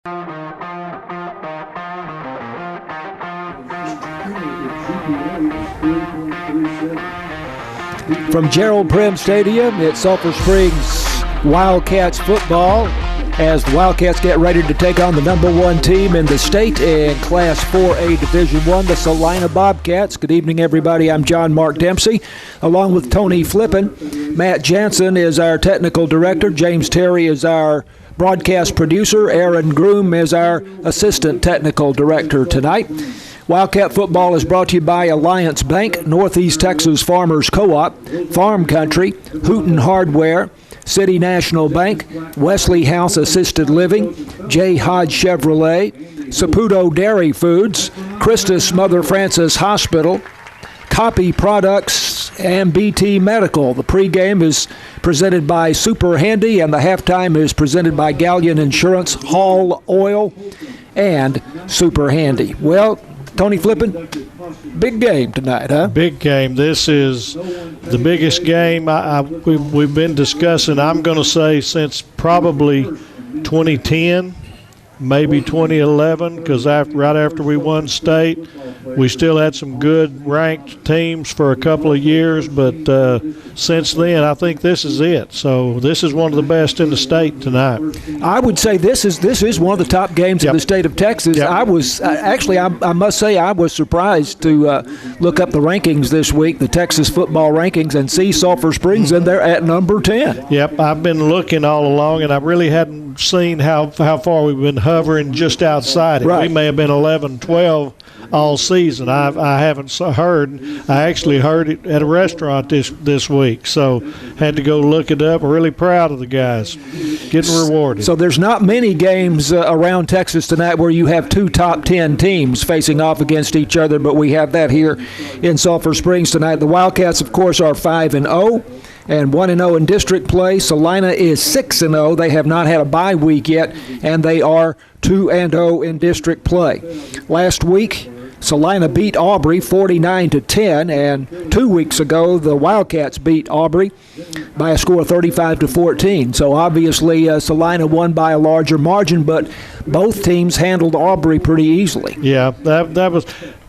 From Gerald Prim Stadium at Sulphur Springs, Wildcats football, as the Wildcats get ready to take on the number one team in the state in Class 4A Division I, the Celina Bobcats. Good evening, everybody. I'm John Mark Dempsey, along with Tony Flippin. Matt Jansen is our technical director. James Terry is our broadcast producer. Aaron Groom is our assistant technical director tonight. Wildcat football is brought to you by Alliance Bank, Northeast Texas Farmers Co-op, Farm Country, Hooten Hardware, City National Bank, Wesley House Assisted Living, J. Hodge Chevrolet, Saputo Dairy Foods, Christus Mother Francis Hospital, Copy Products, and BT Medical. The pregame is presented by Super Handy, and the halftime is presented by Galleon Insurance, Hall Oil, and Super Handy. Well, Tony Flippin, big game tonight, huh? Big game. This is the biggest game we've been discussing, I'm going to say, since probably 2010, maybe 2011, because right after we won state, we still had some good ranked teams for a couple of years, but since then, I think this is it. So this is one of the best in the state tonight. I would say this is one of the top games in the state of Texas. Yep. I was actually, I must say, I was surprised to look up the rankings this week, the Texas football rankings, and see Sulphur Springs in there at number 10. Yep, I've been looking all along, and I really hadn't seen how far we've been hovering just outside it. Right. We may have been 11, 12 all season. I haven't heard. I actually heard it at a restaurant this week, so had to go look it up. We're really proud of the guys getting rewarded. So there's not many games around Texas tonight where you have two top 10 teams facing off against each other, but we have that here in Sulphur Springs tonight. The Wildcats, of course, are 5-0. And 1-0 in district play. Celina is 6-0. They have not had a bye week yet, and they are 2-0 in district play. Last week, Celina beat Aubrey 49-10, and 2 weeks ago, the Wildcats beat Aubrey by a score of 35-14. So obviously, Celina won by a larger margin, but both teams handled Aubrey pretty easily. Yeah, that was.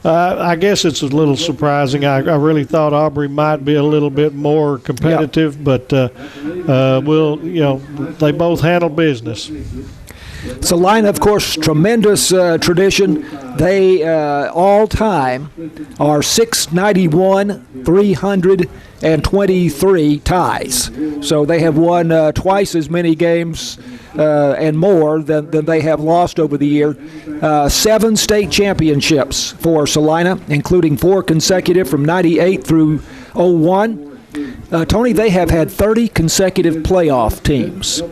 I guess it's a little surprising. I really thought Aubrey might be a little bit more competitive, but they both handle business. Celina, of course, tremendous tradition. They all-time are 691, 323 ties. So they have won twice as many games and more than they have lost over the year. 7 state championships for Celina, including 4 consecutive from 98 through 01. Tony, they have had 30 consecutive playoff teams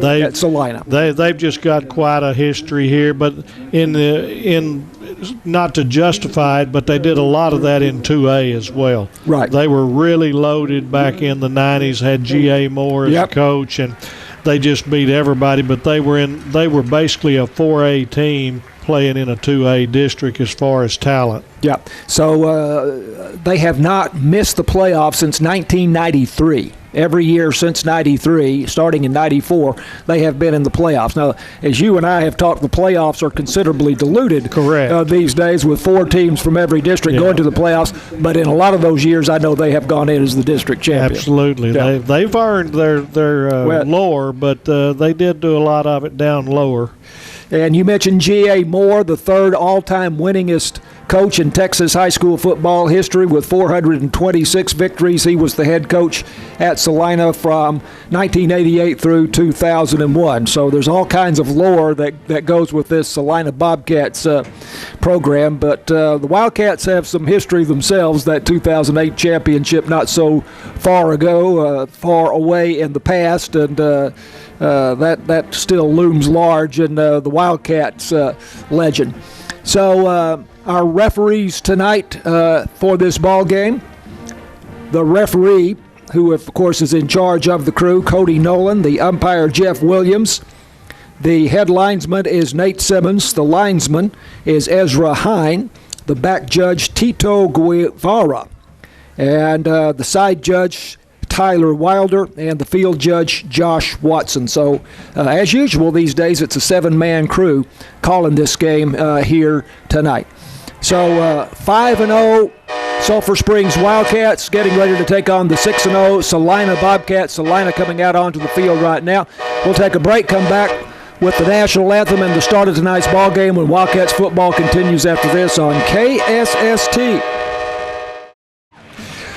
at Celina. They've just got quite a history here, but in not to justify it, but they did a lot of that in 2A as well. Right. They were really loaded back in the 90s, had G.A. Moore as a coach, and they just beat everybody, but they were basically a 4A team playing in a 2A district as far as talent. Yeah, so they have not missed the playoffs since 1993. Every year since 93, starting in 94, they have been in the playoffs. Now, as you and I have talked, the playoffs are considerably diluted. Correct. These days, with 4 teams from every district going to the playoffs. But in a lot of those years, I know they have gone in as the district champion. Absolutely. Yeah. They've earned their lore, but they did do a lot of it down lower. And you mentioned G.A. Moore, the third all-time winningest coach in Texas high school football history with 426 victories. He was the head coach at Celina from 1988 through 2001. So there's all kinds of lore that goes with this Celina Bobcats program. But the Wildcats have some history themselves. That 2008 championship not so far ago, far away in the past, and that still looms large in the Wildcats legend. So our referees tonight for this ball game, the referee, who of course is in charge of the crew, Cody Nolan, the umpire Jeff Williams, the head linesman is Nate Simmons, the linesman is Ezra Hine, the back judge Tito Guevara, and the side judge Tyler Wilder, and the field judge, Josh Watson. So, as usual these days, it's a 7-man crew calling this game here tonight. So, 5-0 Sulphur Springs Wildcats getting ready to take on the 6-0 Celina Bobcats. Celina coming out onto the field right now. We'll take a break, come back with the national anthem and the start of tonight's ball game when Wildcats football continues after this on KSST.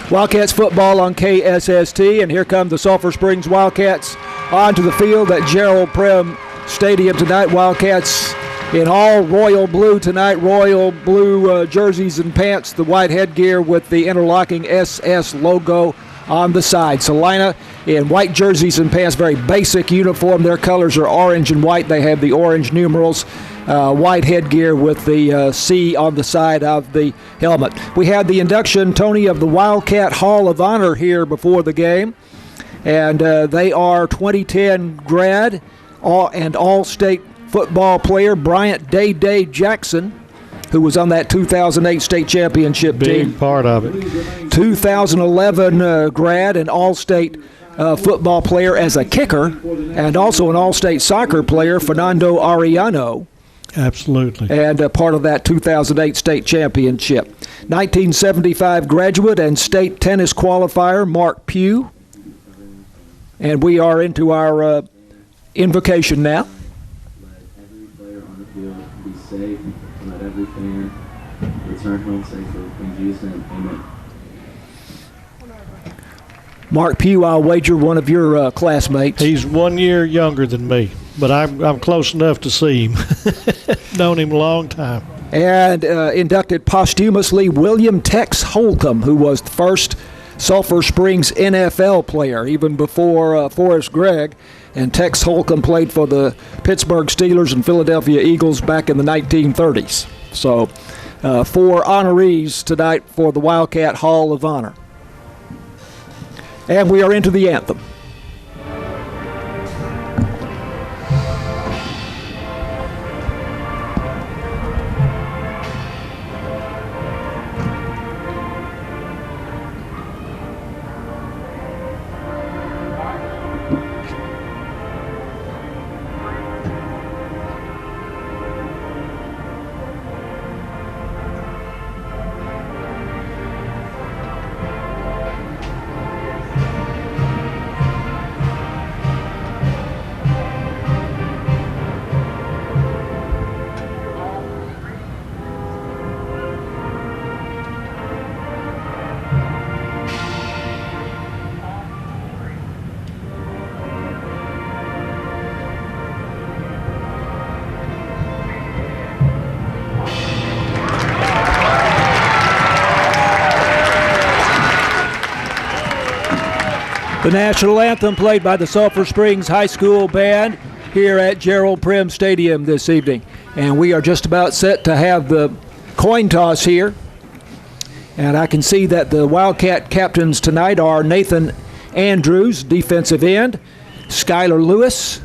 Wildcats football on KSST, and here come the Sulphur Springs Wildcats onto the field at Gerald Prim Stadium tonight. Wildcats in all royal blue tonight, royal blue jerseys and pants, the white headgear with the interlocking SS logo on the side. Celina in white jerseys and pants, very basic uniform. Their colors are orange and white. They have the orange numerals, white headgear with the C on the side of the helmet. We had the induction, Tony, of the Wildcat Hall of Honor here before the game, and they are 2010 grad and all-state football player Bryant Day Jackson, who was on that 2008 state championship team. Big part of it. 2011 grad and all-state football player as a kicker, and also an all-state soccer player, Fernando Arellano. Absolutely. And part of that 2008 state championship. 1975 graduate and state tennis qualifier, Mark Pugh. And we are into our invocation now. Be safe, and let every fan return home safely. In Jesus' name, amen. Mark Pugh, I'll wager one of your classmates. He's 1 year younger than me, but I'm close enough to see him. Known him a long time. And inducted posthumously William Tex Holcomb, who was the first Sulphur Springs NFL player, even before Forrest Gregg. And Tex Holcomb played for the Pittsburgh Steelers and Philadelphia Eagles back in the 1930s. So 4 honorees tonight for the Wildcat Hall of Honor. And we are into the anthem. The national anthem played by the Sulphur Springs High School Band here at Gerald Prim Stadium this evening. And we are just about set to have the coin toss here. And I can see that the Wildcat captains tonight are Nathan Andrews, defensive end, Skylar Lewis,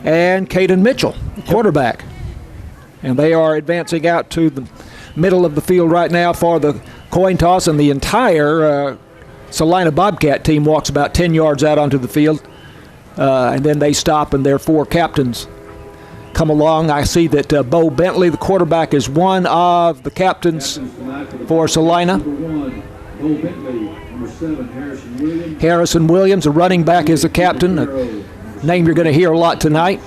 and Caden Mitchell, quarterback. And they are advancing out to the middle of the field right now for the coin toss, and the entire Celina Bobcat team walks about 10 yards out onto the field, and then they stop, and their 4 captains come along. I see that Bo Bentley, the quarterback, is one of the captains for Celina. Harrison Williams, a running back, is a captain, a name you're going to hear a lot tonight.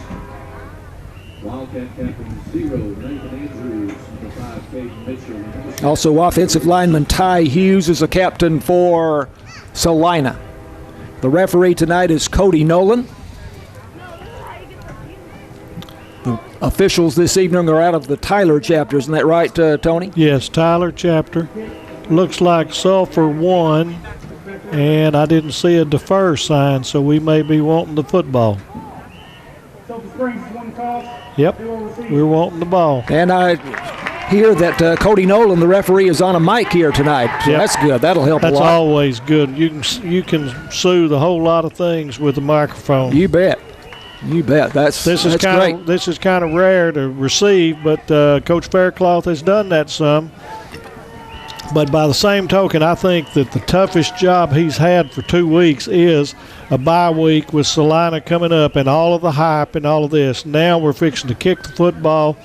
Also, offensive lineman Ty Hughes is a captain for Celina. The referee tonight is Cody Nolan. The officials this evening are out of the Tyler chapter. Isn't that right, Tony? Yes, Tyler chapter. Looks like Sulphur won, and I didn't see a defer sign, so we may be wanting the football. Yep, we're wanting the ball. And I hear that Cody Nolan, the referee, is on a mic here tonight. So that's good. That'll help a lot. That's always good. You can soothe a whole lot of things with the microphone. You bet. You bet. That's great. This is kind of rare to receive, but Coach Faircloth has done that some. But by the same token, I think that the toughest job he's had for 2 weeks is a bye week with Celina coming up and all of the hype and all of this. Now we're fixing to kick the football,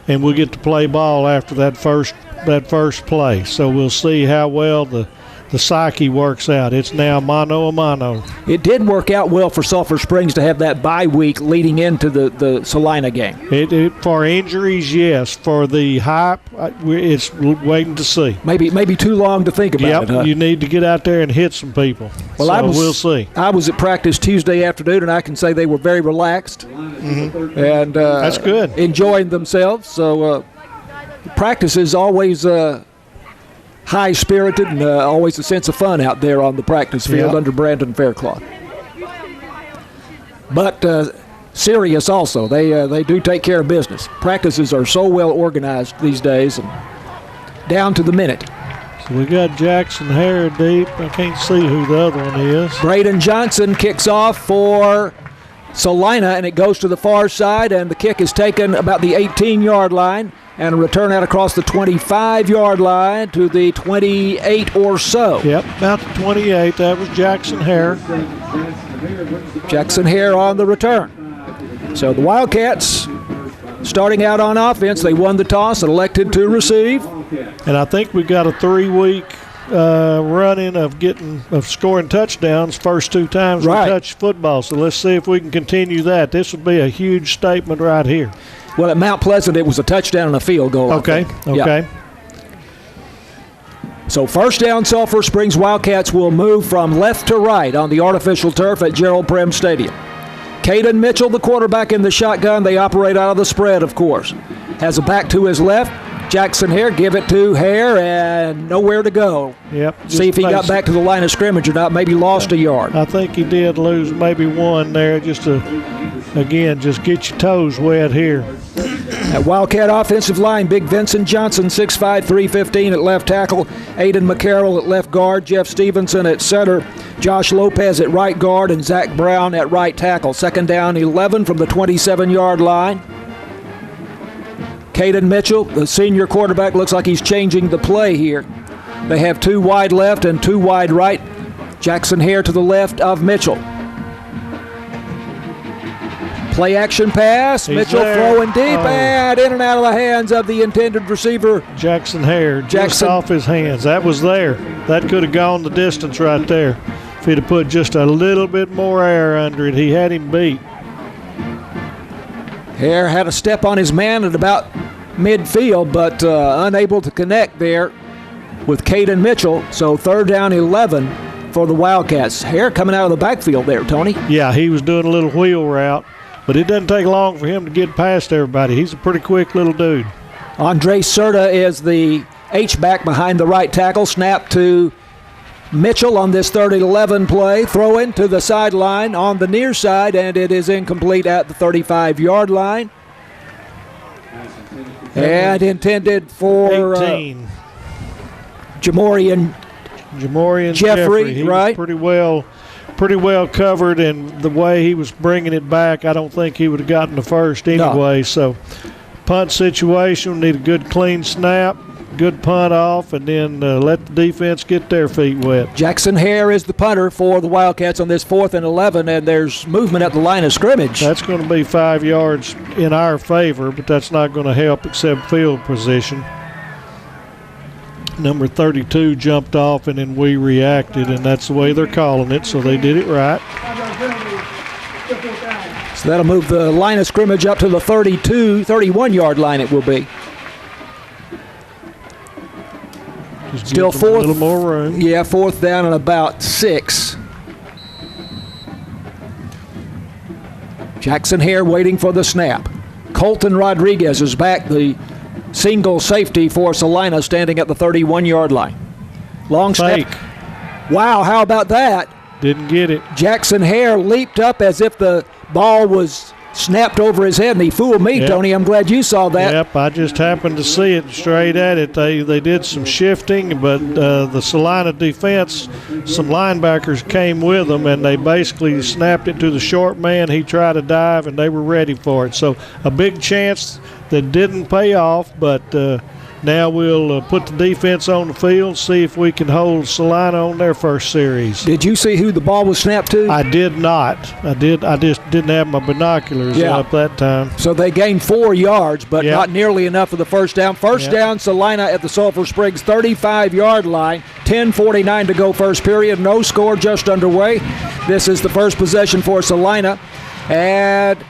and we'll get to play ball after that first play. So we'll see how well the psyche works out. It's now mano a mano. It did work out well for Sulphur Springs to have that bye week leading into the Celina game. For injuries, yes. For the hype, it's waiting to see. Maybe too long to think about it, huh? You need to get out there and hit some people. Well, we'll see. I was at practice Tuesday afternoon, and I can say they were very relaxed. And that's good. Enjoying themselves. So practice is always high-spirited and always a sense of fun out there on the practice field under Brandon Faircloth. But serious also. They do take care of business. Practices are so well organized these days and down to the minute. So we got Jackson Hare deep. I can't see who the other one is. Braden Johnson kicks off for Celina, and it goes to the far side, and the kick is taken about the 18-yard line. And a return out across the 25-yard line to the 28 or so. Yep, about the 28. That was Jackson Hare. Jackson Hare on the return. So the Wildcats starting out on offense. They won the toss and elected to receive. And I think we've got a 3-week run-in of scoring touchdowns first 2 times we touch football. So let's see if we can continue that. This would be a huge statement right here. Well, at Mount Pleasant, it was a touchdown and a field goal. Okay. Yeah. So first down, Sulphur Springs Wildcats will move from left to right on the artificial turf at Gerald Prim Stadium. Caden Mitchell, the quarterback in the shotgun. They operate out of the spread, of course. Has a back to his left. Jackson Hare, give it to Hare, and nowhere to go. Yep. See if he got back to the line of scrimmage or not. Maybe lost a yard. I think he did lose maybe one there. Just get your toes wet here. At Wildcat offensive line, Big Vincent Johnson, 6'5", 315 at left tackle. Aiden McCarroll at left guard. Jeff Stevenson at center. Josh Lopez at right guard, and Zach Brown at right tackle. Second down, 11 from the 27-yard line. Caden Mitchell, the senior quarterback, looks like he's changing the play here. They have 2 wide left and 2 wide right. Jackson Hare to the left of Mitchell. Play action pass. He's Mitchell there. throwing deep and in and out of the hands of the intended receiver. Jackson Hare just off his hands. That was there. That could have gone the distance right there. If he'd have put just a little bit more air under it, he had him beat. Hare had a step on his man at about midfield, but unable to connect there with Caden Mitchell. So third down, 11 for the Wildcats. Hare coming out of the backfield there, Tony. Yeah, he was doing a little wheel route, but it doesn't take long for him to get past everybody. He's a pretty quick little dude. Andre Serta is the H-back behind the right tackle. Snap to Mitchell on this 3rd and 11 play. Throw in to the sideline on the near side, and it is incomplete at the 35-yard line. And intended for 18. Jamorian Jeffrey, He right? Was pretty well covered, and the way he was bringing it back, I don't think he would have gotten the first anyway. No. So punt situation, need a good clean snap, good punt off, and then let the defense get their feet wet. Jackson Hare is the punter for the Wildcats on this 4th and 11, and there's movement at the line of scrimmage. That's going to be 5 yards in our favor, but that's not going to help except field position. Number 32 jumped off, and then we reacted, and that's the way they're calling it, so they did it right. So that'll move the line of scrimmage up to the 31-yard line it will be. Just Still give them fourth. A little more room. Yeah, 4th down and about 6. Jackson Hare waiting for the snap. Colton Rodriguez is back, the single safety for Celina, standing at the 31-yard line. Long Fake. snap. Wow, how about that? Didn't get it. Jackson Hare leaped up as if the ball was snapped over his head, and he fooled me, Yep. Tony. I'm glad you saw that. Yep, I just happened to see it straight at it. They did some shifting, but the Celina defense, some linebackers came with them, and they basically snapped it to the short man. He tried to dive, and they were ready for it. So a big chance that didn't pay off, but Now we'll put the defense on the field, see if we can hold Celina on their first series. Did you see who the ball was snapped to? I did not. I just didn't have my binoculars up that time. So they gained 4 yards, but not nearly enough for the first down. First down, Celina at the Sulphur Springs 35-yard line. 10:49 to go first period. No score, just underway. This is the first possession for Celina. And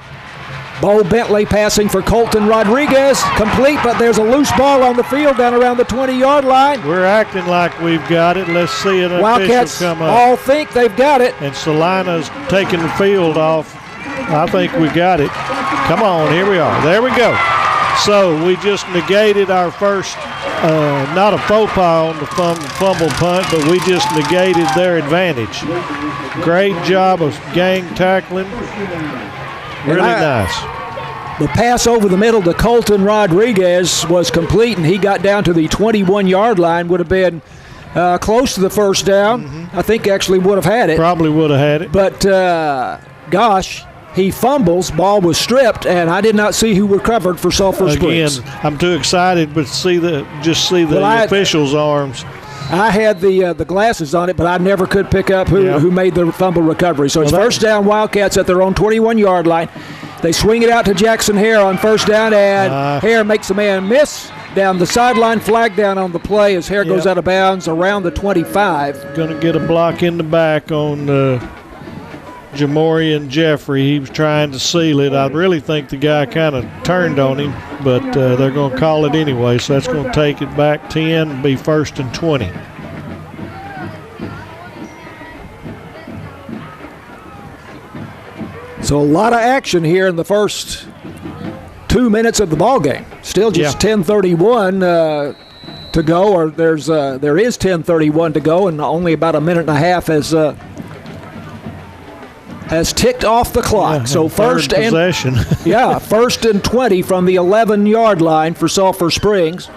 Bo Bentley passing for Colton Rodriguez. Complete, but there's a loose ball on the field down around the 20-yard line. We're acting like we've got it. Let's see an Wildcats official come up. all think they've got it. And Celina's taking the field off. I think we got it. Come on, here we are. There we go. So we just negated our first, not a faux pas on the fumble punt, but we just negated their advantage. Great job of gang tackling. Really nice. The pass over the middle to Colton Rodriguez was complete, and he got down to the 21-yard line. Would have been close to the first down. I think actually would have had it. Probably would have had it. But, gosh, he fumbles. Ball was stripped, and I did not see who recovered for Sulphur Springs. Again, I'm too excited, but see the officials' arms. I had the glasses on it, but I never could pick up who made the fumble recovery. So it's first down, Wildcats at their own 21-yard line. They swing it out to Jackson Hare on first down, and Hare makes a man miss down the sideline. Flag down on the play as Hare goes out of bounds around the 25. Going to get a block in the back on Jamorian Jeffrey. He was trying to seal it. I really think the guy kind of turned on him, but they're going to call it anyway, so that's going to take it back 10 and be 1st and 20. So a lot of action here in the first 2 minutes of the ball game. Still just 10:31 to go, or there is 10:31 to go, and only about a minute and a half has ticked off the clock. So first and possession. 1st and 20 from the 11-yard line for Sulphur Springs.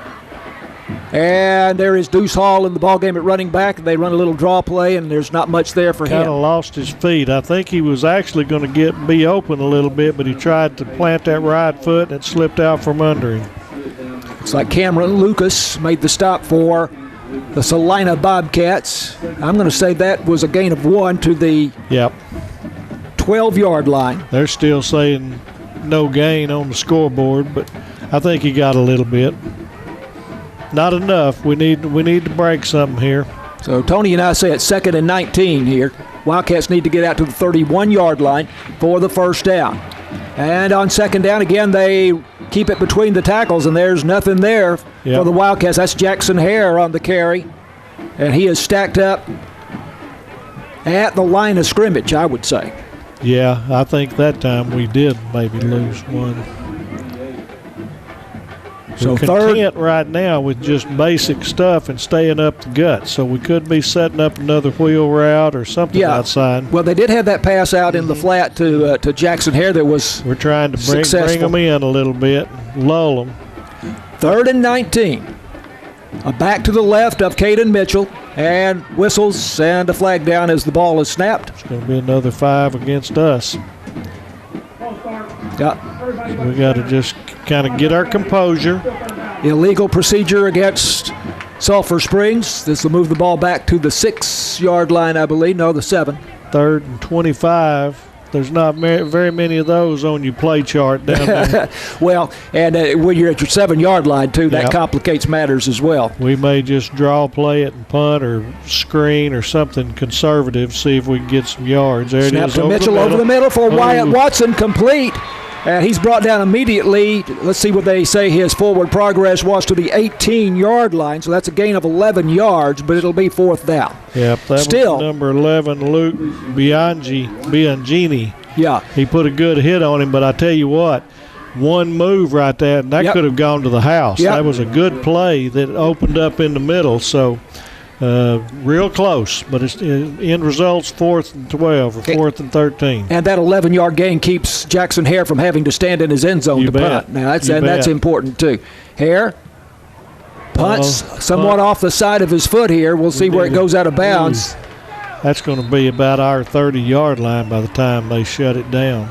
And there is Deuce Hall in the ballgame at running back. They run a little draw play, and there's not much there for him. Kind of lost his feet. I think he was actually going to be open a little bit, but he tried to plant that right foot, and it slipped out from under him. Looks like Cameron Lucas made the stop for the Celina Bobcats. I'm going to say that was a gain of 1 to the 12-yard line. They're still saying no gain on the scoreboard, but I think he got a little bit. Not enough. We need to break something here. So Tony and I say it's 2nd and 19 here. Wildcats need to get out to the 31-yard line for the first down. And on second down, again, they keep it between the tackles, and there's nothing there for the Wildcats. That's Jackson Hare on the carry, and he is stacked up at the line of scrimmage, I would say. Yeah, I think that time we did maybe lose one. So we're content right now with just basic stuff and staying up the gut. So we could be setting up another wheel route or something outside. Well, they did have that pass out in the flat to Jackson Hare that was We're trying to bring them in a little bit, lull them. 3rd and 19. A back to the left of Caden Mitchell, and whistles and a flag down as the ball is snapped. It's going to be another 5 against us. Yeah. So we got to just kind of get our composure. Illegal procedure against Sulphur Springs. This will move the ball back to the 6-yard line, I believe. No, the 7. 3rd and 25. There's not very many of those on your play chart down there. Well, and when you're at your 7-yard line, too, that complicates matters as well. We may just draw play it and punt or screen or something conservative, see if we can get some yards. There Snap it is. to Mitchell over the middle for Wyatt Watson, complete. And he's brought down immediately. Let's see what they say his forward progress was to the 18-yard line. So that's a gain of 11 yards, but it'll be 4th down. Yep, that Still, was number 11, Luke Biangini. Yeah. He put a good hit on him, but I tell you what, one move right there, and that could have gone to the house. That was a good play that opened up in the middle. So real close, but it's end results 4th and 12 or 4th and 13. And that 11-yard gain keeps Jackson Hare from having to stand in his end zone to punt. Now that's important too. Hare punts somewhat off the side of his foot here. We'll see where it goes out of bounds. That's going to be about our 30-yard line by the time they shut it down.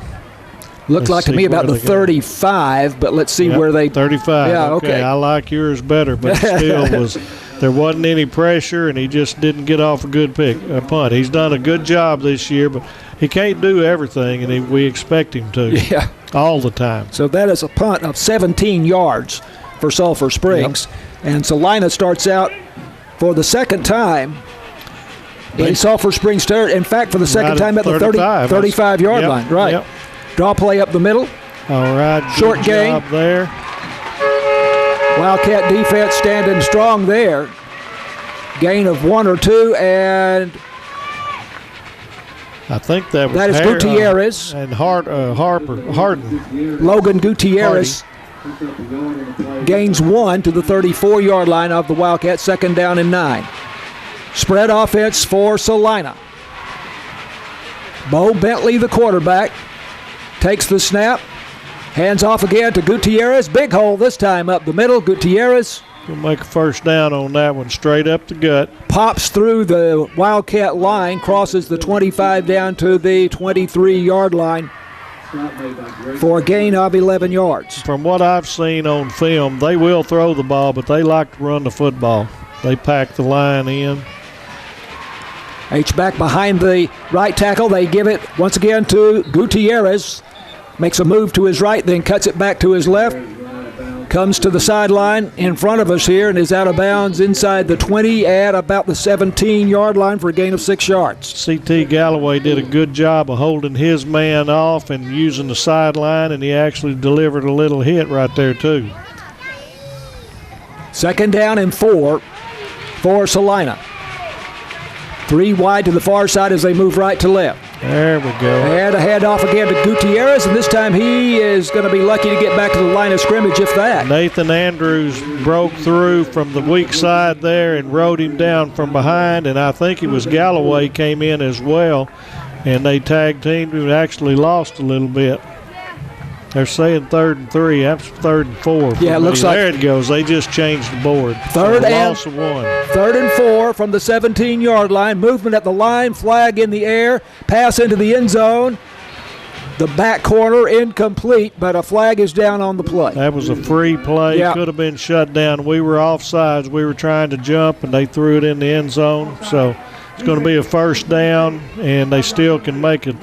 Looked like to me about the 35, but let's see where they. 35. Yeah, okay. I like yours better, but there wasn't any pressure, and he just didn't get off a good punt. He's done a good job this year, but he can't do everything, and we expect him to all the time. So that is a punt of 17 yards for Sulphur Springs, and Celina starts out for the second time in Sulphur Springs territory. In fact, for the second time at the 35-yard line. Right. Yep. Draw play up the middle. All right. Short gain. Job there. Wildcat defense standing strong there. Gain of 1 or 2, and I think that is Gutierrez. And Harden. Logan Gutierrez gains 1 to the 34-yard line of the Wildcats, second down and 9. Spread offense for Celina. Bo Bentley, the quarterback, takes the snap, hands off again to Gutierrez. Big hole this time up the middle. Gutierrez will make a first down on that one, straight up the gut. Pops through the Wildcat line, crosses the 25 down to the 23-yard line for a gain of 11 yards. From what I've seen on film, they will throw the ball, but they like to run the football. They pack the line in. H-back behind the right tackle. They give it once again to Gutierrez. Makes a move to his right, then cuts it back to his left. Comes to the sideline in front of us here and is out of bounds inside the 20 at about the 17-yard line for a gain of 6 yards. C.T. Galloway did a good job of holding his man off and using the sideline, and he actually delivered a little hit right there too. Second down and 4 for Celina. 3 wide to the far side as they move right to left. There we go. And a handoff again to Gutierrez, and this time he is going to be lucky to get back to the line of scrimmage, if that. Nathan Andrews broke through from the weak side there and rode him down from behind, and I think it was Galloway came in as well, and they tag teamed him and actually lost a little bit. They're saying 3rd and 3. That's 3rd and 4. Yeah, it looks like. There it goes. They just changed the board. Loss of 1. 3rd and 4 from the 17-yard line. Movement at the line. Flag in the air. Pass into the end zone. The back corner incomplete, but a flag is down on the play. That was a free play. Yeah. Could have been shut down. We were offsides. We were trying to jump, and they threw it in the end zone. So it's going to be a first down, and they still can make it.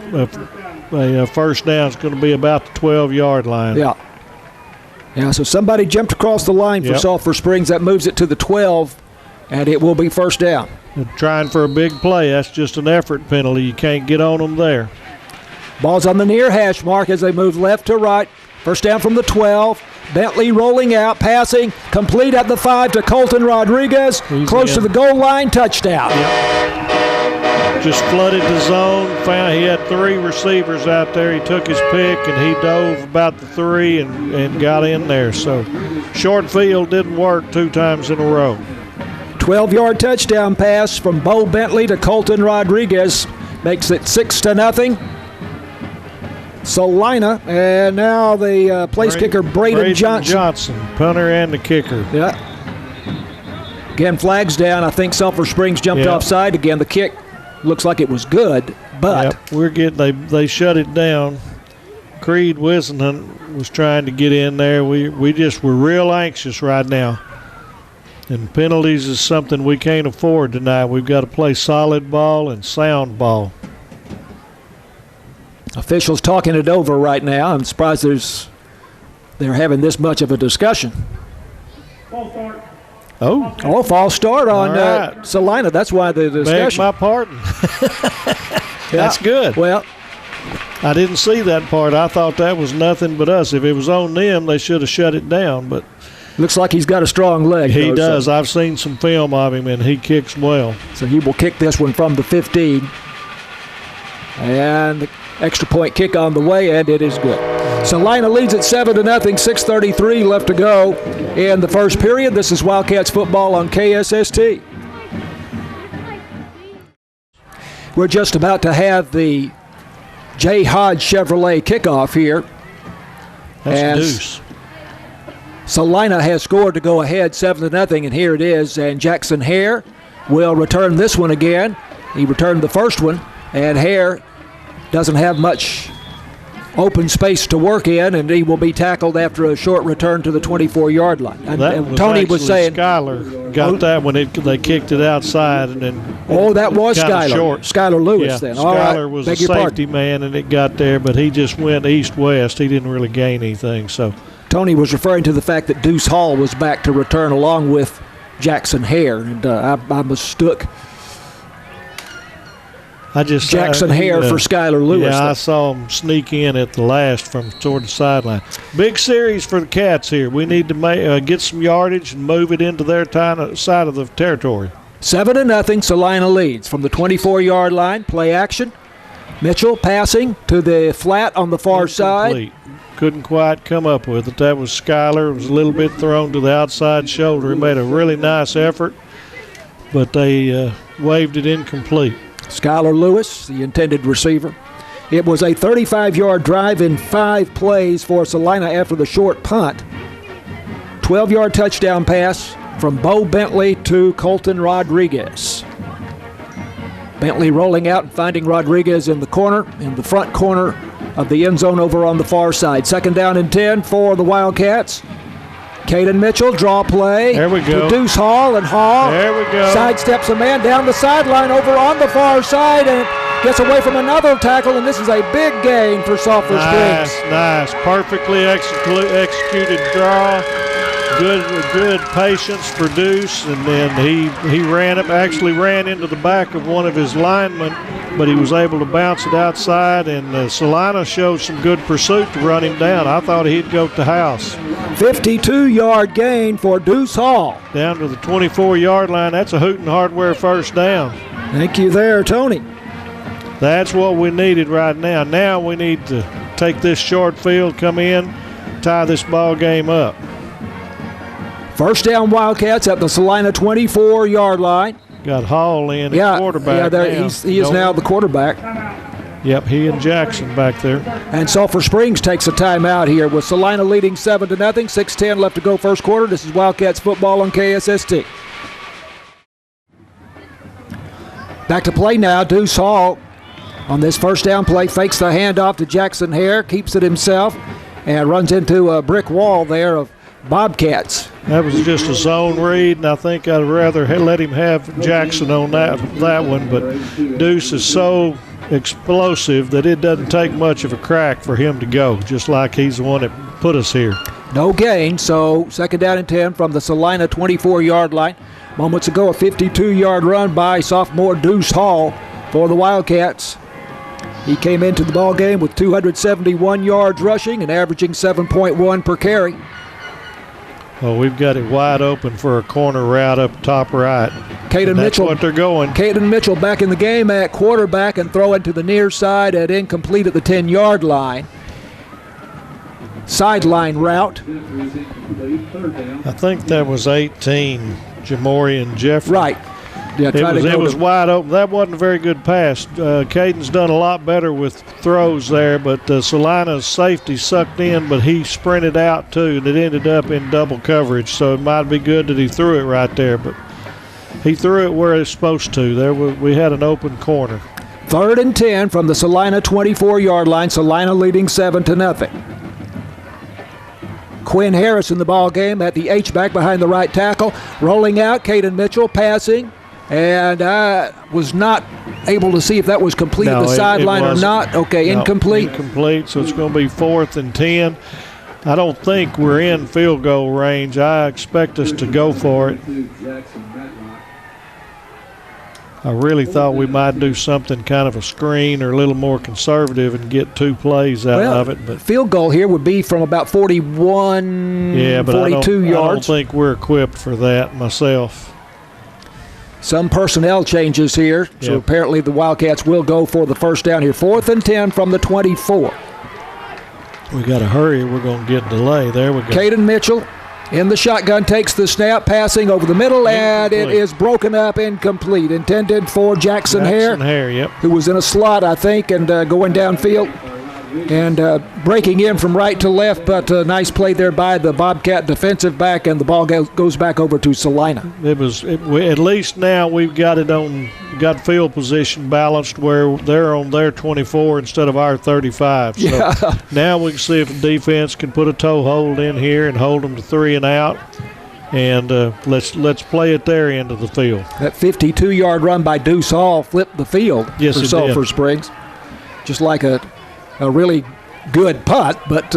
A first down is going to be about the 12-yard line. Yeah, so somebody jumped across the line for Sulphur Springs. That moves it to the 12, and it will be first down. They're trying for a big play. That's just an effort penalty. You can't get on them there. Ball's on the near hash mark as they move left to right. First down from the 12. Bentley rolling out, passing, complete at the 5 to Colton Rodriguez. Close to the goal line, touchdown. Just flooded the zone. Found he had 3 receivers out there. He took his pick and he dove about the 3 and got in there. So short field didn't work 2 times in a row. 12-yard touchdown pass from Bo Bentley to Colton Rodriguez makes it 6-0. Celina, and now the place kicker Braden Johnson, punter and the kicker. Yeah. Again, flags down. I think Sulphur Springs jumped offside. Again, the kick looks like it was good, but they shut it down. Creed Wissenhunt was trying to get in there. We just were real anxious right now. And penalties is something we can't afford tonight. We've got to play solid ball and sound ball. Officials talking it over right now. I'm surprised they're having this much of a discussion. False start. False start on Celina. That's why the discussion. Beg my pardon. That's good. Well, I didn't see that part. I thought that was nothing but us. If it was on them, they should have shut it down. But looks like he's got a strong leg. He does. I've seen some film of him, and he kicks well. So he will kick this one from the 15. And the extra point kick on the way, and it is good. Celina leads at 7-0, 6:33 left to go in the first period. This is Wildcats football on KSST. We're just about to have the J. Hodge Chevrolet kickoff here. That's deuce. Celina has scored to go ahead 7-0, and here it is. And Jackson Hare will return this one again. He returned the first one, and Hare doesn't have much open space to work in, and he will be tackled after a short return to the 24-yard line. And Tony was saying Skyler got that when they kicked it outside, and then that was Skyler. Skyler Lewis. Yeah, then Skyler was a safety man, and it got there, but he just went east-west. He didn't really gain anything. So Tony was referring to the fact that Deuce Hall was back to return along with Jackson Hare, and I mistook Jackson Hare for Skyler Lewis. Yeah, I saw him sneak in at the last from toward the sideline. Big series for the Cats here. We need to get some yardage and move it into their side of the territory. 7-0, Celina leads from the 24-yard line. Play action. Mitchell passing to the flat on the far side. Couldn't quite come up with it. That was Skyler. It was a little bit thrown to the outside shoulder. He made a really nice effort, but they waved it incomplete. Skyler Lewis, the intended receiver. It was a 35-yard drive in 5 plays for Celina after the short punt. 12-yard touchdown pass from Bo Bentley to Colton Rodriguez. Bentley rolling out and finding Rodriguez in the front corner of the end zone over on the far side. 2nd down and 10 for the Wildcats. Caden Mitchell, draw play. There we go. To Deuce Hall, and Hall there we go. Sidesteps a man down the sideline over on the far side and gets away from another tackle, and this is a big gain for Sulphur Springs. Nice. Perfectly executed draw. Good patience for Deuce, and then he ran into the back of one of his linemen, but he was able to bounce it outside, and Celina showed some good pursuit to run him down. I thought he'd go to the house. 52-yard gain for Deuce Hall. Down to the 24-yard line. That's a Hooten Hardware first down. Thank you there, Tony. That's what we needed right now. Now we need to take this short field, come in, tie this ball game up. First down Wildcats at the Celina 24-yard line. Got Hall in at quarterback. Yeah, he is now the quarterback. Yep, he and Jackson back there. And Sulphur Springs takes a timeout here with Celina leading 7-0. 6:10 left to go first quarter. This is Wildcats football on KSST. Back to play now. Deuce Hall on this first down play fakes the handoff to Jackson Hare, keeps it himself, and runs into a brick wall there of Bobcats. That was just a zone read, and I think I'd rather let him have Jackson on that one, but Deuce is so explosive that it doesn't take much of a crack for him to go, just like he's the one that put us here. No gain, so 2nd down and 10 from the Celina 24-yard line. Moments ago, a 52-yard run by sophomore Deuce Hall for the Wildcats. He came into the ball game with 271 yards rushing and averaging 7.1 per carry. Well, we've got it wide open for a corner route up top right. Caden Mitchell. That's what they're going. Caden Mitchell back in the game at quarterback and throwing to the near side at incomplete at the 10-yard line. Sideline route. I think that was 18, Jamorian Jeffrey. Right. Yeah, it was wide open. That wasn't a very good pass. Caden's done a lot better with throws there, but Celina's safety sucked in, but he sprinted out too, and it ended up in double coverage. So it might be good that he threw it right there, but he threw it where it's supposed to. We had an open corner. 3rd and 10 from the Celina 24-yard line. Celina leading 7-0. Quinn Harris in the ball game at the H-back behind the right tackle. Rolling out, Caden Mitchell passing. And I was not able to see if that was complete at the sideline or not. Okay, incomplete. Incomplete, so it's going to be 4th and 10. I don't think we're in field goal range. I expect us to go for it. I really thought we might do something kind of a screen or a little more conservative and get 2 plays out of it. But field goal here would be from about 41, 42 yards. I don't think we're equipped for that myself. Some personnel changes here, so apparently the Wildcats will go for the first down here. 4th and 10 from the 24. We got to hurry. We're going to get delay. There we go. Caden Mitchell in the shotgun takes the snap, passing over the middle, and it is broken up, incomplete. Intended for Jackson Hare, who was in a slot, I think, and going downfield. And breaking in from right to left, but a nice play there by the Bobcat defensive back, and the ball goes back over to Celina. At least now we've got it on got field position balanced where they're on their 24 instead of our 35. So Yeah. now we can see if the defense can put a toe hold in here and hold them to 3 and out. And let's play at their end of the field. That 52-yard run by Deuce Hall flipped the field Yes, for it Sulphur did. Springs. Just like a really good putt, but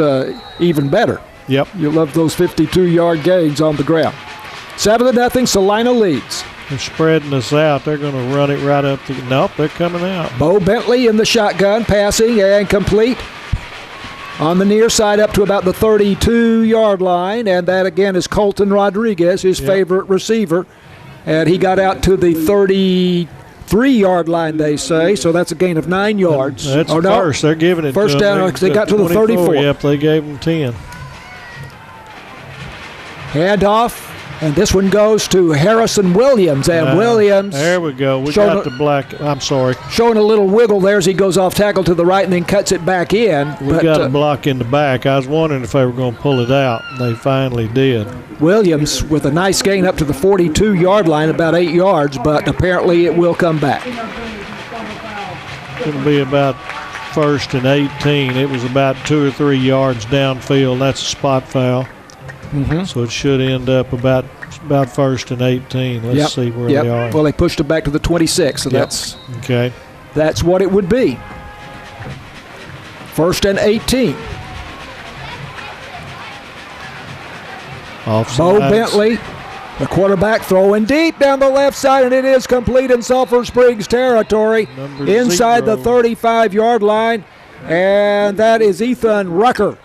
even better. Yep. You love those 52-yard gains on the ground. 7-0, Celina leads. They're spreading us out. They're going to run it right up the – nope, they're coming out. Bo Bentley in the shotgun, passing and complete. On the near side up to about the 32-yard line, and that again is Colton Rodriguez, his favorite receiver. And he got out to the 33-yard line, they say, so that's a gain of 9 yards. That's first. They're giving it first to them. down, they got to the 34. Yep, they gave them 10. Handoff, and this one goes to Harrison Williams. And Williams. There we go. We got the black. I'm sorry. Showing a little wiggle there as he goes off tackle to the right and then cuts it back in. We got a block in the back. I was wondering if they were going to pull it out. They finally did. Williams with a nice gain up to the 42-yard line, about 8 yards, but apparently it will come back. It'll be about 1st and 18. It was about 2 or 3 yards downfield. That's a spot foul. Mm-hmm. So it should end up about 1st and 18. Let's see where they are. Well, they pushed it back to the 26, so that's what it would be. 1st and 18. Bo Bentley, the quarterback, throwing deep down the left side, and it is complete in Sulphur Springs territory. Inside the 35-yard line, and that is Ethan Rucker.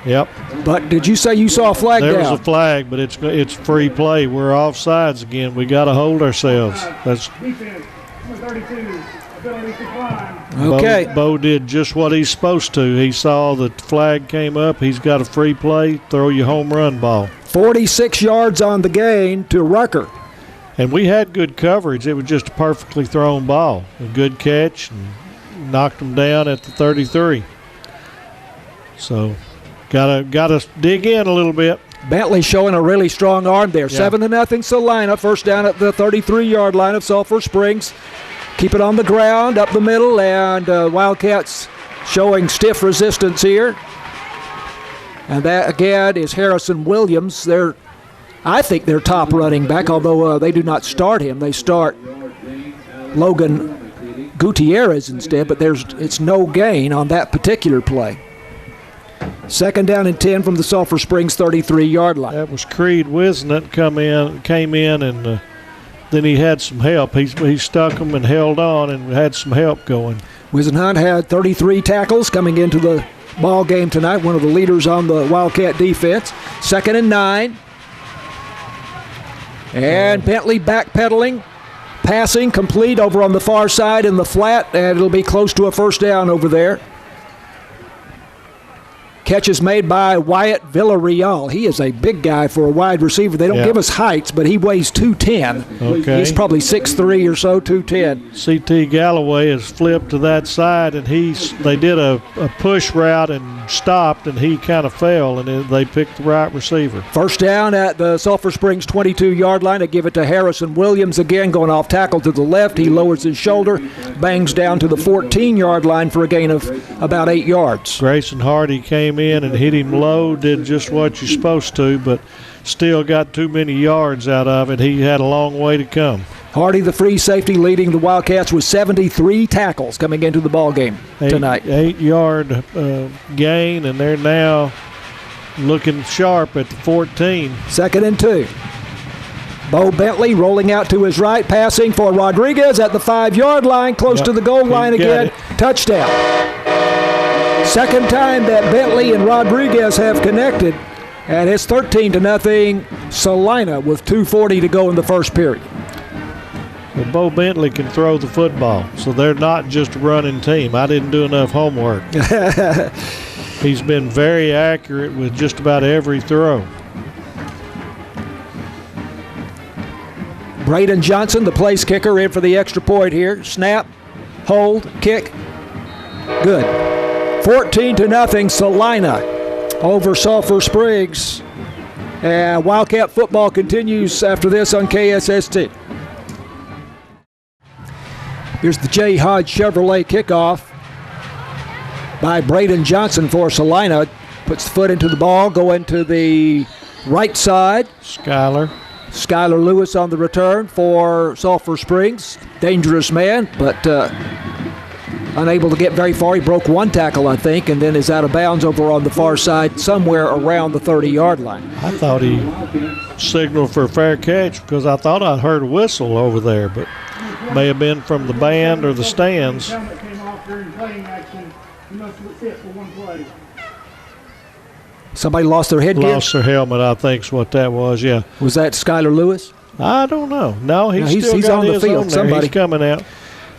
Yep. But did you say you saw a flag down? There was a flag, but it's free play. We're offsides again. We got to hold ourselves. That's okay. Bo did just what he's supposed to. He saw the flag came up. He's got a free play. Throw your home run ball. 46 yards on the gain to Rucker. And we had good coverage. It was just a perfectly thrown ball. A good catch and knocked him down at the 33. So gotta dig in a little bit. Bentley showing a really strong arm there. 7-0 Celina. First down at the 33-yard line of Sulphur Springs. Keep it on the ground, up the middle, and Wildcats showing stiff resistance here. And that, again, is Harrison Williams. I think their top running back, although they do not start him. They start Logan Gutierrez instead, but it's no gain on that particular play. 2nd down and 10 from the Sulphur Springs 33-yard line. That was Creed Wisnant came in, and then he had some help. He stuck them and held on and had some help going. Wisnant had 33 tackles coming into the ball game tonight, one of the leaders on the Wildcat defense. 2nd and 9. And Bentley backpedaling, passing, complete over on the far side in the flat, and it'll be close to a first down over there. Catch is made by Wyatt Villarreal. He is a big guy for a wide receiver. They don't give us heights, but he weighs 210. Okay. He's probably 6'3" or so, 210. C.T. Galloway has flipped to that side, and they did a push route and stopped, and he kind of fell, and they picked the right receiver. First down at the Sulphur Springs 22-yard line. They give it to Harrison Williams again, going off tackle to the left. He lowers his shoulder, bangs down to the 14-yard line for a gain of about 8 yards. Grayson Hardy came in and hit him low, did just what you're supposed to, but still got too many yards out of it. He had a long way to come. Hardy, the free safety, leading the Wildcats with 73 tackles coming into the ball game tonight. 8-yard gain, and they're now looking sharp at the 14. 2nd and 2. Bo Bentley rolling out to his right, passing for Rodriguez at the 5-yard line, close to the goal line again. Touchdown. Second time that Bentley and Rodriguez have connected, and it's 13-0 Celina with 2:40 to go in the first period. Well, Bo Bentley can throw the football, so they're not just a running team. I didn't do enough homework. He's been very accurate with just about every throw. Braden Johnson, the place kicker, in for the extra point here. Snap, hold, kick. Good. 14-0 Celina over Sulphur Springs. And Wildcat football continues after this on KSST. Here's the J. Hodge Chevrolet kickoff by Braden Johnson for Celina. Puts the foot into the ball, going to the right side. Skylar Lewis on the return for Sulphur Springs. Dangerous man, but unable to get very far. He broke one tackle, I think, and then is out of bounds over on the far side, somewhere around the 30-yard line. I thought he signaled for a fair catch because I thought I heard a whistle over there, but may have been from the band or the stands. Somebody lost their headgear? Lost their helmet, I think is what that was, yeah. Was that Skylar Lewis? I don't know. No, he's on the field. Somebody. He's coming out.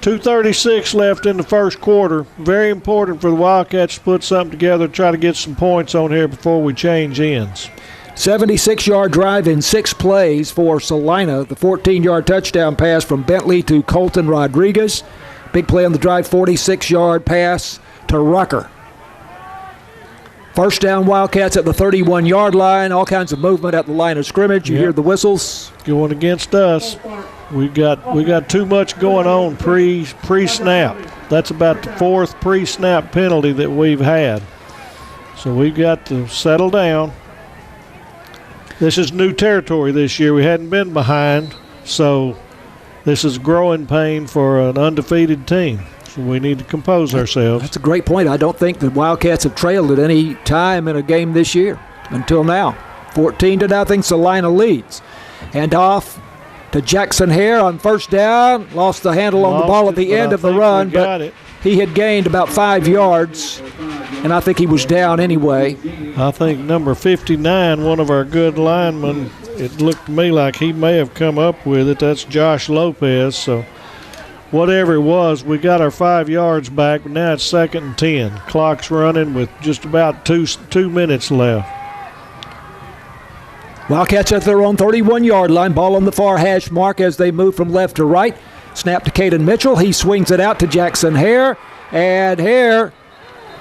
2:36 left in the first quarter. Very important for the Wildcats to put something together, try to get some points on here before we change ends. 76-yard drive in 6 plays for Celina. The 14-yard touchdown pass from Bentley to Colton Rodriguez. Big play on the drive, 46-yard pass to Rucker. First down, Wildcats at the 31-yard line. All kinds of movement at the line of scrimmage. You hear the whistles. Going against us. We got too much going on pre-snap. That's about the 4th pre-snap penalty that we've had. So we've got to settle down. This is new territory this year. We hadn't been behind, so this is growing pain for an undefeated team. So we need to compose ourselves. That's a great point. I don't think the Wildcats have trailed at any time in a game this year until now. 14-0, Celina leads. And off to Jackson Hare on first down. Lost the handle on the ball at the end of the run, but he had gained about 5 yards, and I think he was down anyway. I think number 59, one of our good linemen, it looked to me like he may have come up with it. That's Josh Lopez. So whatever it was, we got our 5 yards back, but now it's 2nd and 10. Clock's running with just about two minutes left. Wildcats at their own 31-yard line. Ball on the far hash mark as they move from left to right. Snap to Caden Mitchell. He swings it out to Jackson Hare. And Hare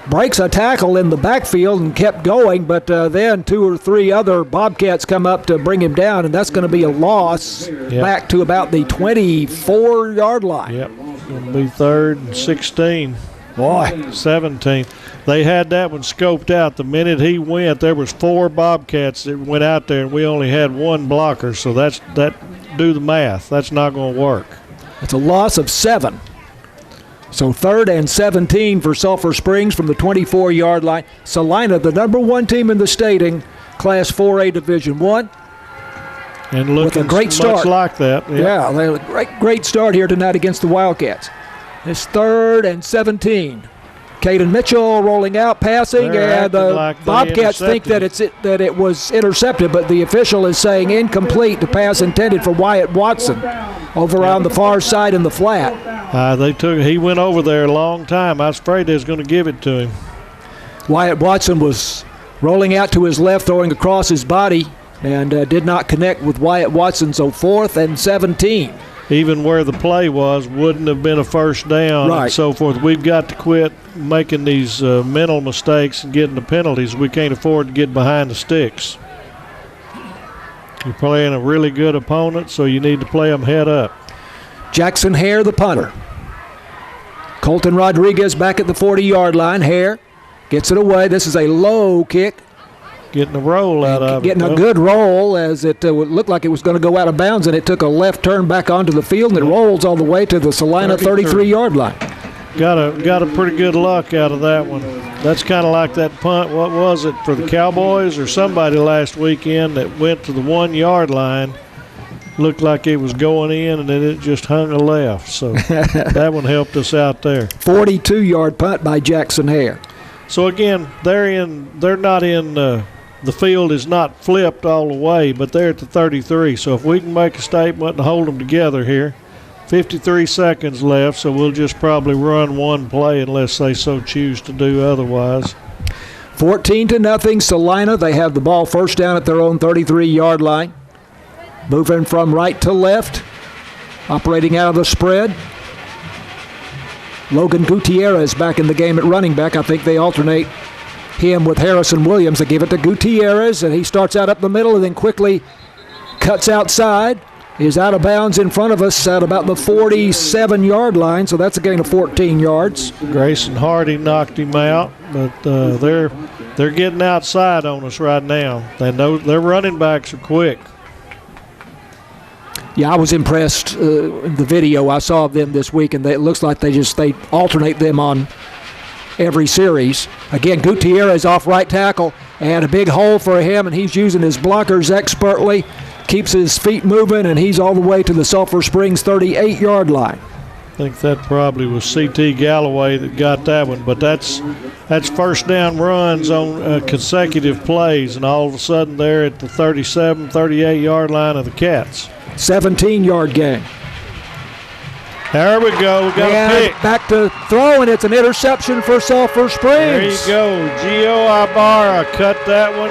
breaks a tackle in the backfield and kept going, but then 2 or 3 other Bobcats come up to bring him down, and that's going to be a loss back to about the 24-yard line. Yep, it's going to be 3rd and 16. Boy. 17. They had that one scoped out. The minute he went, there was 4 Bobcats that went out there, and we only had 1 blocker, so do the math. That's not going to work. It's a loss of 7. So 3rd and 17 for Sulphur Springs from the 24-yard line. Celina, the number 1 team in the state in Class 4A Division I. And looking with a great start. Much like that. Yep. Yeah, they had a great start here tonight against the Wildcats. It's 3rd and 17. Caden Mitchell rolling out, passing, and the Bobcats think that it was intercepted, but the official is saying incomplete. The pass intended for Wyatt Watson over on the far side in the flat. He went over there a long time. I was afraid they was going to give it to him. Wyatt Watson was rolling out to his left, throwing across his body, and did not connect with Wyatt Watson, so 4th and 17. Even where the play was wouldn't have been a first down and so forth. We've got to quit making these mental mistakes and getting the penalties. We can't afford to get behind the sticks. You're playing a really good opponent, so you need to play them head up. Jackson Hare, the punter. Colton Rodriguez back at the 40-yard line. Hare gets it away. This is a low kick. Getting a roll out of it. Getting a good roll as it looked like it was going to go out of bounds, and it took a left turn back onto the field, and it rolls all the way to the Celina 33-yard line. Got a pretty good luck out of that one. That's kind of like that punt, what was it, for the Cowboys or somebody last weekend that went to the 1-yard line. Looked like it was going in, and then it just hung a left. So that one helped us out there. 42-yard punt by Jackson Hare. So, again, they're not in the field is not flipped all the way, but they're at the 33. So if we can make a statement and hold them together here, 53 seconds left, so we'll just probably run one play unless they so choose to do otherwise. 14-0 Celina. They have the ball first down at their own 33-yard line. Moving from right to left, operating out of the spread. Logan Gutierrez back in the game at running back. I think they alternate him with Harrison Williams. They give it to Gutierrez, and he starts out up the middle and then quickly cuts outside. is out of bounds in front of us at about the 47-yard line, so that's a gain of 14 yards. Grayson Hardy knocked him out, but they're getting outside on us right now. They know their running backs are quick. Yeah, I was impressed in the video I saw of them this week, and it looks like they alternate them on every series. Again, Gutierrez off right tackle, and a big hole for him, and he's using his blockers expertly, keeps his feet moving, and he's all the way to the Sulphur Springs 38-yard line. I think that probably was C.T. Galloway that got that one, but that's first down runs on consecutive plays, and all of a sudden they're at the 37, 38-yard line of the Cats. 17-yard gain. There we go. We got a pick. Back to throw, and it's an interception for Sulphur Springs. There you go. Gio Ibarra cut that one.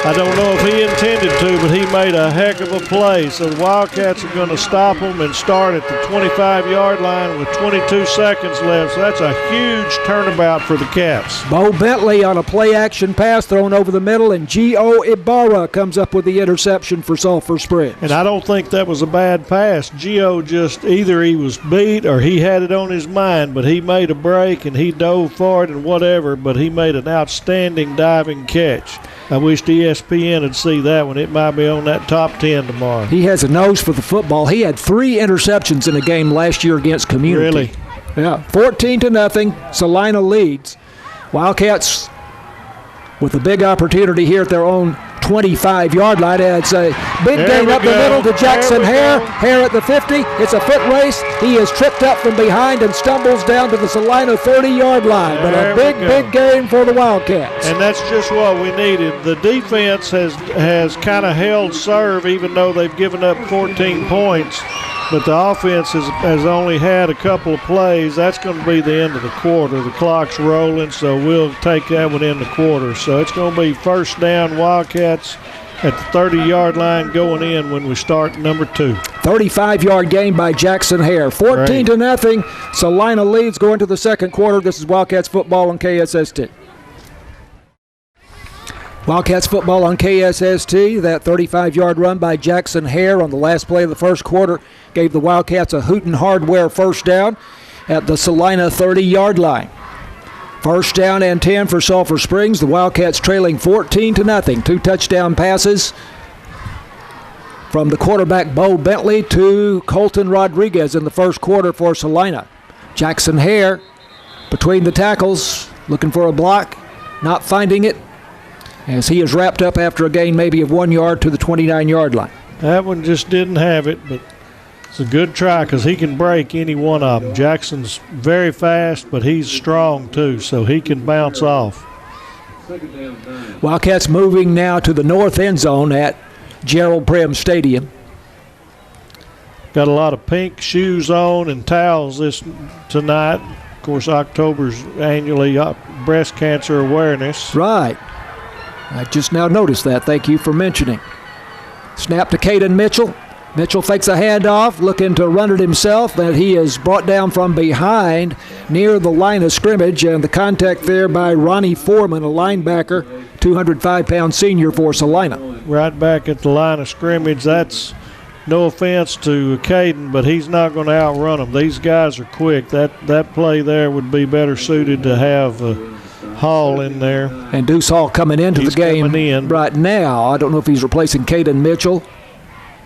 I don't know if he intended to, but he made a heck of a play. So the Wildcats are going to stop them and start at the 25-yard line with 22 seconds left. So that's a huge turnabout for the Cats. Bo Bentley on a play-action pass thrown over the middle, and Gio Ibarra comes up with the interception for Sulphur Springs. And I don't think that was a bad pass. Gio just either he was beat or he had it on his mind, but he made a break and he dove for it and whatever, but he made an outstanding diving catch. I wish ESPN would see that one. It might be on that top 10 tomorrow. He has a nose for the football. He had 3 interceptions in a game last year against Community. Really? Yeah, 14-0. Celina leads. Wildcats with a big opportunity here at their own 25-yard line. It's a big gain up the middle to Jackson Hare. Hare at the 50. It's a foot race. He is tripped up from behind and stumbles down to the Celina 30-yard line. But a big gain for the Wildcats. And that's just what we needed. The defense has kind of held serve, even though they've given up 14 points. But the offense has only had a couple of plays. That's going to be the end of the quarter. The clock's rolling, so we'll take that one in the quarter. So it's going to be first down Wildcats at the 30-yard line going in when we start number 2. 35-yard gain by Jackson Hare. 14-0. Celina leads going to the second quarter. This is Wildcats football on KSST. Wildcats football on KSST. That 35-yard run by Jackson Hare on the last play of the first quarter gave the Wildcats a Hooten Hardware first down at the Celina 30-yard line. First down and 10 for Sulphur Springs. The Wildcats trailing 14-0. 2 touchdown passes from the quarterback Bo Bentley to Colton Rodriguez in the first quarter for Celina. Jackson Hare between the tackles, looking for a block, not finding it, as he is wrapped up after a gain maybe of 1 yard to the 29-yard line. That one just didn't have it, but it's a good try because he can break any one of them. Jackson's very fast, but he's strong too, so he can bounce off. Wildcats moving now to the north end zone at Gerald Prim Stadium. Got a lot of pink shoes on and towels tonight. Of course, October's annually breast cancer awareness. Right. I just now noticed that. Thank you for mentioning. Snap to Caden Mitchell. Mitchell fakes a handoff, looking to run it himself, but he is brought down from behind near the line of scrimmage, and the contact there by Ronnie Foreman, a linebacker, 205-pound senior for Celina. Right back at the line of scrimmage. That's no offense to Caden, but he's not going to outrun them. These guys are quick. That play there would be better suited to have Hall in there. And Deuce Hall coming into the game right now. I don't know if he's replacing Caden Mitchell.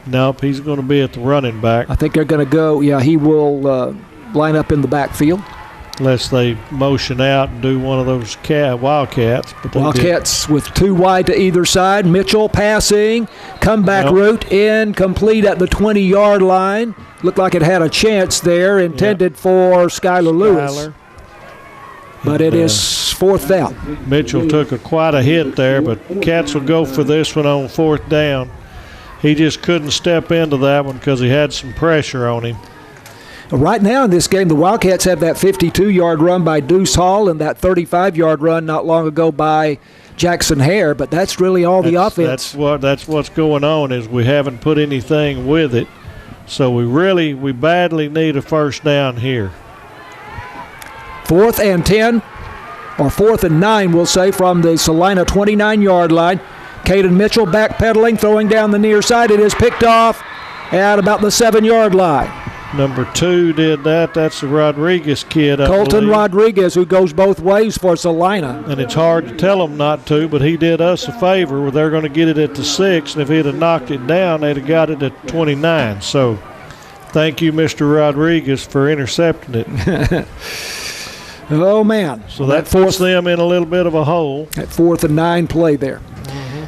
Nope, he's going to be at the running back. I think they're going to go, he will line up in the backfield. Unless they motion out and do one of those Wildcats. But Wildcats with 2 wide to either side. Mitchell passing. Comeback route incomplete at the 20-yard line. Looked like it had a chance there, intended for Skylar Lewis. But it is fourth down. Mitchell took quite a hit there, but Cats will go for this one on fourth down. He just couldn't step into that one because he had some pressure on him. Right now in this game, the Wildcats have that 52-yard run by Deuce Hall and that 35-yard run not long ago by Jackson Hare, but that's really all the offense. That's what's going on, is we haven't put anything with it. So we badly need a first down here. 4th and 10, or 4th and 9, we'll say, from the Celina 29-yard line. Caden Mitchell backpedaling, throwing down the near side. It is picked off at about the 7-yard line. Number 2 did that. That's the Rodriguez kid, I Colton believe. Rodriguez, who goes both ways for Celina. And it's hard to tell him not to, but he did us a favor where they're going to get it at the 6, and if he'd have knocked it down, they'd have got it at 29. So thank you, Mr. Rodriguez, for intercepting it. Oh, man. So that puts them in a little bit of a hole. That 4th and 9 play there.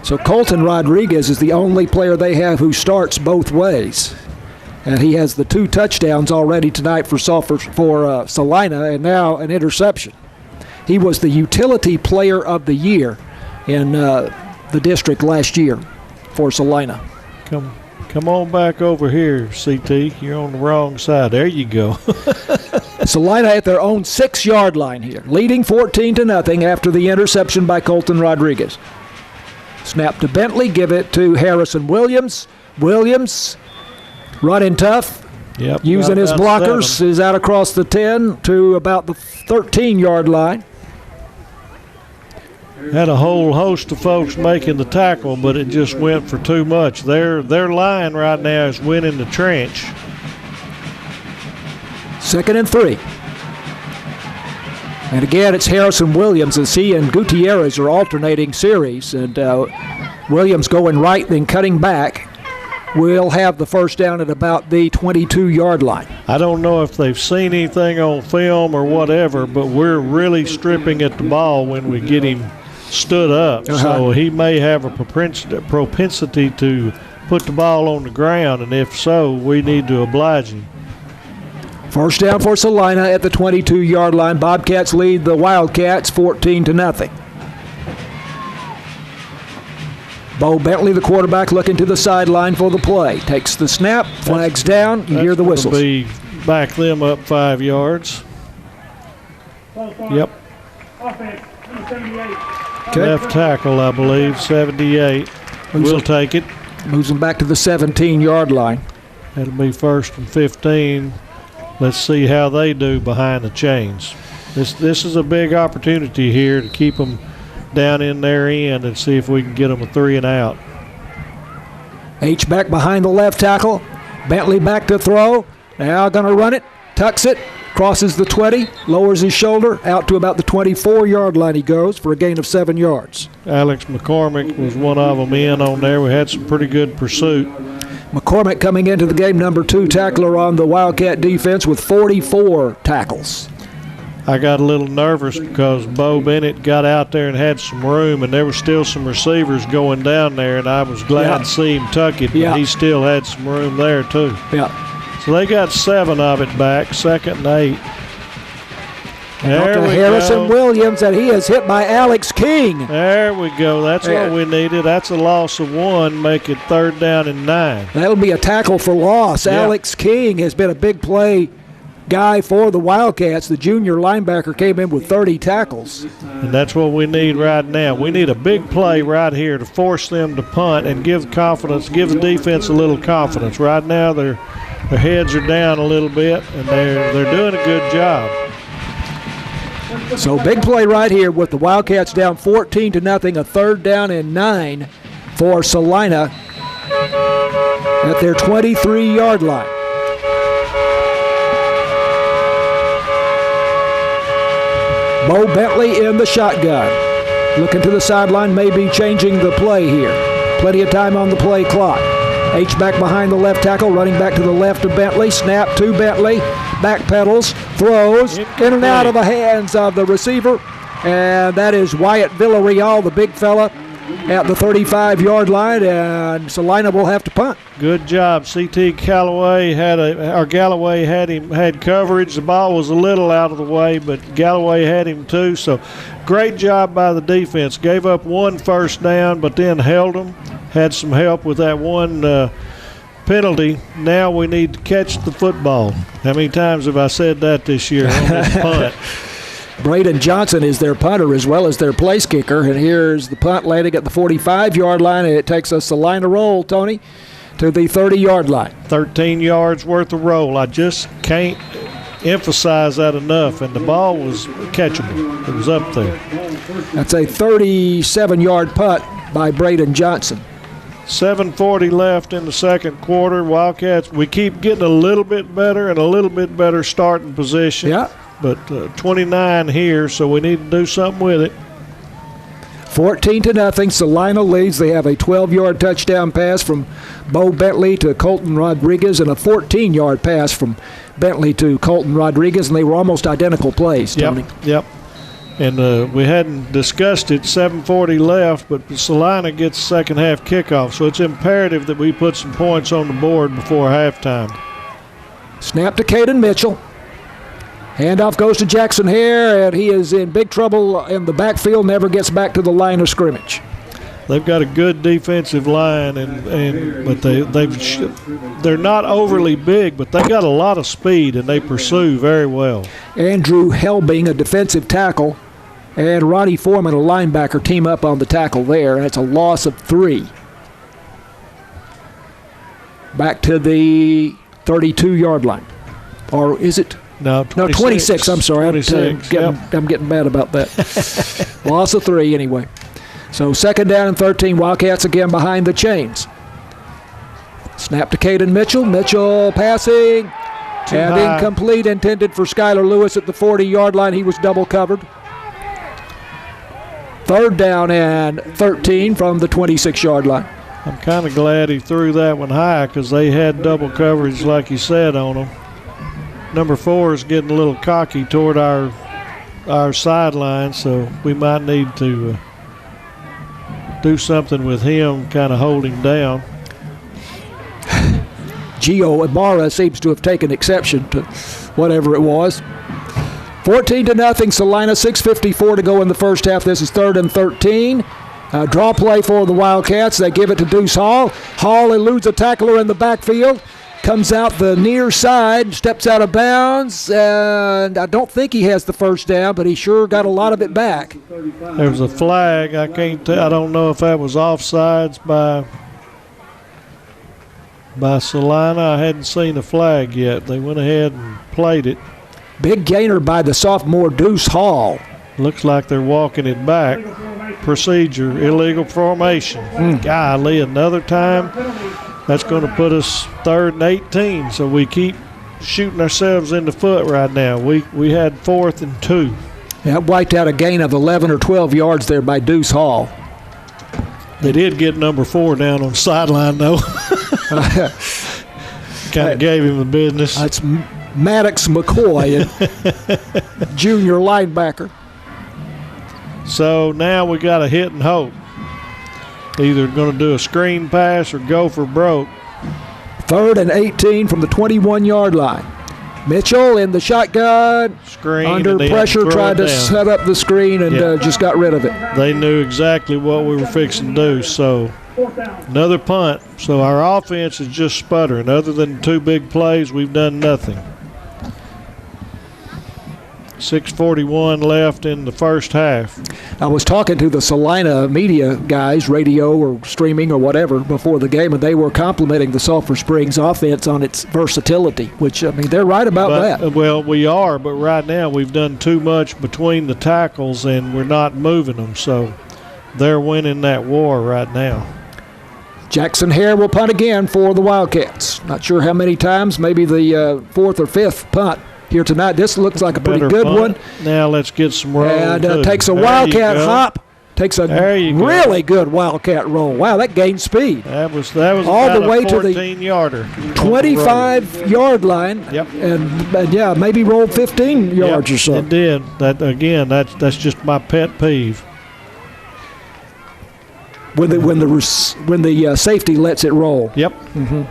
So Colton Rodriguez is the only player they have who starts both ways. And he has the 2 touchdowns already tonight for Celina, and now an interception. He was the utility player of the year in the district last year for Celina. Come on back over here, CT. You're on the wrong side. There you go. Celina at their own 6-yard line here, leading 14-0 after the interception by Colton Rodriguez. Snap to Bentley, give it to Harrison Williams. Williams running tough, using his blockers, 7. Is out across the 10 to about the 13-yard line. Had a whole host of folks making the tackle, but it just went for too much. Their line right now is winning the trench. 2nd and 3. And again, it's Harrison Williams as he and Gutierrez are alternating series. And Williams going right, then cutting back. We'll have the first down at about the 22-yard line. I don't know if they've seen anything on film or whatever, but we're really stripping at the ball when we get him stood up. So he may have a propensity to put the ball on the ground, and if so, we need to oblige him. First down for Celina at the 22-yard line. Bobcats lead the Wildcats 14-0. Bo Bentley, the quarterback, looking to the sideline for the play. Takes the snap, flags down, you hear the whistles. Back them up 5 yards. Yep. Okay. Left tackle, I believe, 78. We'll take it. Moves them back to the 17-yard line. That'll be 1st and 15. Let's see how they do behind the chains. This is a big opportunity here to keep them down in their end and see if we can get them a 3 and out. H back behind the left tackle. Bentley back to throw. Now going to run it. Tucks it. Crosses the 20. Lowers his shoulder. Out to about the 24-yard line he goes for a gain of 7 yards. Alex McCormick was one of them in on there. We had some pretty good pursuit. McCormick coming into the game, number 2 tackler on the Wildcat defense with 44 tackles. I got a little nervous because Bo Bennett got out there and had some room, and there was still some receivers going down there, and I was glad to see him tuck it, but he still had some room there too. Yeah. So they got 7 of it back, 2nd and 8. There we Harrison Williams, and he is hit by Alex King. There we go. That's what we needed. That's a loss of 1, make it 3rd down and 9. That'll be a tackle for loss. Yeah. Alex King has been a big play guy for the Wildcats. The junior linebacker came in with 30 tackles. And that's what we need right now. We need a big play right here to force them to punt and give the defense a little confidence. Right now their heads are down a little bit, and they're doing a good job. So big play right here with the Wildcats down 14-0, a 3rd down and 9 for Celina at their 23-yard line. Bo Bentley in the shotgun. Looking to the sideline, maybe changing the play here. Plenty of time on the play clock. H back behind the left tackle, running back to the left of Bentley. Snap to Bentley. Back pedals, throws, in and out of the hands of the receiver. And that is Wyatt Villarreal, the big fella, at the 35-yard line, and Celina will have to punt. Good job. CT Galloway had coverage. The ball was a little out of the way, but Galloway had him too. So great job by the defense. Gave up 1 first down, but then held them. Had some help with that 1 penalty. Now we need to catch the football. How many times have I said that this year on this punt? Braden Johnson is their punter as well as their place kicker. And here's the punt landing at the 45-yard line. And it takes a Celina roll, Tony, to the 30-yard line. 13 yards worth of roll. I just can't emphasize that enough. And the ball was catchable. It was up there. That's a 37-yard punt by Braden Johnson. 7:40 left in the second quarter. Wildcats, we keep getting a little bit better and a little bit better starting position. Yeah. But 29 here, so we need to do something with it. 14-0. Celina leads. They have a 12-yard touchdown pass from Bo Bentley to Colton Rodriguez and a 14-yard pass from Bentley to Colton Rodriguez, and they were almost identical plays, Tony. Yep. And we hadn't discussed it, 7:40 left, but Celina gets second half kickoff, so it's imperative that we put some points on the board before halftime. Snap to Caden Mitchell. Handoff goes to Jackson Hare, and he is in big trouble in the backfield, never gets back to the line of scrimmage. They've got a good defensive line, but they're not overly big, but they got a lot of speed, and they pursue very well. Andrew Helbing, a defensive tackle, and Ronnie Foreman, a linebacker, team up on the tackle there. That's a loss of 3. Back to the 32-yard line. Or is it? No, 26. I'm sorry. 26, I'm getting bad about that. Loss of 3 anyway. So second down and 13. Wildcats again behind the chains. Snap to Caden Mitchell. Mitchell passing. And incomplete, intended for Skylar Lewis at the 40-yard line. He was double covered. Third down and 13 from the 26-yard line. I'm kind of glad he threw that one high because they had double coverage, like you said, on them. Number 4 is getting a little cocky toward our sideline, so we might need to do something with him, kind of hold him down. Gio Ibarra seems to have taken exception to whatever it was. 14-0, Celina, 6:54 to go in the first half. This is 3rd and 13. Draw play for the Wildcats. They give it to Deuce Hall. Hall eludes a tackler in the backfield. Comes out the near side, steps out of bounds, and I don't think he has the first down, but he sure got a lot of it back. There was a flag. I don't know if that was offsides by Celina. I hadn't seen a flag yet. They went ahead and played it. Big gainer by the sophomore Deuce Hall. Looks like they're walking it back. Procedure, illegal formation. Golly, another time. That's going to put us 3rd and 18, so we keep shooting ourselves in the foot right now. We had 4th and 2. Yeah, wiped out a gain of 11 or 12 yards there by Deuce Hall. They did get number 4 down on the sideline, though. Kind of gave him the business. That's Maddox McCoy, junior linebacker. So now we got to hit and hope. Either going to do a screen pass or go for broke. 3rd and 18 from the 21-yard line. Mitchell in the shotgun. Screen. Under pressure, tried to set up the screen and just got rid of it. They knew exactly what we were fixing to do. So another punt. So our offense is just sputtering. Other than 2 big plays, we've done nothing. 6:41 left in the first half. I was talking to the Celina media guys, radio or streaming or whatever, before the game, and they were complimenting the Sulphur Springs offense on its versatility, which, I mean, they're right about that. Well, we are, but right now we've done too much between the tackles, and we're not moving them, so they're winning that war right now. Jackson Hare will punt again for the Wildcats. Not sure how many times, maybe the 4th or 5th punt here tonight. This looks like a pretty good one. Now let's get some roll. And takes a Wildcat hop. Takes a really good Wildcat roll. Wow, that gained speed. That was all the way to the 14-yarder. 25-yard line. Yep. And yeah, maybe rolled 15 yards or so. It did. That again. That's just my pet peeve. When the safety lets it roll. Yep. Mm-hmm.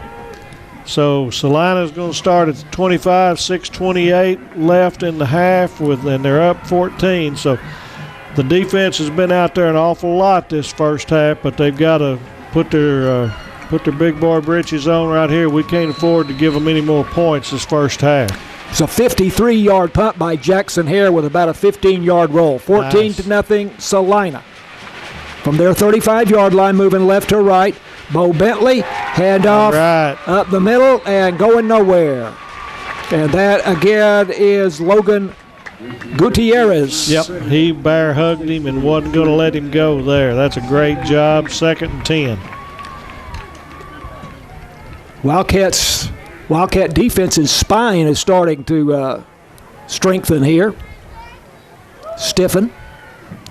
So Celina's going to start at 25, 6:28 left in the half, and they're up 14. So the defense has been out there an awful lot this first half, but they've got to put their big boy britches on right here. We can't afford to give them any more points this first half. It's a 53-yard punt by Jackson Hare with about a 15-yard roll. 14-0 Celina. From their 35-yard line, moving left to right. Bo Bentley, handoff up the middle and going nowhere. And that, again, is Logan Gutierrez. Yep, he bear hugged him and wasn't going to let him go there. That's a great job. 2nd and 10. Wildcat defense's spine is starting to strengthen here. Stiffen.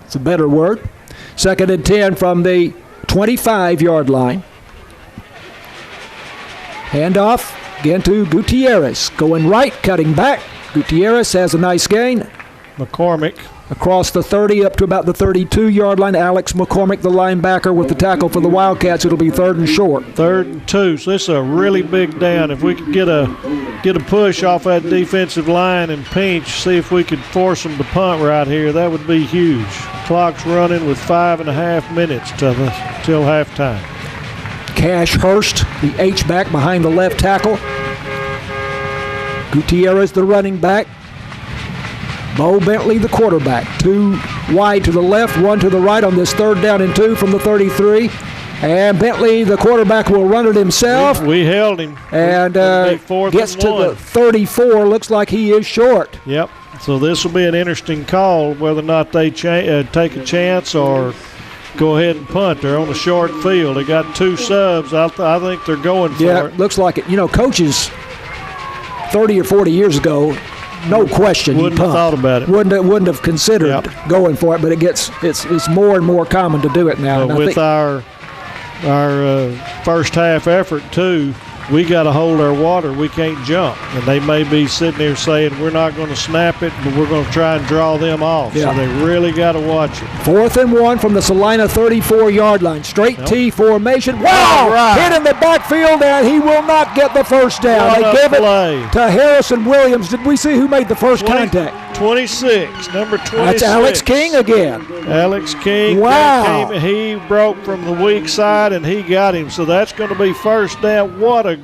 It's a better word. 2nd and 10 from the 25-yard line. Handoff again to Gutierrez. Going right, cutting back. Gutierrez has a nice gain. McCormick. Across the 30 up to about the 32-yard line. Alex McCormick, the linebacker, with the tackle for the Wildcats. It'll be 3rd and short. 3rd and 2. So this is a really big down. If we could get a push off that defensive line and pinch, see if we could force them to punt right here, that would be huge. Clock's running with 5.5 minutes till halftime. Cash Hurst, the H-back behind the left tackle. Gutierrez, the running back. Bo Bentley, the quarterback. 2 wide to the left, 1 to the right on this 3rd down and 2 from the 33. And Bentley, the quarterback, will run it himself. We held him. And gets to the 34. Looks like he is short. Yep. So this will be an interesting call, whether or not they take a chance or go ahead and punt. They're on a short field. They got 2 subs. I think they're going for it. Yeah, looks like it. You know, coaches 30 or 40 years ago, no question, wouldn't have thought about it. Wouldn't have considered going for it, but it's more and more common to do it now. With our first half effort too, we got to hold our water. We can't jump, and they may be sitting there saying we're not going to snap it, but we're going to try and draw them off. Yeah. So they really got to watch it. 4th and 1 from the Celina 34-yard line. Straight T formation. Wow! Right. Hit in the backfield, and he will not get the first down. They gave it to Harrison Williams. Did we see who made the first contact? 26, number 26. That's Alex King again. Alex King. Wow. He broke from the weak side, and he got him. So that's going to be first down. What a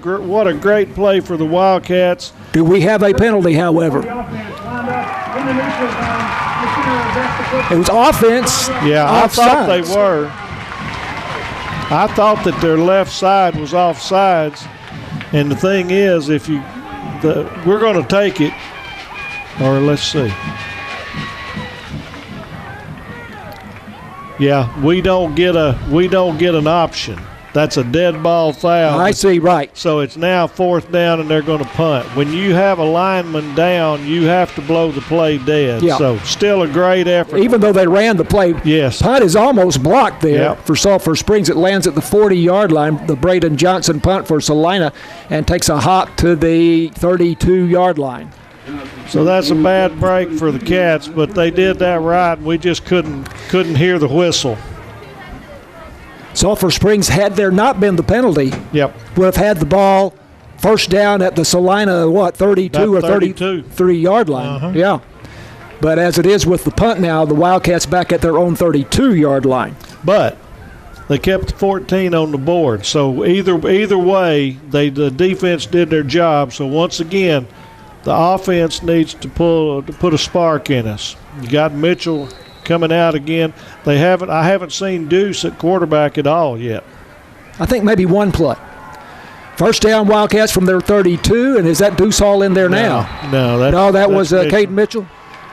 great play for the Wildcats. Do we have a penalty, however? It was offense. Yeah, I thought they were. I thought that their left side was offsides. And the thing is, we're going to take it. Or let's see. Yeah, we don't get an option. That's a dead ball foul. I see, right. So it's now 4th down, and they're going to punt. When you have a lineman down, you have to blow the play dead. Yeah. So still a great effort. Even though they ran the play, yes. Punt is almost blocked there for Sulphur Springs. It lands at the 40-yard line, the Braden Johnson punt for Celina, and takes a hop to the 32-yard line. So that's a bad break for the Cats, but they did that right, and we just couldn't hear the whistle. Sulphur Springs, had there not been the penalty, would have had the ball first down at the Celina, 32 or 33-yard line. Uh-huh. Yeah. But as it is with the punt now, the Wildcats back at their own 32-yard line. But they kept 14 on the board. So either way, the defense did their job. So once again, the offense needs to put a spark in us. You got Mitchell coming out again. I haven't seen Deuce at quarterback at all yet. I think maybe one play. First down, Wildcats from their 32, and is that Deuce Hall in there now? No, that was Caden Mitchell.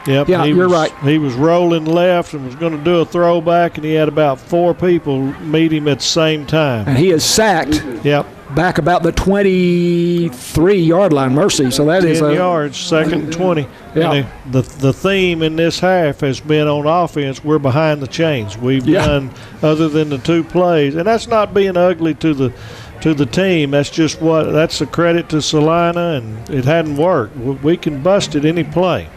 Yep. Yeah, you're right. He was rolling left and was going to do a throwback, and he had about 4 people meet him at the same time. And he is sacked. Yep. Back about the 23-yard line, mercy. So that 10 is 10 yards, 2nd and 20. Yeah. And the theme in this half has been on offense, we're behind the chains. We've done, other than the 2 plays, and that's not being ugly to the team. That's just that's a credit to Celina, and it hadn't worked. We can bust it any play.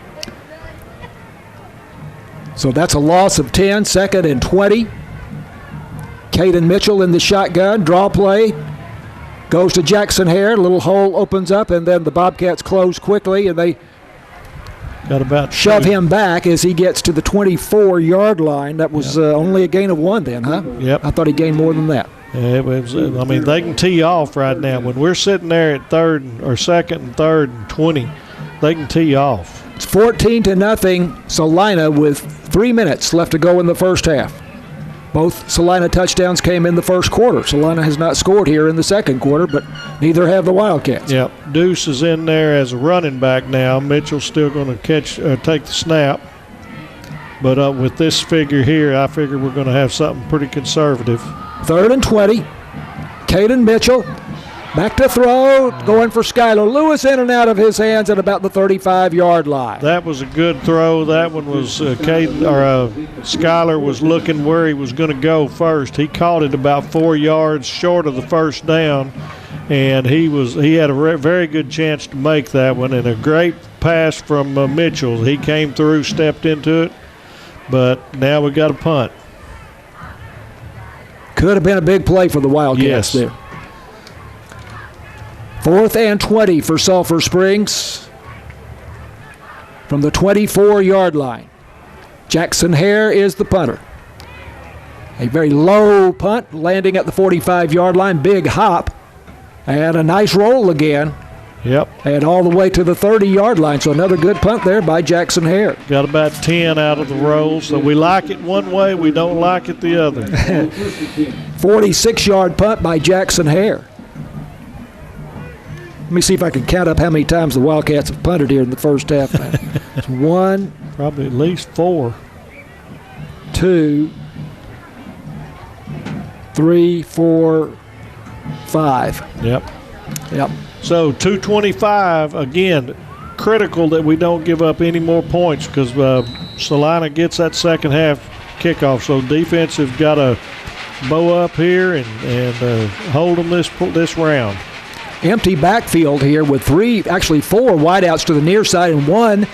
So that's a loss of 10, 2nd and 20. Caden Mitchell in the shotgun, draw play. Goes to Jackson Hare. Little hole opens up, and then the Bobcats close quickly, and they shove him back as he gets to the 24-yard line. That was only a gain of 1 then, huh? Yep. I thought he gained more than that. Yeah, they can tee off right now. When we're sitting there at 2nd and 3rd and 20, they can tee off. It's 14-0 Celina with 3 minutes left to go in the first half. Both Celina touchdowns came in the first quarter. Celina has not scored here in the second quarter, but neither have the Wildcats. Yep. Deuce is in there as a running back now. Mitchell's still going to take the snap. But with this figure here, I figure we're going to have something pretty conservative. 3rd and 20. Caden Mitchell Back to throw, going for Skylar Lewis, in and out of his hands at about the 35-yard line. That was a good throw. That one was Skylar was looking where he was going to go first. He caught it about 4 yards short of the first down, and he had a very good chance to make that one, and a great pass from Mitchell. He came through, stepped into it, but now we got a punt. Could have been a big play for the Wildcats there. 4th and 20 for Sulphur Springs from the 24-yard line. Jackson Hare is the punter. A very low punt, landing at the 45-yard line. Big hop. And a nice roll again. Yep. And all the way to the 30-yard line. So another good punt there by Jackson Hare. Got about 10 out of the rolls. So we like it one way, we don't like it the other. 46-yard punt by Jackson Hare. Let me see if I can count up how many times the Wildcats have punted here in the first half. It's 1. Probably at least 4. 2, 3, 4, 5. Yep. So 225, again, critical that we don't give up any more points because Celina gets that second half kickoff. So defense have got to bow up here and hold them this round. Empty backfield here with 4 wideouts to the near side and 1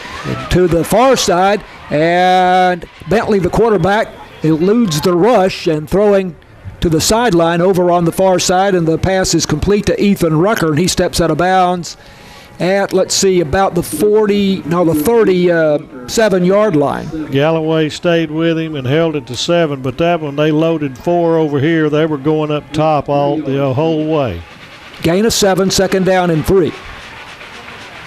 to the far side. And Bentley, the quarterback, eludes the rush and throwing to the sideline over on the far side, and the pass is complete to Ethan Rucker, and he steps out of bounds at, about the 37-yard line. Galloway stayed with him and held it to 7, but that one they loaded 4 over here. They were going up top the whole way. Gain of 7, 2nd down and 3.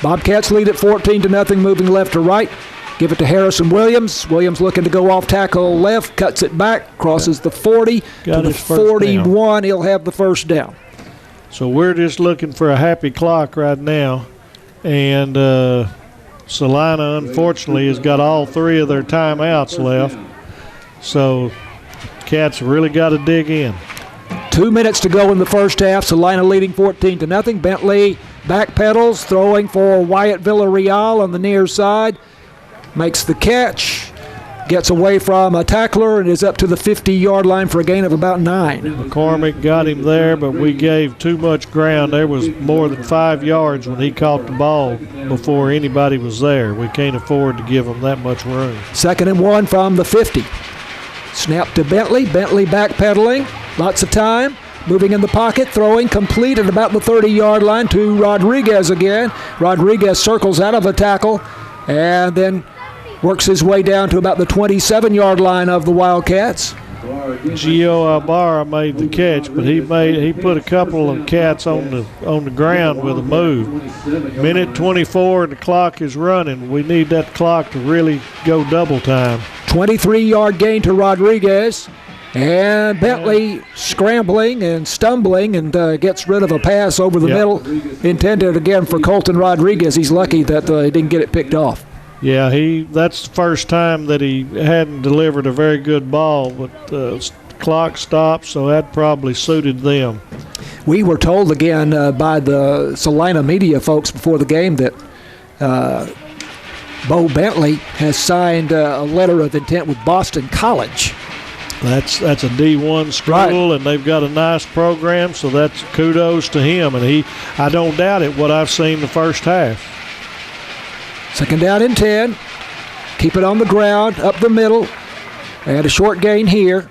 Bobcats lead at 14-0, moving left to right. Give it to Harrison Williams. Williams looking to go off tackle left, cuts it back, crosses the 40 to the 41. He'll have the first down. So we're just looking for a happy clock right now. And Celina, unfortunately, has got all 3 of their timeouts left. So Cats really got to dig in. 2 minutes to go in the first half. Celina leading 14-0. Bentley backpedals, throwing for Wyatt Villarreal on the near side. Makes the catch, gets away from a tackler, and is up to the 50-yard line for a gain of about 9. McCormick got him there, but we gave too much ground. There was more than 5 yards when he caught the ball before anybody was there. We can't afford to give him that much room. 2nd and 1 from the 50. Snap to Bentley. Bentley backpedaling. Lots of time. Moving in the pocket, throwing, complete at about the 30-yard line to Rodriguez again. Rodriguez circles out of a tackle and then works his way down to about the 27-yard line of the Wildcats. Gio Albarra made the catch, but he put a couple of Cats on the ground with a move. Minute 24 and the clock is running. We need that clock to really go double time. 23-yard gain to Rodriguez. And Bentley scrambling and stumbling and gets rid of a pass over the middle, intended again for Colton Rodriguez. He's lucky that he didn't get it picked off. Yeah, that's the first time that he hadn't delivered a very good ball, but the clock stopped, so that probably suited them. We were told again by the Celina media folks before the game that Bo Bentley has signed a letter of intent with Boston College. That's a D1 school, right, and they've got a nice program, so that's kudos to him. And I don't doubt it, what I've seen the first half. 2nd down and 10. Keep it on the ground, up the middle, and a short gain here.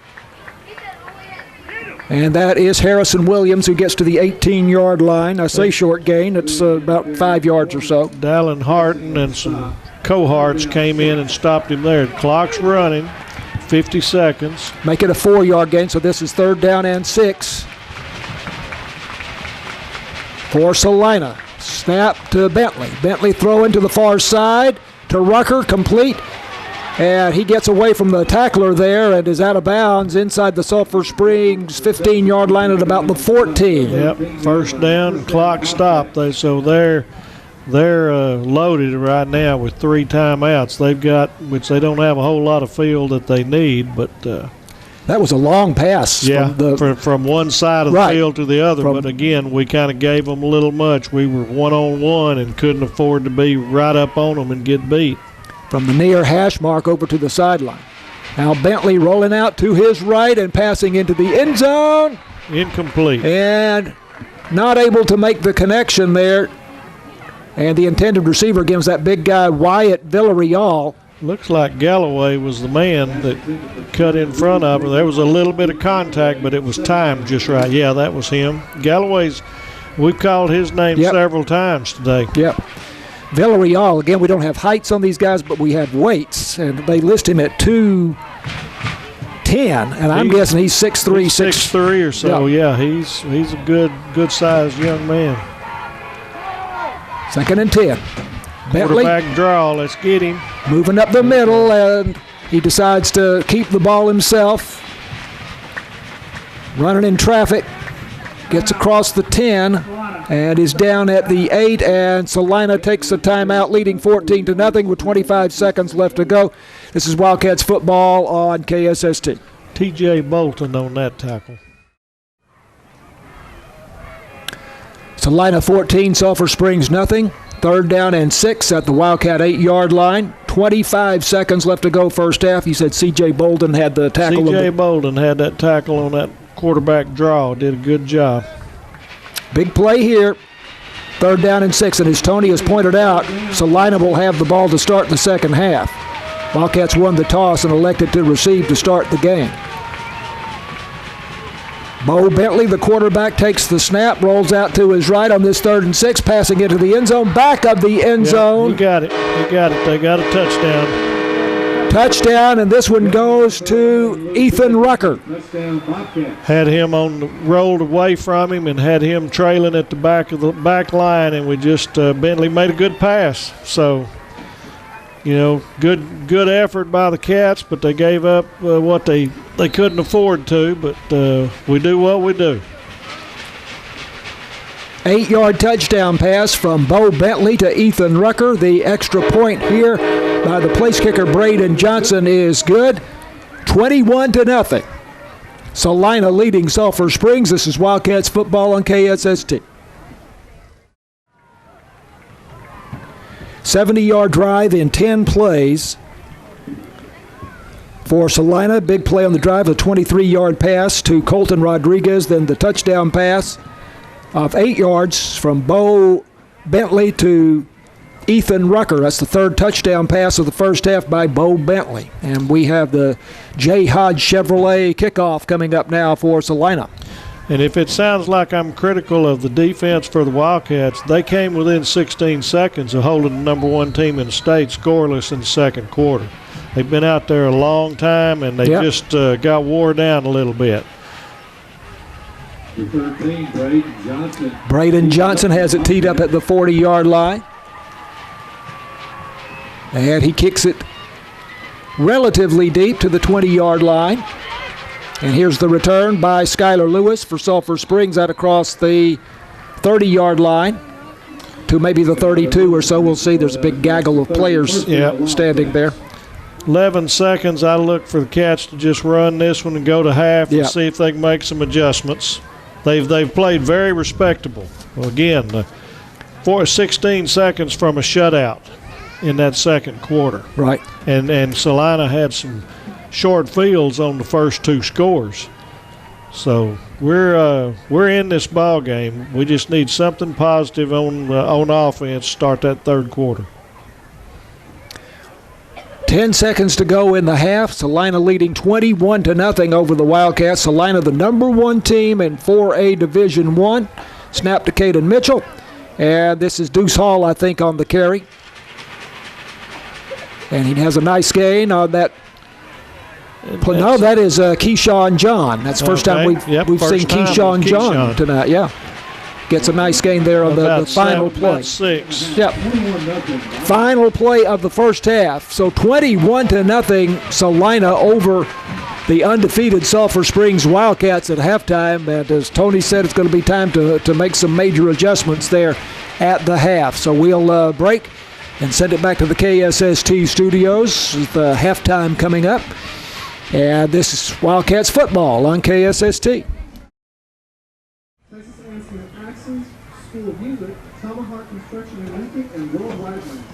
And that is Harrison Williams, who gets to the 18-yard line. I say short gain, it's about 5 yards or so. Dallin Harton and some cohorts came in and stopped him there. The clock's running. 50 seconds. Make it a 4-yard gain, so this is 3rd down and 6 for Celina. Snap to Bentley. Bentley throwing to the far side to Rucker, complete. And he gets away from the tackler there and is out of bounds inside the Sulphur Springs 15-yard line at about the 14. Yep, first down, clock stopped. So they're loaded right now with 3 timeouts. They've got, which they don't have a whole lot of field that they need, but That was a long pass. Yeah, from one side of the field to the other. But again, we kind of gave them a little much. We were one-on-one and couldn't afford to be right up on them and get beat. From the near hash mark over to the sideline. Now Bentley rolling out to his right and passing into the end zone. Incomplete. And not able to make the connection there. And the intended receiver gives that big guy Wyatt Villarreal. Looks like Galloway was the man that cut in front of him. There was a little bit of contact, but it was timed just right. Yeah, that was him. Galloway's, we've called his name several times today. Yep. Villarreal, again, we don't have heights on these guys, but we have weights, and they list him at 210, and I'm guessing he's 6'3", 6'3" or so. Yeah, he's a good-sized young man. 2nd and 10. Bentley, quarterback draw, let's get him. Moving up the middle, and he decides to keep the ball himself. Running in traffic, gets across the 10, and is down at the 8, and Celina takes a timeout, leading 14-0 with 25 seconds left to go. This is Wildcats football on KSST. T.J. Bolton on that tackle. Celina 14, Sulphur Springs nothing. 3rd down and 6 at the Wildcat 8-yard line. 25 seconds left to go first half. You said C.J. Bolden had the tackle. C.J. Bolden had that tackle on that quarterback draw. Did a good job. Big play here. 3rd down and 6. And as Tony has pointed out, Celina will have the ball to start the second half. Wildcats won the toss and elected to receive to start the game. Bo Bentley, the quarterback, takes the snap, rolls out to his right on this 3rd and 6, passing into the end zone, back of the end zone. He got it. They got a touchdown. Touchdown, and this one goes to Ethan Rucker. Had him rolled away from him and had him trailing at the back of the back line, and we just Bentley made a good pass. So, good effort by the Cats, but they gave up what they couldn't afford to, but we do what we do. 8-yard touchdown pass from Bo Bentley to Ethan Rucker. The extra point here by the place kicker Braden Johnson is good. 21-0. Celina leading Sulphur Springs. This is Wildcats football on KSST. 70-yard drive in 10 plays for Celina. Big play on the drive, a 23-yard pass to Colton Rodriguez, then the touchdown pass of 8 yards from Bo Bentley to Ethan Rucker. That's the 3rd touchdown pass of the first half by Bo Bentley. And we have the J. Hodge Chevrolet kickoff coming up now for Celina. And if it sounds like I'm critical of the defense for the Wildcats, they came within 16 seconds of holding the number 1 team in the state scoreless in the second quarter. They've been out there a long time, and they just got wore down a little bit. Braden Johnson has it teed up at the 40-yard line. And he kicks it relatively deep to the 20-yard line. And here's the return by Skylar Lewis for Sulphur Springs out across the 30-yard line to maybe the 32 or so. We'll see. There's a big gaggle of players standing there. 11 seconds. I look for the Cats to just run this one and go to half and see if they can make some adjustments. They've played very respectable. Well, again, 16 seconds from a shutout in that second quarter. Right. And Celina had some short fields on the first 2 scores. So we're in this ball game. We just need something positive on offense to start that third quarter. 10 seconds to go in the half. Celina leading 21-0 over the Wildcats. Celina, the number 1 team in 4A Division I. Snap to Caden Mitchell. And this is Deuce Hall, I think, on the carry. And he has a nice gain on that. No, that is Keyshawn John. That's the first time we've seen Keyshawn John tonight. Yeah. Gets a nice gain there on the final play. 6. Yep. Final play of the first half. So 21-0 Celina over the undefeated Sulphur Springs Wildcats at halftime. And as Tony said, it's going to be time to make some major adjustments there at the half. So we'll break and send it back to the KSST studios with halftime coming up. And this is Wildcats football on KSST. Texas A&M Accents School of Music, Tomahawk Construction Olympic, and Worldwide Land.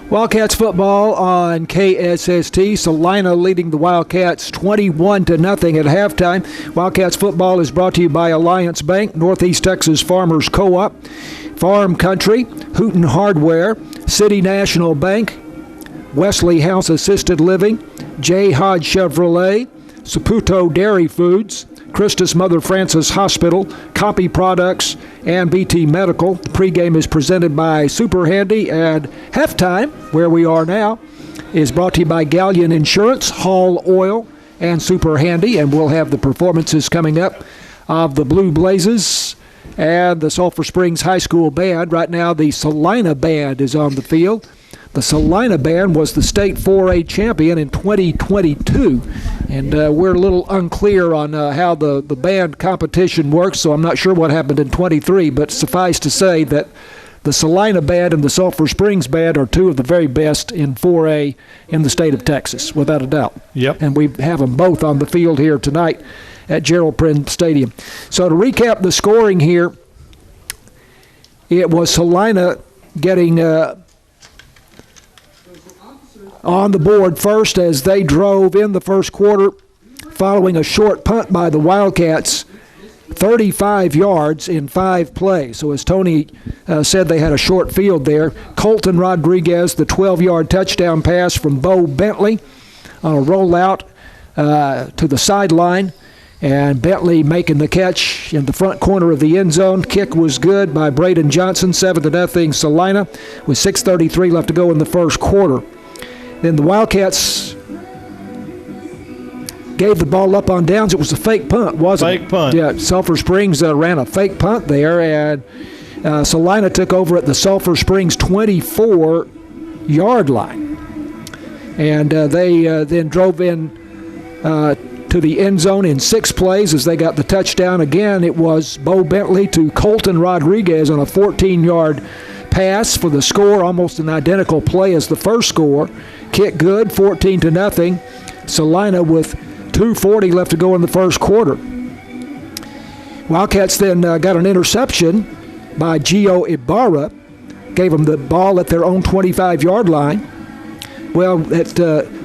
Wildcats football on KSST. Celina leading the Wildcats 21-0 at halftime. Wildcats football is brought to you by Alliance Bank, Northeast Texas Farmers Co-op, Farm Country, Hooten Hardware, City National Bank, Wesley House Assisted Living, J. Hodge Chevrolet, Saputo Dairy Foods, Christus Mother Francis Hospital, Copy Products, and BT Medical. The pregame is presented by Super Handy, and halftime, where we are now, is brought to you by Galleon Insurance, Hall Oil, and Super Handy. And we'll have the performances coming up of the Blue Blazes and the Sulphur Springs High School Band. Right now, the Celina Band is on the field. The Celina Band was the state 4A champion in 2022, and we're a little unclear on how the band competition works, so I'm not sure what happened in 23, but suffice to say that the Celina Band and the Sulphur Springs Band are two of the very best in 4A in the state of Texas, without a doubt. Yep. And we have them both on the field here tonight at Gerald Prim Stadium. So to recap the scoring here, it was Celina getting on the board first as they drove in the first quarter following a short punt by the Wildcats, 35 yards in 5 plays. So as Tony said, they had a short field there. Colton Rodriguez, the 12-yard touchdown pass from Bo Bentley on a rollout to the sideline, and Bentley making the catch in the front corner of the end zone. Kick was good by Braden Johnson, 7-0 Celina, with 6:33 left to go in the first quarter. Then the Wildcats gave the ball up on downs. It was a fake punt, wasn't it? Fake punt. Yeah, Sulphur Springs ran a fake punt there, and Celina took over at the Sulphur Springs 24-yard line. And they then drove in to the end zone in 6 plays as they got the touchdown. Again, it was Bo Bentley to Colton Rodriguez on a 14-yard pass for the score, almost an identical play as the first score. Kick good, 14-0. Celina with 2:40 left to go in the first quarter. Wildcats then got an interception by Gio Ibarra, gave them the ball at their own 25-yard line. Well, at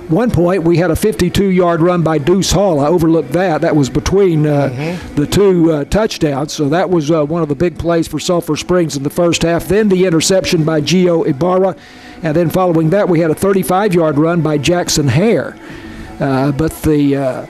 one point, we had a 52-yard run by Deuce Hall. I overlooked that. That was between the two touchdowns, so that was one of the big plays for Sulphur Springs in the first half. Then the interception by Gio Ibarra, and then following that, we had a 35-yard run by Jackson Hare. But the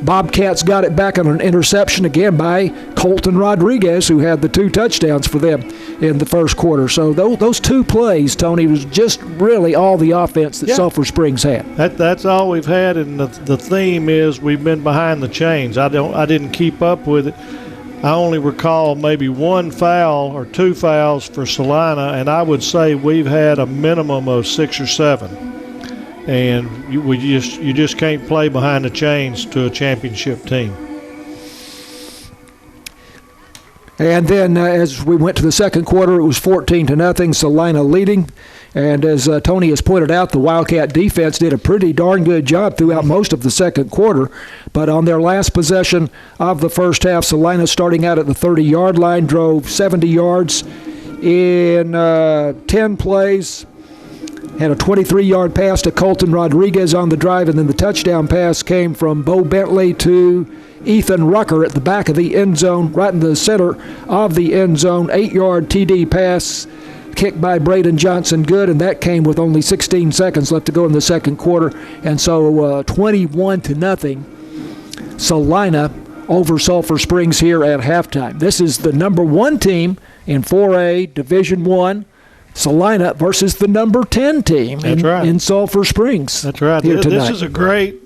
Bobcats got it back on an interception again by Colton Rodriguez, who had the 2 touchdowns for them in the first quarter. So those 2 plays, Tony, was just really all the offense that Sulphur Springs had. That's all we've had, and the theme is we've been behind the chains. I didn't keep up with it. I only recall maybe 1 foul or 2 fouls for Celina, and I would say we've had a minimum of 6 or 7. And you just can't play behind the chains to a championship team. And then as we went to the second quarter, it was 14-0, Celina leading. And as Tony has pointed out, the Wildcat defense did a pretty darn good job throughout most of the second quarter. But on their last possession of the first half, Celina, starting out at the 30-yard line, drove 70 yards in 10 plays. Had a 23-yard pass to Colton Rodriguez on the drive, and then the touchdown pass came from Bo Bentley to Ethan Rucker at the back of the end zone, right in the center of the end zone. 8-yard TD pass kicked by Braden Johnson, good, and that came with only 16 seconds left to go in the second quarter. And so 21-0, Celina over Sulphur Springs here at halftime. This is the number 1 team in 4A Division I. Celina versus the number 10 team in Sulphur Springs. That's right. This is a great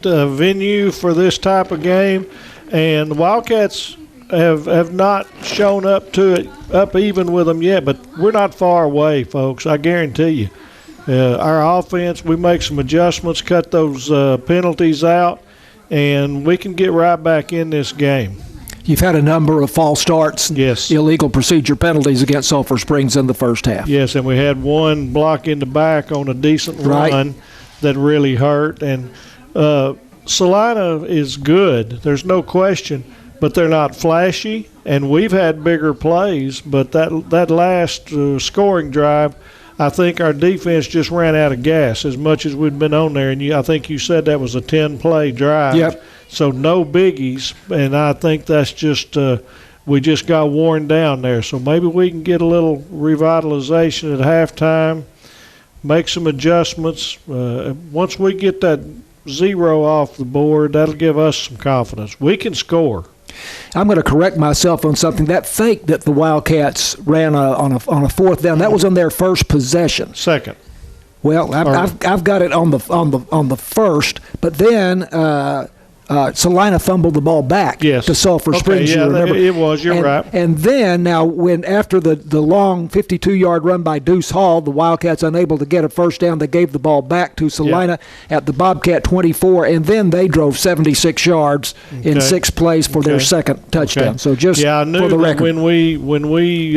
venue for this type of game, and the Wildcats have not shown up to it, up even with them yet, but we're not far away, folks. I guarantee you. Our offense, we make some adjustments, cut those penalties out, and we can get right back in this game. You've had a number of false starts, yes, illegal procedure penalties against Sulphur Springs in the first half. Yes, and we had one block in the back on a decent run that really hurt. And Celina is good, there's no question, but they're not flashy, and we've had bigger plays. But that last scoring drive, I think our defense just ran out of gas as much as we'd been on there. And I think you said that was a 10-play drive. Yep. So no biggies, and I think that's just we just got worn down there. So maybe we can get a little revitalization at halftime, make some adjustments. Once we get that 0 off the board, that'll give us some confidence. We can score. I'm going to correct myself on something. That fake that the Wildcats ran on a fourth down, that was on their first possession. Second. Well, I've got it on the first, but then Celina fumbled the ball back to Sulphur Springs. Yeah, you remember? It was. You're right. And then now, after the long 52-yard run by Deuce Hall, the Wildcats unable to get a first down, they gave the ball back to Celina at the Bobcat 24, and then they drove 76 yards in 6 plays for their second touchdown. So just I knew for the record, when we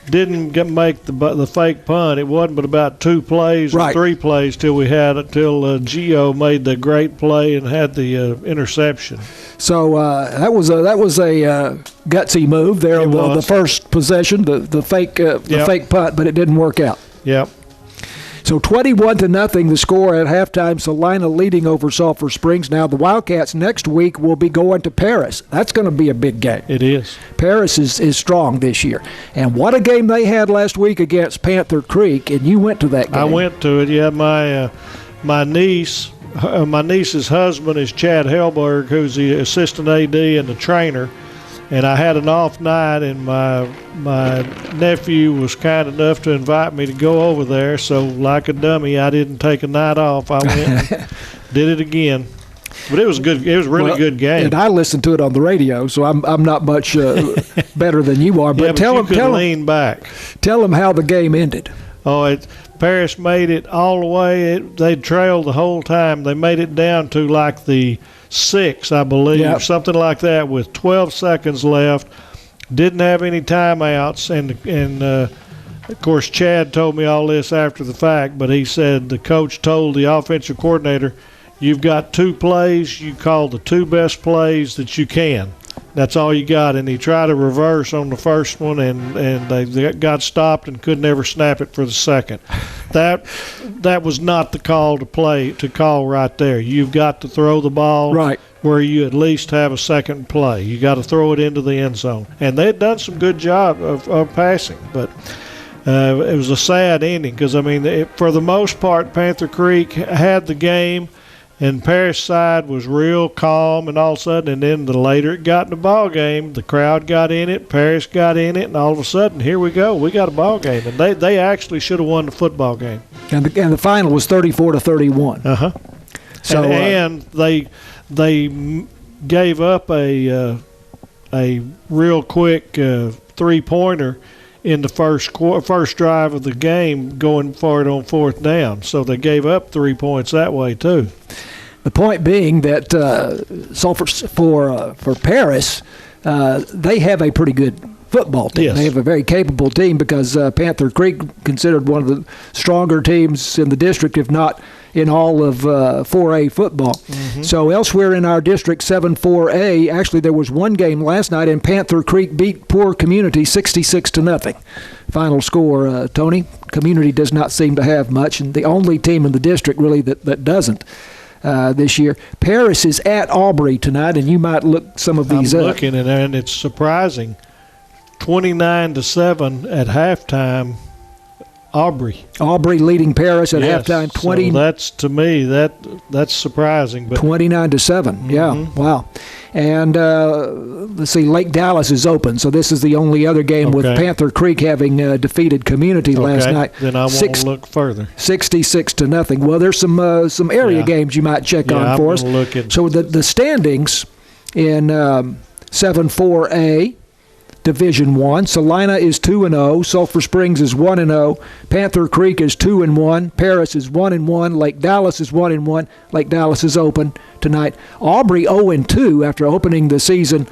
didn't make the fake punt, it wasn't but about 2 plays or 3 plays till Gio made the great play and had the interception. So that was a gutsy move there on the first possession, the fake punt, but it didn't work out. Yep. So 21-0 the score at halftime. Celina leading over Sulphur Springs. Now the Wildcats next week will be going to Paris. That's going to be a big game. It is. Paris is strong this year. And what a game they had last week against Panther Creek, and you went to that game. I went to it, yeah. My niece's husband is Chad Helberg, who's the assistant AD and the trainer. And I had an off night, and my nephew was kind enough to invite me to go over there. So, like a dummy, I didn't take a night off. I went and did it again. But it was good. It was a really good game. And I listened to it on the radio, so I'm not much better than you are. But tell them, lean back. Tell them how the game ended. Paris made it all the way. They trailed the whole time. They made it down to like the 6, I believe, something like that, with 12 seconds left. Didn't have any timeouts, and of course Chad told me all this after the fact, but he said the coach told the offensive coordinator, "You've got 2 plays. You call the 2 best plays that you can. That's all you got." And he tried to reverse on the first one, and they got stopped and could never snap it for the second. That was not the call to call right there. You've got to throw the ball where you at least have a second play. You got to throw it into the end zone. And they had done some good job of passing, but it was a sad ending because, I mean, for the most part, Panther Creek had the game, and Paris side was real calm, and all of a sudden, and then the later it got in the ball game, the crowd got in it, Paris got in it, and all of a sudden, here we go, we got a ball game, and they actually should have won the football game. And the final was 34-31. So and they gave up a real quick 3-pointer in the first drive of the game, going for it on 4th down. So they gave up 3 points that way too. The point being that for Paris, they have a pretty good football team. Yes. They have a very capable team because Panther Creek considered one of the stronger teams in the district, if not in all of 4A football. Mm-hmm. So elsewhere in our district, 7-4A, actually there was one game last night, and Panther Creek beat Poor Community 66-0. Final score, Tony. Community does not seem to have much, and the only team in the district really that doesn't this year. Paris is at Aubrey tonight, and you might look some of these up. I'm looking, and it's surprising. 29-7 at halftime. Aubrey leading Paris at halftime. 20. So that's, to me, that's surprising. But 29-7. Yeah, wow. And let's see, Lake Dallas is open, so this is the only other game with Panther Creek having defeated Community last night. Then I won't look further. 66-0. Well, there's some area games you might check on for us. So the standings in 7-4A. Division 1. Celina is 2-0. Sulphur Springs is 1-0. Panther Creek is 2-1. Paris is 1-1. Lake Dallas is 1-1. Lake Dallas is open tonight. Aubrey 0-2 after opening the season,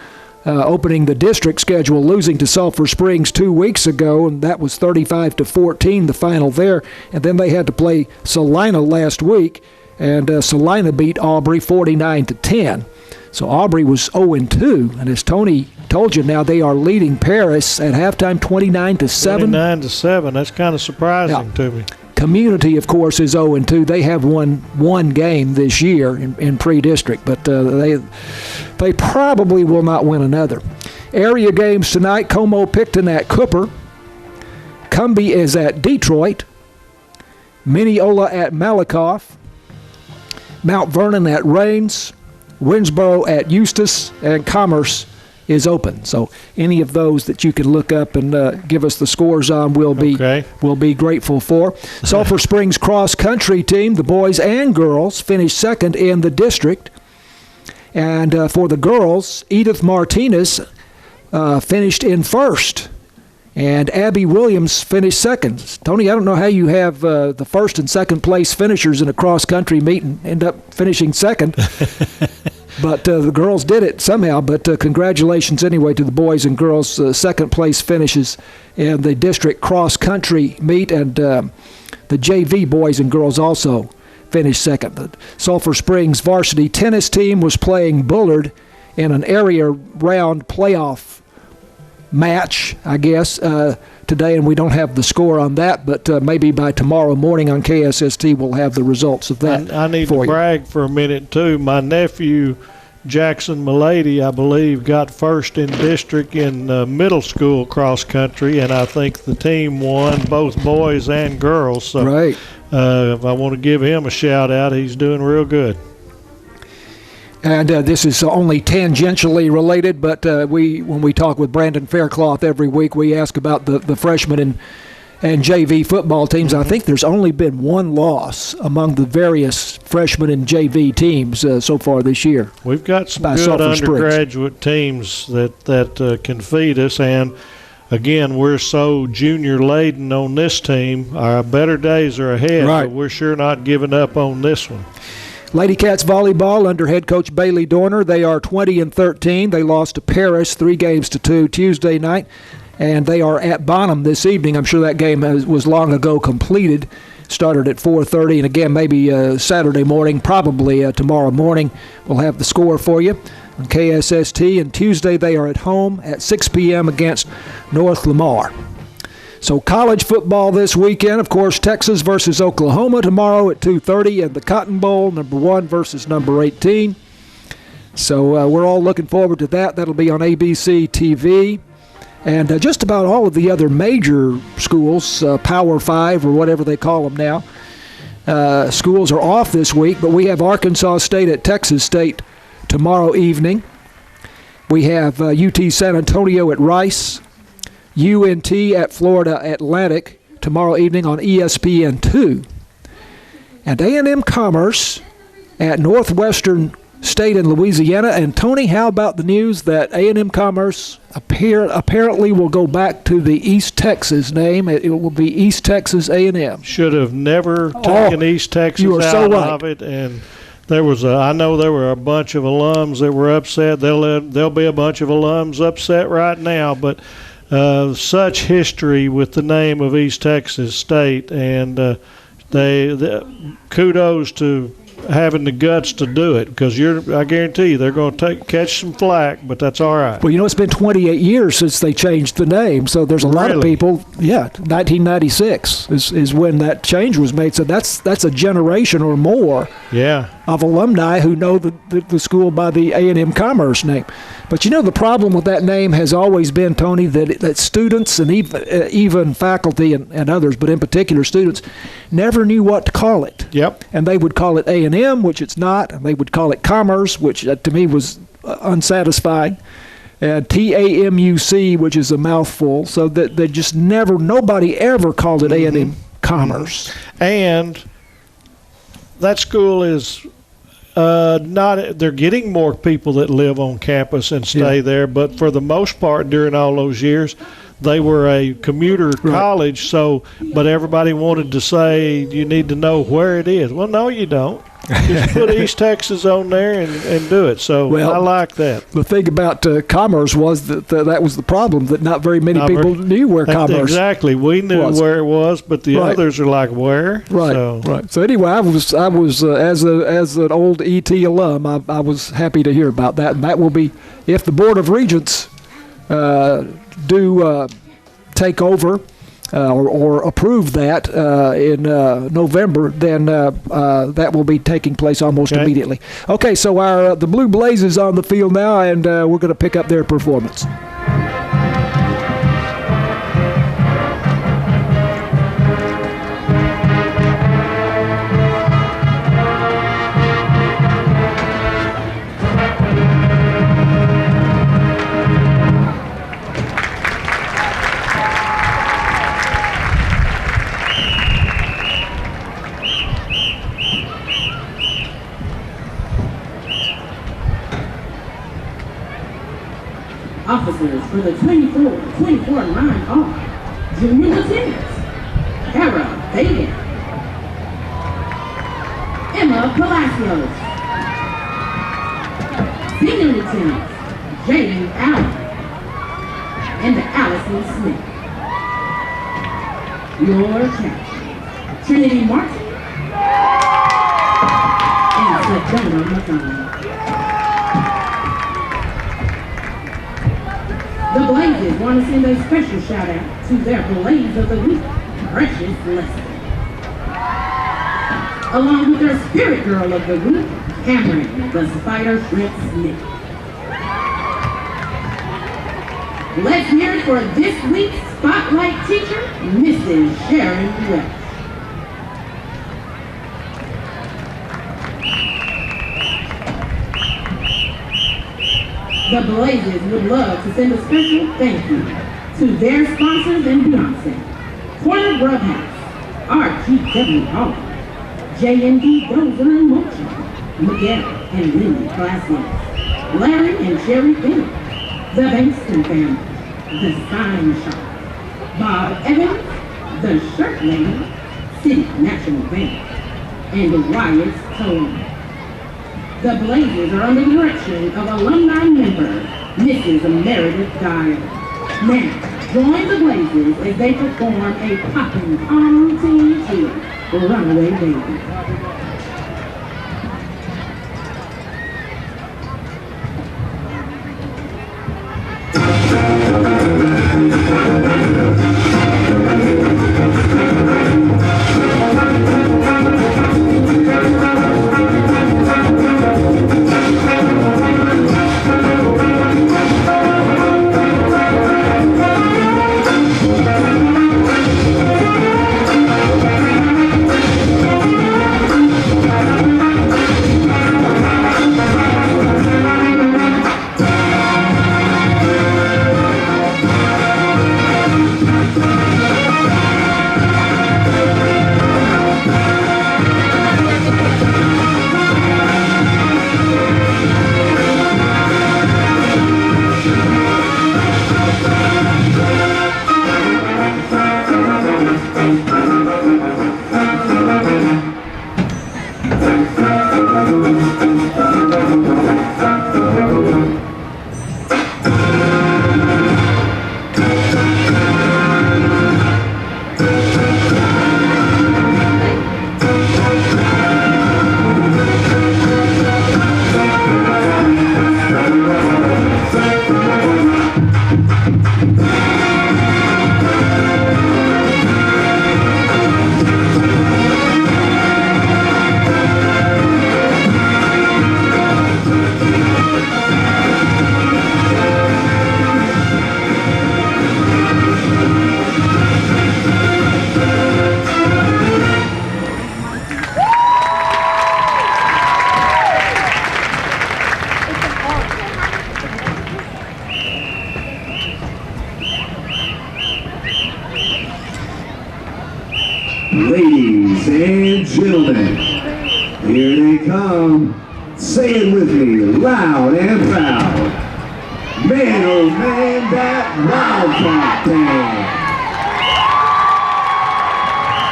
opening the district schedule, losing to Sulphur Springs 2 weeks ago, and that was 35-14, the final there. And then they had to play Celina last week, and Celina beat Aubrey 49-10. So Aubrey was 0-2, and as Tony told you, now they are leading Paris at halftime 29-7. 29-7. That's kind of surprising to me. Community, of course, is 0-2. They have won one game this year in pre-district, but they probably will not win another. Area games tonight: Como-Picton at Cooper, Cumbie is at Detroit, Mineola at Malakoff, Mount Vernon at Rains, Winsboro at Eustis, and Commerce is open. So any of those that you can look up and give us the scores on, we'll be grateful for. Sulphur Springs cross country team, the boys and girls, finished second in the district. And for the girls, Edith Martinez finished in first, and Abby Williams finished second. Tony, I don't know how you have the first and second place finishers in a cross country meet and end up finishing second. But the girls did it somehow. But congratulations anyway to the boys and girls second place finishes in the district cross country meet, and the JV boys and girls also finished second. The Sulphur Springs varsity tennis team was playing Bullard in an area round playoff match, I guess, today, and we don't have the score on that, but maybe by tomorrow morning on KSST we'll have the results of that. I need to brag for a minute, too. My nephew, Jackson Milady, I believe, got first in district in middle school cross country, and I think the team won, both boys and girls. So I want to give him a shout-out. He's doing real good. And this is only tangentially related, but when we talk with Brandon Faircloth every week, we ask about the freshmen and JV football teams. I think there's only been one loss among the various freshman and JV teams so far this year. We've got some good undergraduate teams that can feed us, and again, we're so junior-laden on this team. Our better days are ahead, but we're sure not giving up on this one. Lady Cats volleyball under head coach Bailey Dorner. They are 20-13. They lost to Paris 3-2 Tuesday night, and they are at Bonham this evening. I'm sure that game was long ago completed. Started at 4:30, and again maybe Saturday morning, probably tomorrow morning. We'll have the score for you on KSST. And Tuesday they are at home at 6 p.m. against North Lamar. So college football this weekend, of course, Texas versus Oklahoma tomorrow at 2:30, and the Cotton Bowl, number 1 versus number 18. So we're all looking forward to that. That'll be on ABC TV. And just about all of the other major schools, Power 5 or whatever they call them now, schools are off this week, but we have Arkansas State at Texas State tomorrow evening. We have UT San Antonio at Rice, UNT at Florida Atlantic tomorrow evening on ESPN2. And A&M Commerce at Northwestern State in Louisiana. And Tony, how about the news that A&M Commerce apparently will go back to the East Texas name? It will be East Texas A&M. Should have never taken East Texas out of it. And I know there were a bunch of alums that were upset. There'll be a bunch of alums upset right now, but such history with the name of East Texas State, and kudos to having the guts to do it, because I guarantee you they're going to catch some flack, but that's all right. Well, it's been 28 years since they changed the name, so there's a lot of people. 1996 is when that change was made, so that's a generation or more of alumni who know the school by the A&M Commerce name. But the problem with that name has always been, Tony, that students and even faculty and others, but in particular students, never knew what to call it. Yep. And they would call it A&M, which it's not, and they would call it Commerce, which to me was unsatisfying. TAMUC, which is a mouthful, so that they just nobody ever called it A&M Commerce. And that school is they're getting more people that live on campus and stay there, but for the most part during all those years, they were a commuter college, but everybody wanted to say you need to know where it is. Well, no, you don't. Just put East Texas on there and do it. So I like that. The thing about Commerce was that was the problem, that not very many people knew where Commerce exactly. We knew where it was, but the others are like, where? Right. So anyway, I was as an old ET alum, I was happy to hear about that, and that will be, if the Board of Regents do take over or approve that in November, then that will be taking place almost immediately. Okay, so the Blue Blazes on the field now, and we're going to pick up their performance. Officers for the 24 line are Junior Lieutenants Harold Hayden, Emma Palacios, Senior Lieutenants Jaden Allen and Allison Smith. Your captain, Trinity Martin and Sedona McConnell. The Blazes want to send a special shout out to their Blaze of the Week, Precious Lester. Along with their Spirit Girl of the Week, Cameron the Spider Shrimp Smith. Let's hear it for this week's Spotlight Teacher, Mrs. Sharon Welch. The Blazes would love to send a special thank you to their sponsors and Beyonce, Corner Grub House, RGW Hall, J&D Dozer and Mocha, Miguel and Lindy Classics, Larry and Sherry Bennett, the Bankston family, the Sign Shop, Bob Evans, the Shirt Lady, City National Bank, and Wyatt's Towing. The Blazers are under the direction of alumni member, Mrs. Meredith Dyer. Now, join the Blazers as they perform a popping palm routine to Runaway Baby. gentlemen, here they come. Say it with me, loud and proud. Man, oh man, that Wildcat band.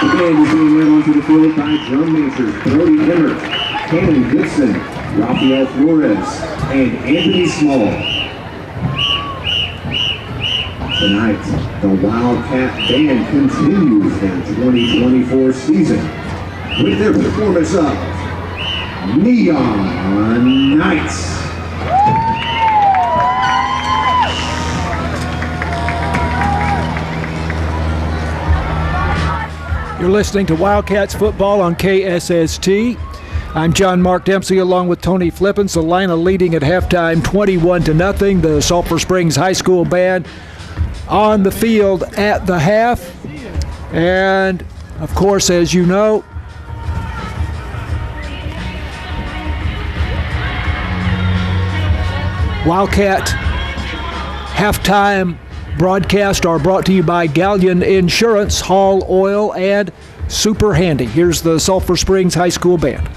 The band is being led onto the field by drum majors Brody Emmert, Cannon Gibson, Rafael Flores, and Anthony Small. Tonight, the Wildcat Band continues their 2024 season with their performance of Neon Nights. You're listening to Wildcats football on KSST. I'm John Mark Dempsey along with Tony Flippin. Celina leading at halftime 21-0. The Sulphur Springs High School Band on the field at the half. And, of course, as you know, Wildcat halftime broadcast are brought to you by Galleon Insurance, Hall Oil, and Super Handy. Here's the Sulphur Springs High School Band.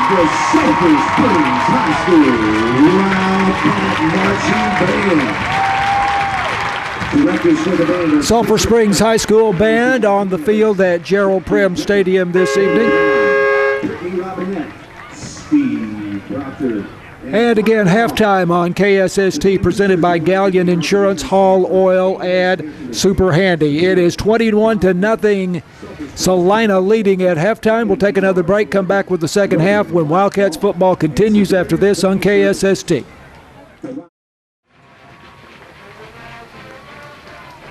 the Sulphur Springs High School Wildcat Marching Band. Directors for the band are Sulphur Springs High School Band on the field at Gerald Prim Stadium this evening. Ricky Robinette, Steve Proctor. And again, halftime on KSST presented by Galleon Insurance, Hall Oil, and Super Handy. It is 21-0. Celina leading at halftime. We'll take another break, come back with the second half when Wildcats football continues after this on KSST.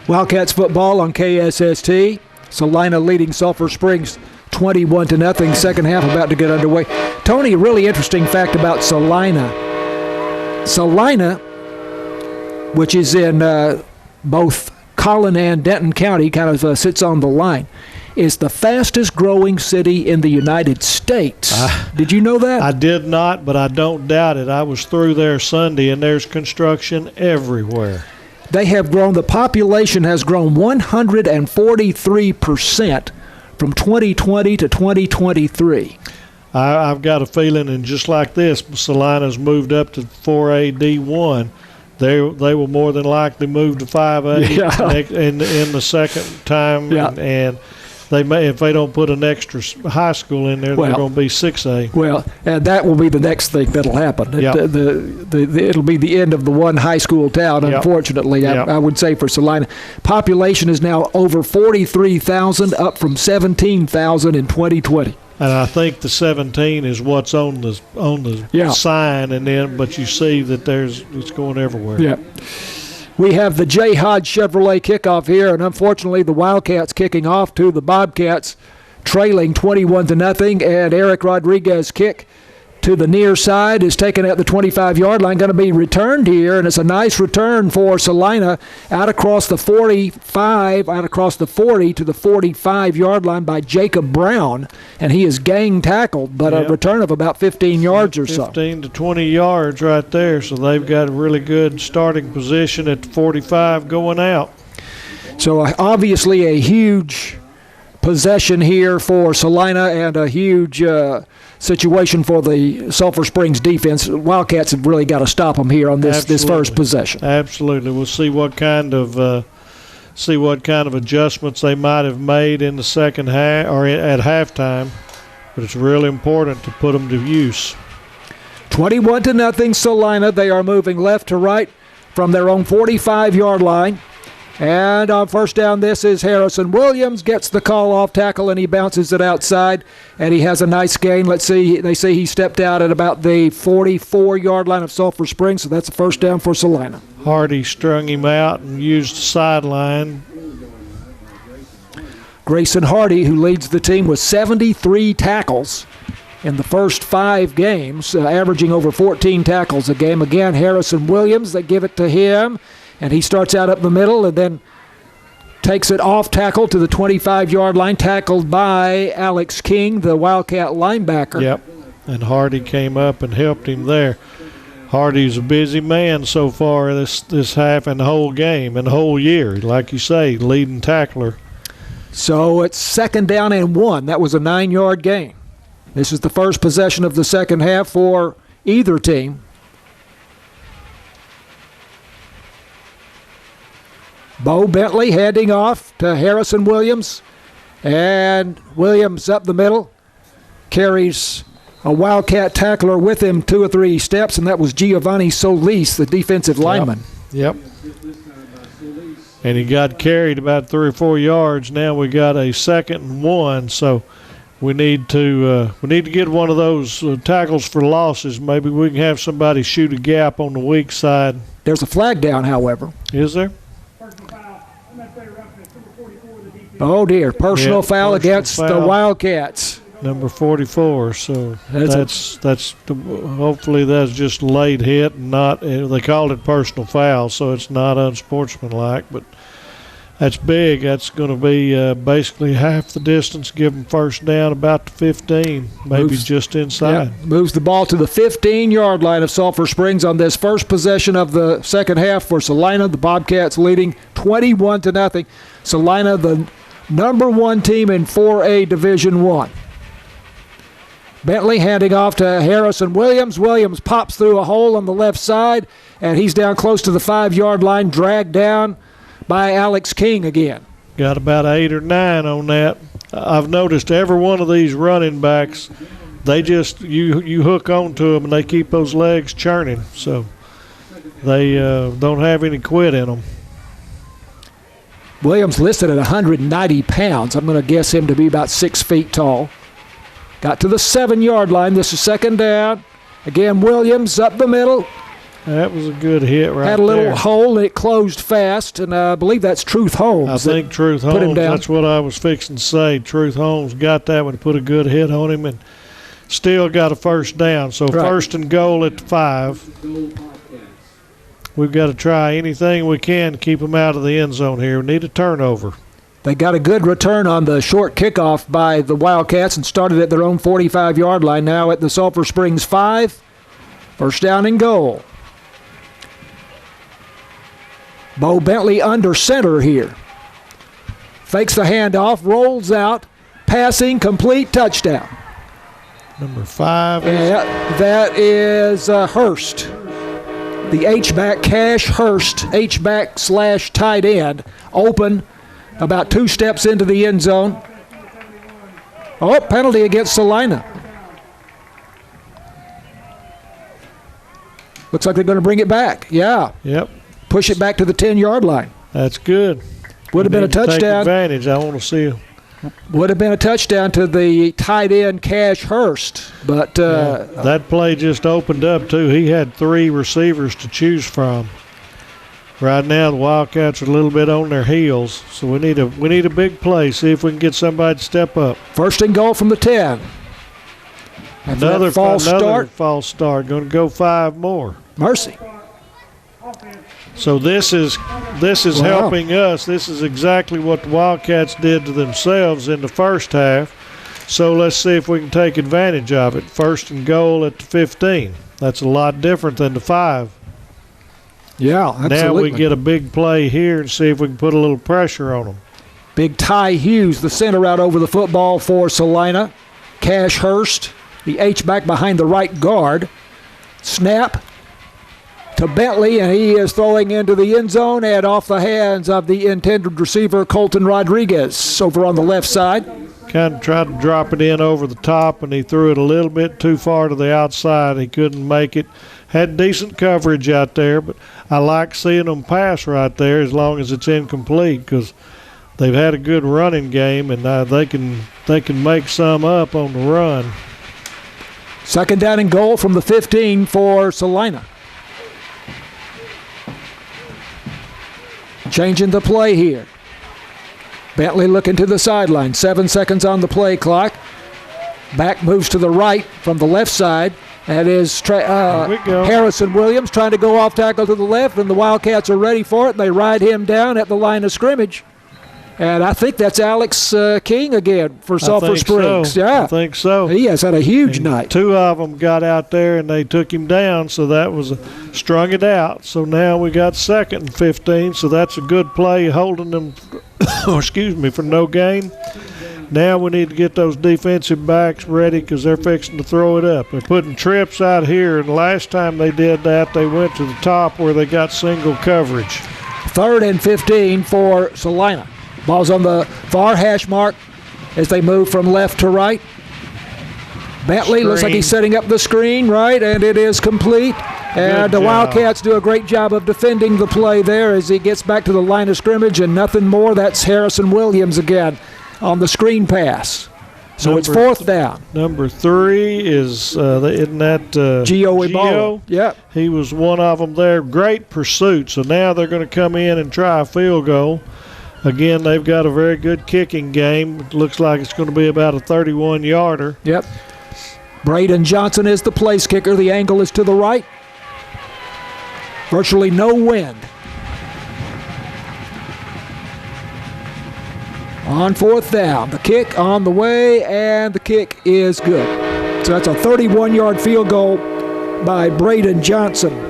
Wildcats football on KSST. Celina leading Sulphur Springs 21-0. Second half about to get underway. Tony, a really interesting fact about Celina. Celina, which is in both Collin and Denton County, kind of sits on the line, is the fastest growing city in the United States. Did you know that? I did not, but I don't doubt it. I was through there Sunday, and there's construction everywhere. They have grown, the population has grown 143% from 2020 to 2023. I've got a feeling, and just like this, Celina's moved up to 4A-D1. They will more than likely move to 5A in the second time, and they may, if they don't put an extra high school in there, they're going to be 6A. Well, and that will be the next thing that'll happen. It'll be the end of the one high school town, unfortunately, I would say, for Celina. Population is now over 43,000, up from 17,000 in 2020. And I think the 17 is what's on the sign, and then but you see that it's going everywhere. Yeah. We have the J. Hodge Chevrolet kickoff here, and unfortunately the Wildcats kicking off to the Bobcats, trailing 21-0, and Eric Rodriguez kick to the near side is taken at the 25-yard line, going to be returned here, and it's a nice return for Celina out across the 45, out across the 40 to the 45-yard line by Jacob Brown, and he is gang tackled, but a return of about 15 yards or so. 15 to 20 yards right there, so they've got a really good starting position at the 45 going out. So obviously a huge possession here for Celina and a huge situation for the Sulphur Springs defense. Wildcats have really got to stop them here on this first possession. Absolutely. We'll see what kind of adjustments they might have made in the second half or at halftime, but it's really important to put them to use. 21-0 Celina. They are moving left to right from their own 45-yard line. And on first down, this is Harrison Williams, gets the call off tackle, and he bounces it outside, and he has a nice gain. Let's see, they say he stepped out at about the 44-yard line of Sulphur Springs, so that's a first down for Celina. Hardy strung him out and used the sideline. Grayson Hardy, who leads the team with 73 tackles in the first 5 games, averaging over 14 tackles a game. Again, Harrison Williams, they give it to him. And he starts out up the middle and then takes it off tackle to the 25-yard line, tackled by Alex King, the Wildcat linebacker. Yep, and Hardy came up and helped him there. Hardy's a busy man so far this half and the whole game and the whole year. Like you say, leading tackler. So it's second down and 1. That was a 9-yard gain. This is the first possession of the second half for either team. Bo Bentley handing off to Harrison Williams, and Williams up the middle, carries a Wildcat tackler with him 2 or 3 steps, and that was Giovanni Solis, the defensive lineman. Yep. And he got carried about 3 or 4 yards. Now we got a 2nd and 1, so we need to get one of those tackles for losses. Maybe we can have somebody shoot a gap on the weak side. There's a flag down, however. Is there? Oh dear, personal foul against the Wildcats. Number 44. So that's hopefully that's just a late hit and not. They called it personal foul, so it's not unsportsmanlike. But that's big. That's going to be basically half the distance. Give them first down about the 15, maybe just inside. Yeah, moves the ball to the 15-yard line of Sulphur Springs on this first possession of the second half for Celina. The Bobcats leading 21-0. Celina, the number 1 team in 4A Division I. Bentley handing off to Harrison Williams. Williams pops through a hole on the left side, and he's down close to the 5-yard line, dragged down by Alex King again. Got about 8 or 9 on that. I've noticed every one of these running backs, they just you hook onto them and they keep those legs churning. So they don't have any quit in them. Williams listed at 190 pounds. I'm going to guess him to be about 6 feet tall. Got to the 7-yard line. This is second down. Again, Williams up the middle. That was a good hit right there. Had a little hole, and it closed fast, and I believe that's Truth Holmes. I think Truth Holmes, put him down. That's what I was fixing to say. Truth Holmes got that one, put a good hit on him, and still got a first down. So first and goal at the 5. We've got to try anything we can to keep them out of the end zone here. We need a turnover. They got a good return on the short kickoff by the Wildcats and started at their own 45-yard line. Now at the Sulphur Springs 5. First down and goal. Bo Bentley under center here. Fakes the handoff, rolls out, passing, complete, touchdown. Number 5. That is Hurst. The H-back, Cash Hurst, H-back / tight end, open about 2 steps into the end zone. Oh, penalty against Celina. Looks like they're going to bring it back. Yeah. Yep. Push it back to the 10-yard line. That's good. Would have been a touchdown. Take advantage. I want to see. Would have been a touchdown to the tight end Cash Hurst, but that play just opened up too. He had 3 receivers to choose from. Right now, the Wildcats are a little bit on their heels, so we need a big play. See if we can get somebody to step up. First and goal from the 10. Another false start. Going to go 5 more. Mercy. So this is helping us. This is exactly what the Wildcats did to themselves in the first half. So let's see if we can take advantage of it. First and goal at the 15. That's a lot different than the 5. Yeah, absolutely. Now we get a big play here and see if we can put a little pressure on them. Big Ty Hughes, the center out over the football for Celina. Cash Hurst, the H-back behind the right guard. Snap to Bentley, and he is throwing into the end zone and off the hands of the intended receiver, Colton Rodriguez, over on the left side. Kind of tried to drop it in over the top, and he threw it a little bit too far to the outside. He couldn't make it. Had decent coverage out there, but I like seeing them pass right there as long as it's incomplete because they've had a good running game, and they can make some up on the run. Second down and goal from the 15 for Celina. Changing the play here. Bentley looking to the sideline. 7 seconds on the play clock. Back moves to the right from the left side. That is Harrison Williams trying to go off tackle to the left, and the Wildcats are ready for it. They ride him down at the line of scrimmage. And I think that's Alex King again for Sulphur Springs. So. Yeah, I think so. He has had a huge night. 2 of them got out there, and they took him down, so that was strung it out. So now we got 2nd and 15, so that's a good play holding them for no gain. Now we need to get those defensive backs ready because they're fixing to throw it up. They're putting trips out here, and last time they did that, they went to the top where they got single coverage. 3rd and 15 for Celina. Ball's on the far hash mark as they move from left to right. Bentley looks like he's setting up the screen, right, and it is complete. And the Wildcats do a great job of defending the play there as he gets back to the line of scrimmage and nothing more. That's Harrison Williams again on the screen pass. So it's 4th down. Number 3 is, isn't that Gio? Yeah. He was one of them there. Great pursuit. So now they're going to come in and try a field goal. Again, they've got a very good kicking game. It looks like it's going to be about a 31-yarder. Yep. Braden Johnson is the place kicker. The angle is to the right. Virtually no wind. On 4th down. The kick on the way, and the kick is good. So that's a 31-yard field goal by Braden Johnson.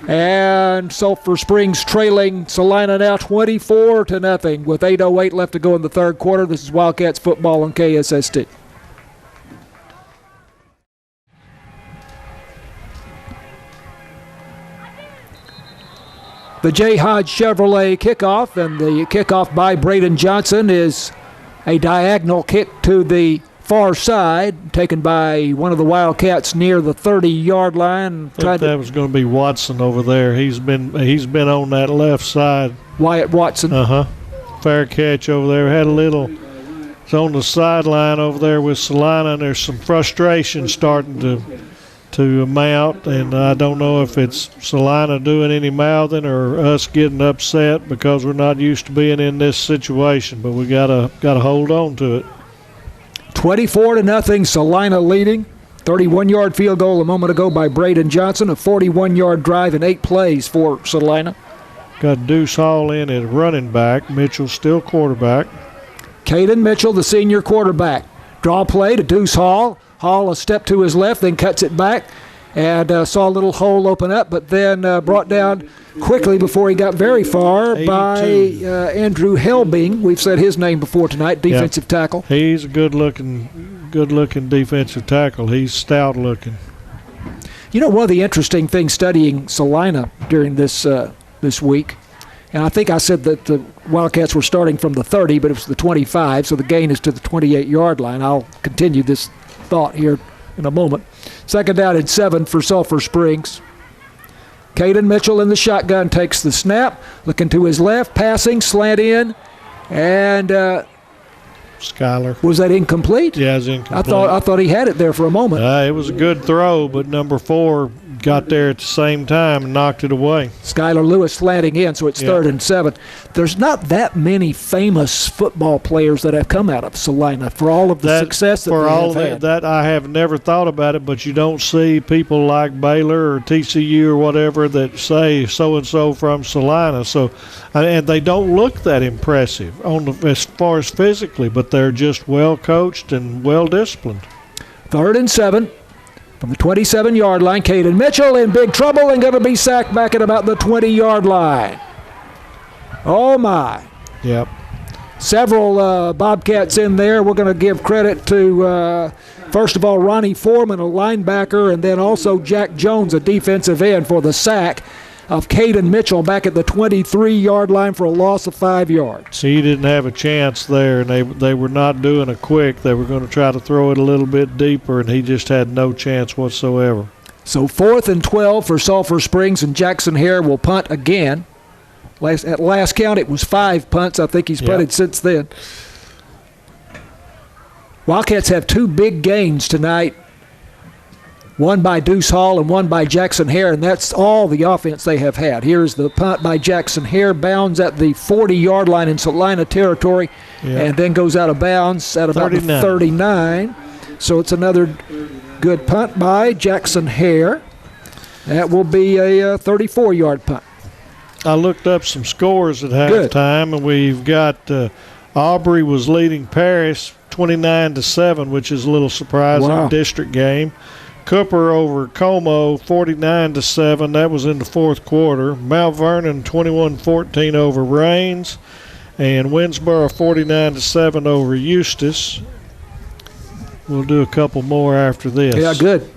And Sulphur Springs trailing Celina now 24-0 with 8:08 left to go in the 3rd quarter. This is Wildcats football on KSST. the J. Hodge Chevrolet kickoff, and the kickoff by Braden Johnson is a diagonal kick to the far side, taken by one of the Wildcats near the 30-yard line. I think that was going to be Watson over there. He's been on that left side. Wyatt Watson. Fair catch over there. Had a little. It's on the sideline over there with Celina, and there's some frustration starting to mount, and I don't know if it's Celina doing any mouthing or us getting upset because we're not used to being in this situation, but we gotta hold on to it. 24-0, Celina leading. 31-yard field goal a moment ago by Braden Johnson. A 41-yard drive in 8 plays for Celina. Got Deuce Hall in at running back. Mitchell still quarterback. Caden Mitchell, the senior quarterback. Draw play to Deuce Hall. Hall a step to his left, then cuts it back, and saw a little hole open up, but then brought down quickly before he got very far 82. By Andrew Helbing. We've said his name before tonight, defensive tackle. He's a good-looking defensive tackle. He's stout-looking. You know, one of the interesting things studying Celina during this week, and I think I said that the Wildcats were starting from the 30, but it was the 25, so the gain is to the 28-yard line. I'll continue this thought here in a moment. 2nd down and 7 for Sulphur Springs. Caden Mitchell in the shotgun takes the snap, looking to his left, passing, slant in, and Skyler. Was that incomplete? Yeah, it was incomplete. I thought he had it there for a moment. It was a good throw, but number 4 got there at the same time and knocked it away. Skyler Lewis slanting in, so it's 3rd and 7. There's not that many famous football players that have come out of Celina for all of the success that they have had. That I have never thought about it, but you don't see people like Baylor or TCU or whatever that say so-and-so from Celina. So, and they don't look that impressive as far as physically, but they're just well-coached and well-disciplined. 3rd and 7. From the 27-yard line, Caden Mitchell in big trouble and going to be sacked back at about the 20-yard line. Oh, my. Yep. Several Bobcats in there. We're going to give credit to, first of all, Ronnie Foreman, a linebacker, and then also Jack Jones, a defensive end, for the sack of Caden Mitchell back at the 23-yard line for a loss of 5 yards. He didn't have a chance there, and they were not doing it quick. They were going to try to throw it a little bit deeper, and he just had no chance whatsoever. So 4th and 12 for Sulphur Springs, and Jackson Hare will punt again. At last count, it was 5 punts. I think he's punted since then. Wildcats have 2 big gains tonight. One by Deuce Hall and one by Jackson Hare, and that's all the offense they have had. Here's the punt by Jackson Hare, bounds at the 40-yard line in Celina territory, and then goes out of bounds at about 39. The 39. So it's another good punt by Jackson Hare. That will be a 34-yard punt. I looked up some scores at halftime, and we've got Aubrey was leading Paris 29-7, which is a little surprising. Wow. District game. Cooper over Como 49-7. That was in the 4th quarter. Mount Vernon 21-14 over Rains, and Winsboro 49-7 over Eustis. We'll do a couple more after this. Yeah, good.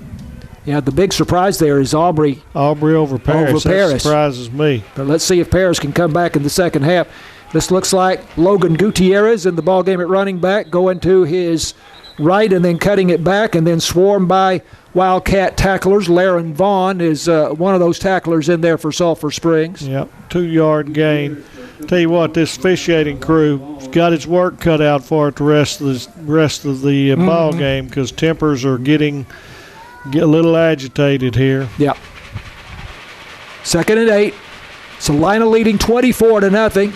Yeah, the big surprise there is Aubrey. Aubrey over Paris. That surprises me. But let's see if Paris can come back in the second half. This looks like Logan Gutierrez in the ballgame at running back, going to his right and then cutting it back, and then swarmed by Wildcat tacklers. Laren Vaughn is one of those tacklers in there for Sulphur Springs. Yep, 2-yard gain. Tell you what, this officiating crew got its work cut out for it the rest of the ball game, because tempers are get a little agitated here. Yep. 2nd and 8. Celina leading 24-0.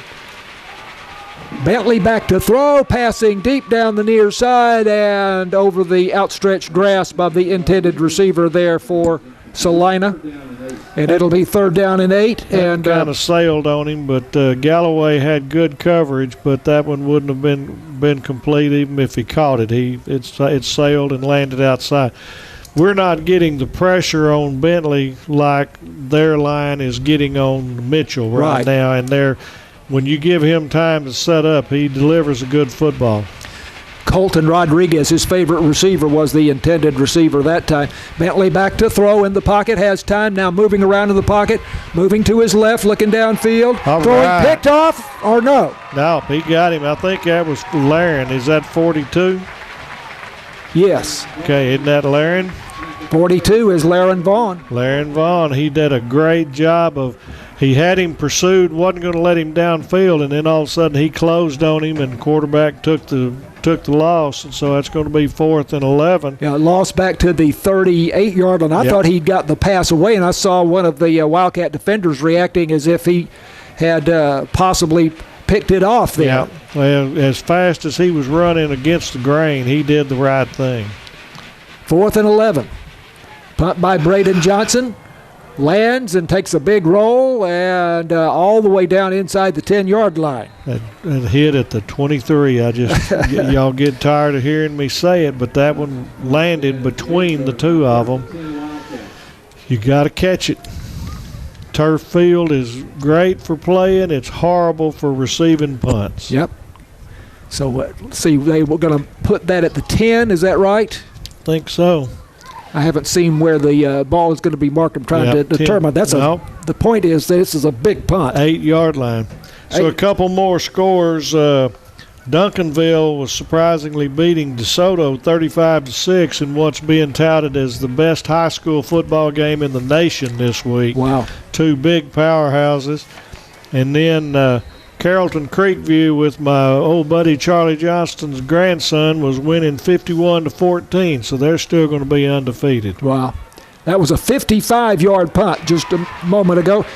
Bentley back to throw, passing deep down the near side and over the outstretched grasp of the intended receiver there for Celina. And it'll be 3rd down and 8. And kind of sailed on him, but Galloway had good coverage, but that one wouldn't have been complete even if he caught it. It sailed and landed outside. We're not getting the pressure on Bentley like their line is getting on Mitchell right now, and when you give him time to set up, he delivers a good football. Colton Rodriguez, his favorite receiver, was the intended receiver that time. Bentley back to throw in the pocket, has time, now moving around in the pocket, moving to his left, looking downfield, throwing picked off, or no? No, he got him. I think that was Laren. Is that 42? Yes. Okay, isn't that Laren? 42 is Laren Vaughn. Laren Vaughn, he did a great job of, he had him pursued, wasn't going to let him downfield, and then all of a sudden he closed on him, and quarterback took the loss, and so that's going to be 4th and 11. Yeah, lost back to the 38-yard line. I thought he'd got the pass away, and I saw one of the Wildcat defenders reacting as if he had possibly picked it off there. Yeah, well, as fast as he was running against the grain, he did the right thing. 4th and 11. Punt by Braden Johnson. Lands and takes a big roll and all the way down inside the 10-yard line. And hit at the 23. I just, y'all get tired of hearing me say it, but that one landed between the two of them. You got to catch it. Turf field is great for playing. It's horrible for receiving punts. Yep. So, let's see, they were going to put that at the 10. Is that right? Think so. I haven't seen where the ball is going to be marked. I'm trying to determine. The point is that this is a big punt. 8-yard line. So a couple more scores. Duncanville was surprisingly beating DeSoto 35-6 in what's being touted as the best high school football game in the nation this week. Wow. 2 big powerhouses. And then Carrollton Creekview with my old buddy Charlie Johnston's grandson was winning 51-14, so they're still going to be undefeated. Wow. That was a 55-yard punt just a moment ago.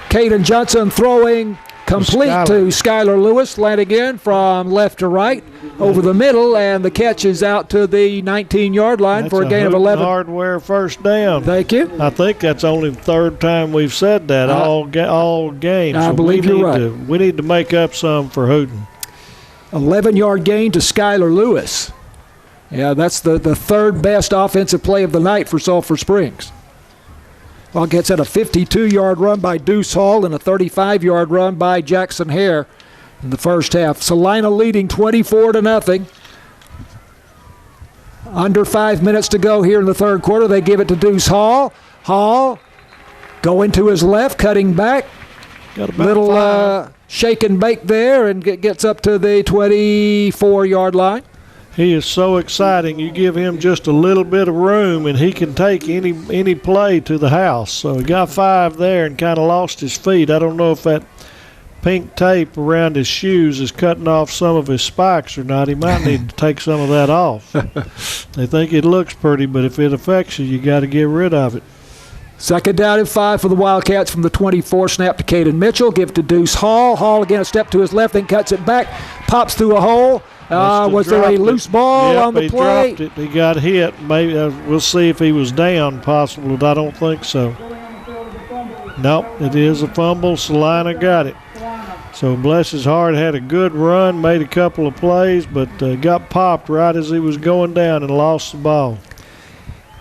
Caden Johnson throwing complete to Skylar Lewis, landing in from left to right over the middle, and the catch is out to the 19-yard line for a gain of 11. Hardware first down. Thank you. I think that's only the 3rd time we've said that all game. I believe you're right. We need to make up some for Houghton. 11-yard gain to Skylar Lewis. Yeah, that's the 3rd best offensive play of the night for Sulphur Springs. Wildcats had a 52-yard run by Deuce Hall and a 35-yard run by Jackson Hare in the first half. Celina leading 24-0. Under 5 minutes to go here in the 3rd quarter. They give it to Deuce Hall. Hall going to his left, cutting back. Got about little shake and bake there, and gets up to the 24-yard line. He is so exciting. You give him just a little bit of room, and he can take any play to the house. So he got 5 there and kind of lost his feet. I don't know if that pink tape around his shoes is cutting off some of his spikes or not. He might need to take some of that off. They think it looks pretty, but if it affects you, you got to get rid of it. 2nd down and 5 for the Wildcats from the 24. Snap to Caden Mitchell. Give it to Deuce Hall. Hall again a step to his left, then cuts it back. Pops through a hole. Was there a loose ball on the play? He dropped it. He got hit. Maybe we'll see if he was down, possible, but I don't think so. Nope, it is a fumble. Celina got it. So bless his heart, had a good run, made a couple of plays, but got popped right as he was going down and lost the ball.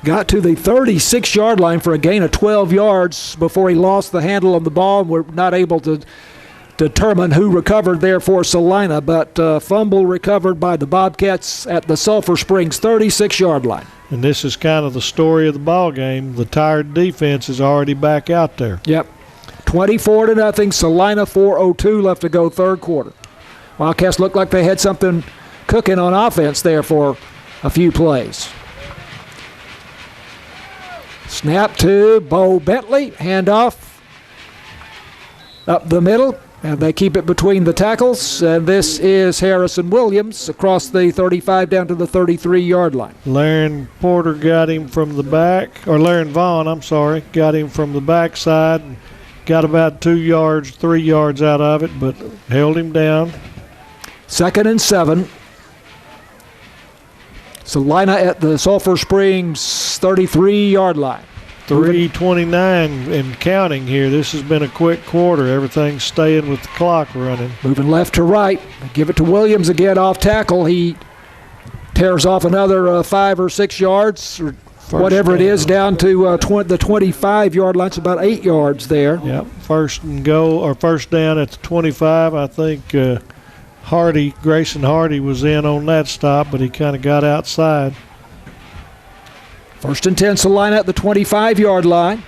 Got to the 36-yard line for a gain of 12 yards before he lost the handle on the ball. We're not able to determine who recovered there for Celina, but fumble recovered by the Bobcats at the Sulphur Springs 36-yard line. And this is kind of the story of the ball game. The tired defense is already back out there. Yep. 24-0. Celina 4:02 left to go 3rd quarter. Wildcats looked like they had something cooking on offense there for a few plays. Snap to Bo Bentley. Handoff up the middle. And they keep it between the tackles, and this is Harrison Williams across the 35 down to the 33-yard line. Laren Porter got him from the back, or Laren Vaughn, I'm sorry, got him from the backside. Got about 2 yards, 3 yards out of it, but held him down. 2nd and 7. Celina at the Sulphur Springs 33-yard line. 3:29 and counting here. This has been a quick quarter. Everything's staying with the clock running. Moving left to right. Give it to Williams again off tackle. He tears off another 5 or 6 yards, or whatever it is, down to the 25-yard line. It's about 8 yards there. Yep. First and goal, or first down at the 25. I think Grayson Hardy was in on that stop, but he kind of got outside. 1st and 10, Celina at the 25-yard line.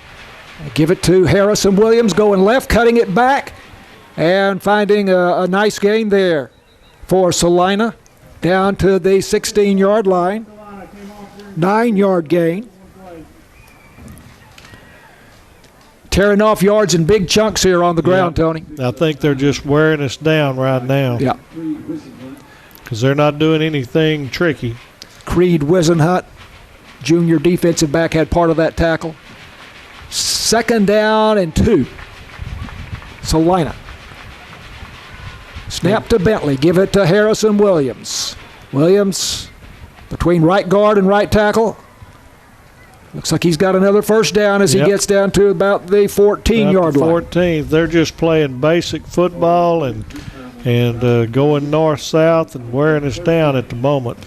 Give it to Harrison Williams, going left, cutting it back, and finding a nice gain there for Celina down to the 16-yard line. 9-yard gain. Tearing off yards in big chunks here on the ground, Tony. I think they're just wearing us down right now. Yeah. Because they're not doing anything tricky. Creed Wisenhunt, junior defensive back, had part of that tackle. 2nd down and 2. Celina. Snap to Bentley. Give it to Harrison Williams. Williams between right guard and right tackle. Looks like he's got another first down as he gets down to about the 14-yard line. 14th. They're just playing basic football and going north-south and wearing us down at the moment.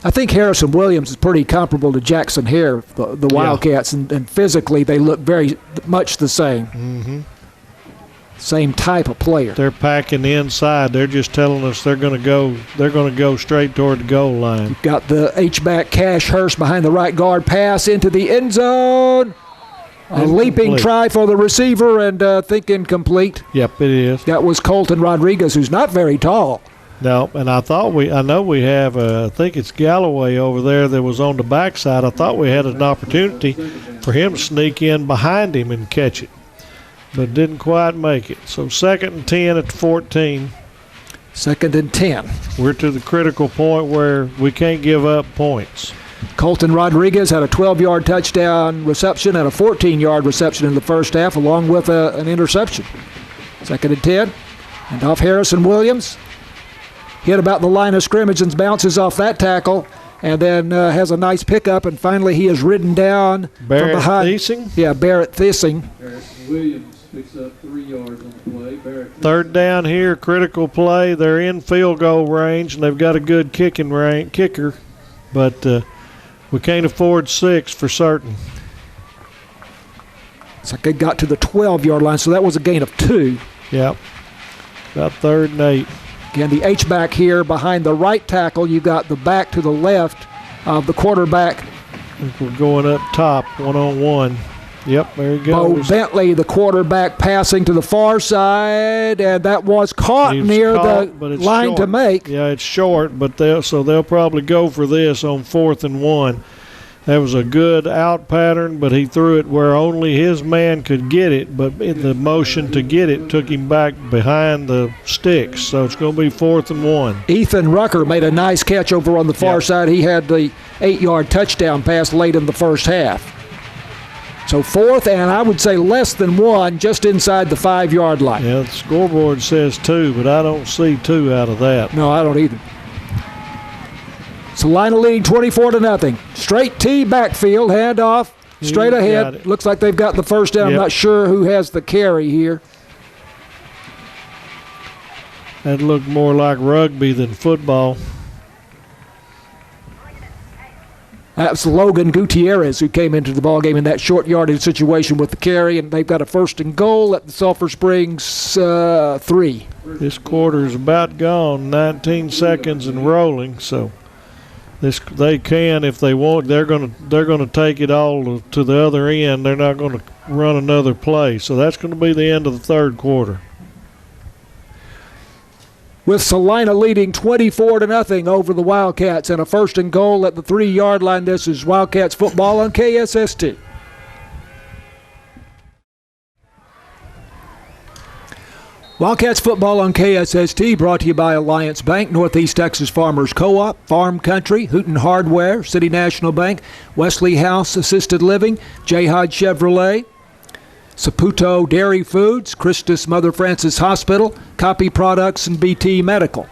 I think Harrison Williams is pretty comparable to Jackson Hare, the Wildcats, and physically they look very much the same. Mm-hmm. Same type of player. They're packing the inside. They're just telling us they're going to go. They're going to go straight toward the goal line. You've got the H-back Cash Hurst behind the right guard, pass into the end zone. A leaping try for the receiver and think incomplete. Yep, it is. That was Colton Rodriguez, who's not very tall. No, and I know we have, I think it's Galloway over there that was on the backside. I thought we had an opportunity for him to sneak in behind him and catch it, but didn't quite make it. So 2nd and 10 at the 14. 2nd and 10. We're to the critical point where we can't give up points. Colton Rodriguez had a 12-yard touchdown reception and a 14-yard reception in the first half, along with an interception. 2nd and 10. And off Harrison Williams. Hit about the line of scrimmage and bounces off that tackle, and then has a nice pickup, and finally he is ridden down Barrett from behind. Thiesing? Yeah, Barrett Thiesing. Williams picks up 3 yards on the play. 3rd down here, critical play. They're in field goal range, and they've got a good kicker, but we can't afford 6 for certain. It's like they got to the 12-yard line, so that was a gain of 2. Yep, about 3rd and 8. Again, the H-back here behind the right tackle. You got the back to the left of the quarterback. I think we're going up top, one-on-one. Yep, there you go. Bo Bentley, the quarterback, passing to the far side, and that was caught near the line to make. Yeah, it's short, but they'll probably go for this on 4th and 1. That was a good out pattern, but he threw it where only his man could get it, but in the motion to get it took him back behind the sticks, so it's going to be 4th and 1. Ethan Rucker made a nice catch over on the far side. He had the 8-yard touchdown pass late in the first half. So 4th, and I would say less than 1, just inside the 5-yard line. Yeah, the scoreboard says 2, but I don't see 2 out of that. No, I don't either. Celina leading 24-0. Straight T backfield, handoff, straight ahead. Looks like they've got the first down. I'm not sure who has the carry here. That looked more like rugby than football. That's Logan Gutierrez who came into the ballgame in that short yardage situation with the carry, and they've got a 1st and goal at the Sulphur Springs 3. This quarter is about gone, 19 seconds and rolling, so they can, if they want, they're going to take it all to the other end. They're not going to run another play. So that's going to be the end of the 3rd quarter. With Celina leading 24-0 over the Wildcats and a 1st and goal at the 3-yard line. This is Wildcats football on KSST. Wildcats football on KSST brought to you by Alliance Bank, Northeast Texas Farmers Co-op, Farm Country, Hooten Hardware, City National Bank, Wesley House Assisted Living, J. Hodge Chevrolet, Saputo Dairy Foods, Christus Mother Francis Hospital, Copy Products, and BT Medical.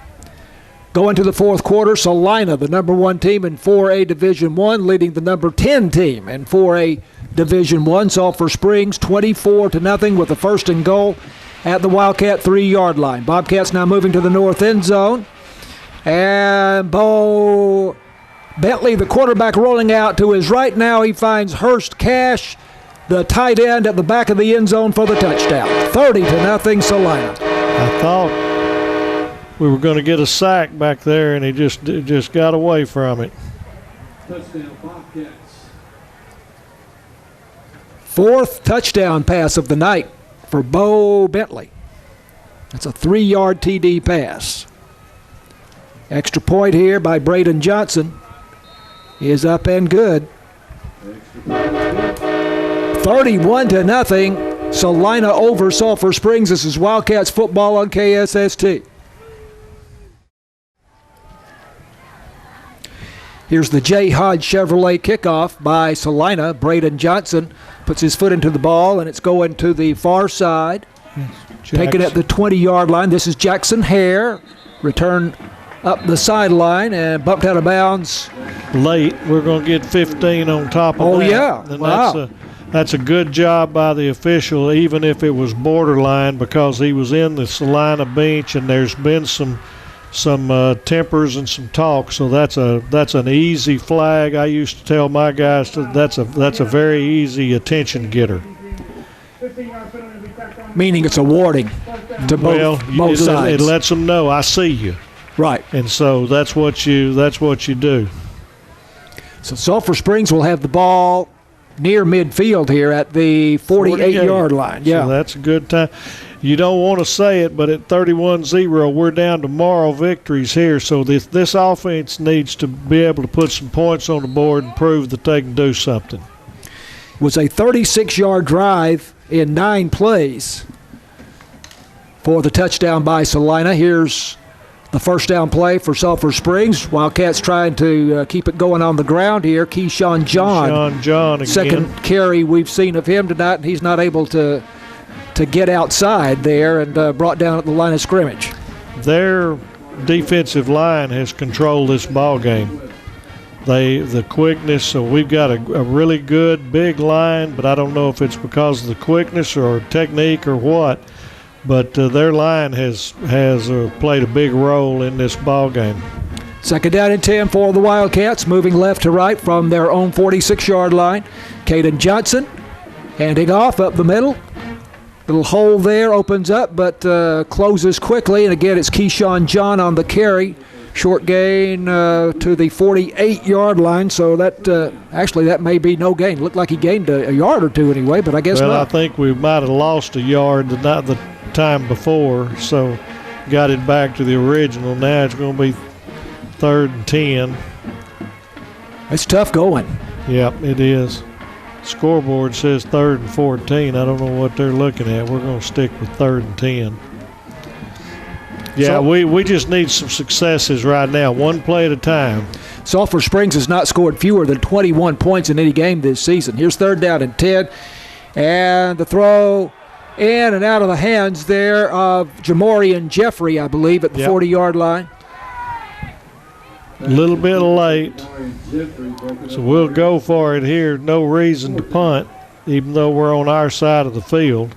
Going to the 4th quarter, Celina, the number 1 team in 4A Division I, leading the number 10 team in 4A Division I, Sulphur Springs, 24-0 with a 1st and goal at the Wildcat 3-yard line. Bobcats now moving to the north end zone. And Bo Bentley, the quarterback, rolling out to his right now. He finds Hurst Cash, the tight end, at the back of the end zone for the touchdown. 30-0 Celina. we were going to get a sack back there, and he just got away from it. Touchdown, Bobcats. Fourth touchdown pass of the night for Bo Bentley. That's a 3-yard TD pass. Extra point here by Braden Johnson is up and good. 31-0. Celina over Sulphur Springs. This is Wildcats football on KSST. Here's the J. Hodge Chevrolet kickoff by Celina. Braden Johnson puts his foot into the ball, and it's going to the far side. Taken at the 20-yard line. This is Jackson Hare. Return up the sideline and bumped out of bounds. Late. We're going to get 15 on top of that. Oh, yeah. And wow. That's a good job by the official, even if it was borderline, because he was in the Celina bench, and there's been some tempers and some talk. So that's an easy flag. I used to tell my guys that's a very easy attention getter. Meaning it's a warning to both sides. It lets them know I see you. Right. And so that's what you do. So Sulphur Springs will have the ball near midfield here at the 48-yard line. Yeah. So that's a good time. You don't want to say it, but at 31-0, we're down to moral victories here. So this offense needs to be able to put some points on the board and prove that they can do something. It was a 36-yard drive in 9 plays for the touchdown by Celina. Here's the first down play for Sulphur Springs. Wildcats trying to keep it going on the ground here. Keyshawn John again. Second carry we've seen of him tonight, and he's not able to get outside there and brought down at the line of scrimmage. Their defensive line has controlled this ball game. The quickness, so we've got a really good big line, but I don't know if it's because of the quickness or technique or what, but their line has played a big role in this ball game. Second down and 10 for the Wildcats, moving left to right from their own 46-yard line. Caden Johnson handing off up the middle. Little hole there opens up, but closes quickly. And again, it's Keyshawn John on the carry. Short gain to the 48-yard line. So that actually that may be no gain. Looked like he gained a yard or two anyway, but I guess not. Well, I think we might have lost a yard the time before, so got it back to the original. Now it's going to be 3rd and 10. It's tough going. Yep, it is. Scoreboard says 3rd and 14. I don't know what they're looking at. We're going to stick with 3rd and 10. Yeah, so, we just need some successes right now, one play at a time. Sulphur Springs has not scored fewer than 21 points in any game this season. Here's 3rd down and 10. And the throw in and out of the hands there of Jamorian Jeffrey, I believe, at the 40-yard line. A little bit late, so we'll go for it here. No reason to punt, even though we're on our side of the field.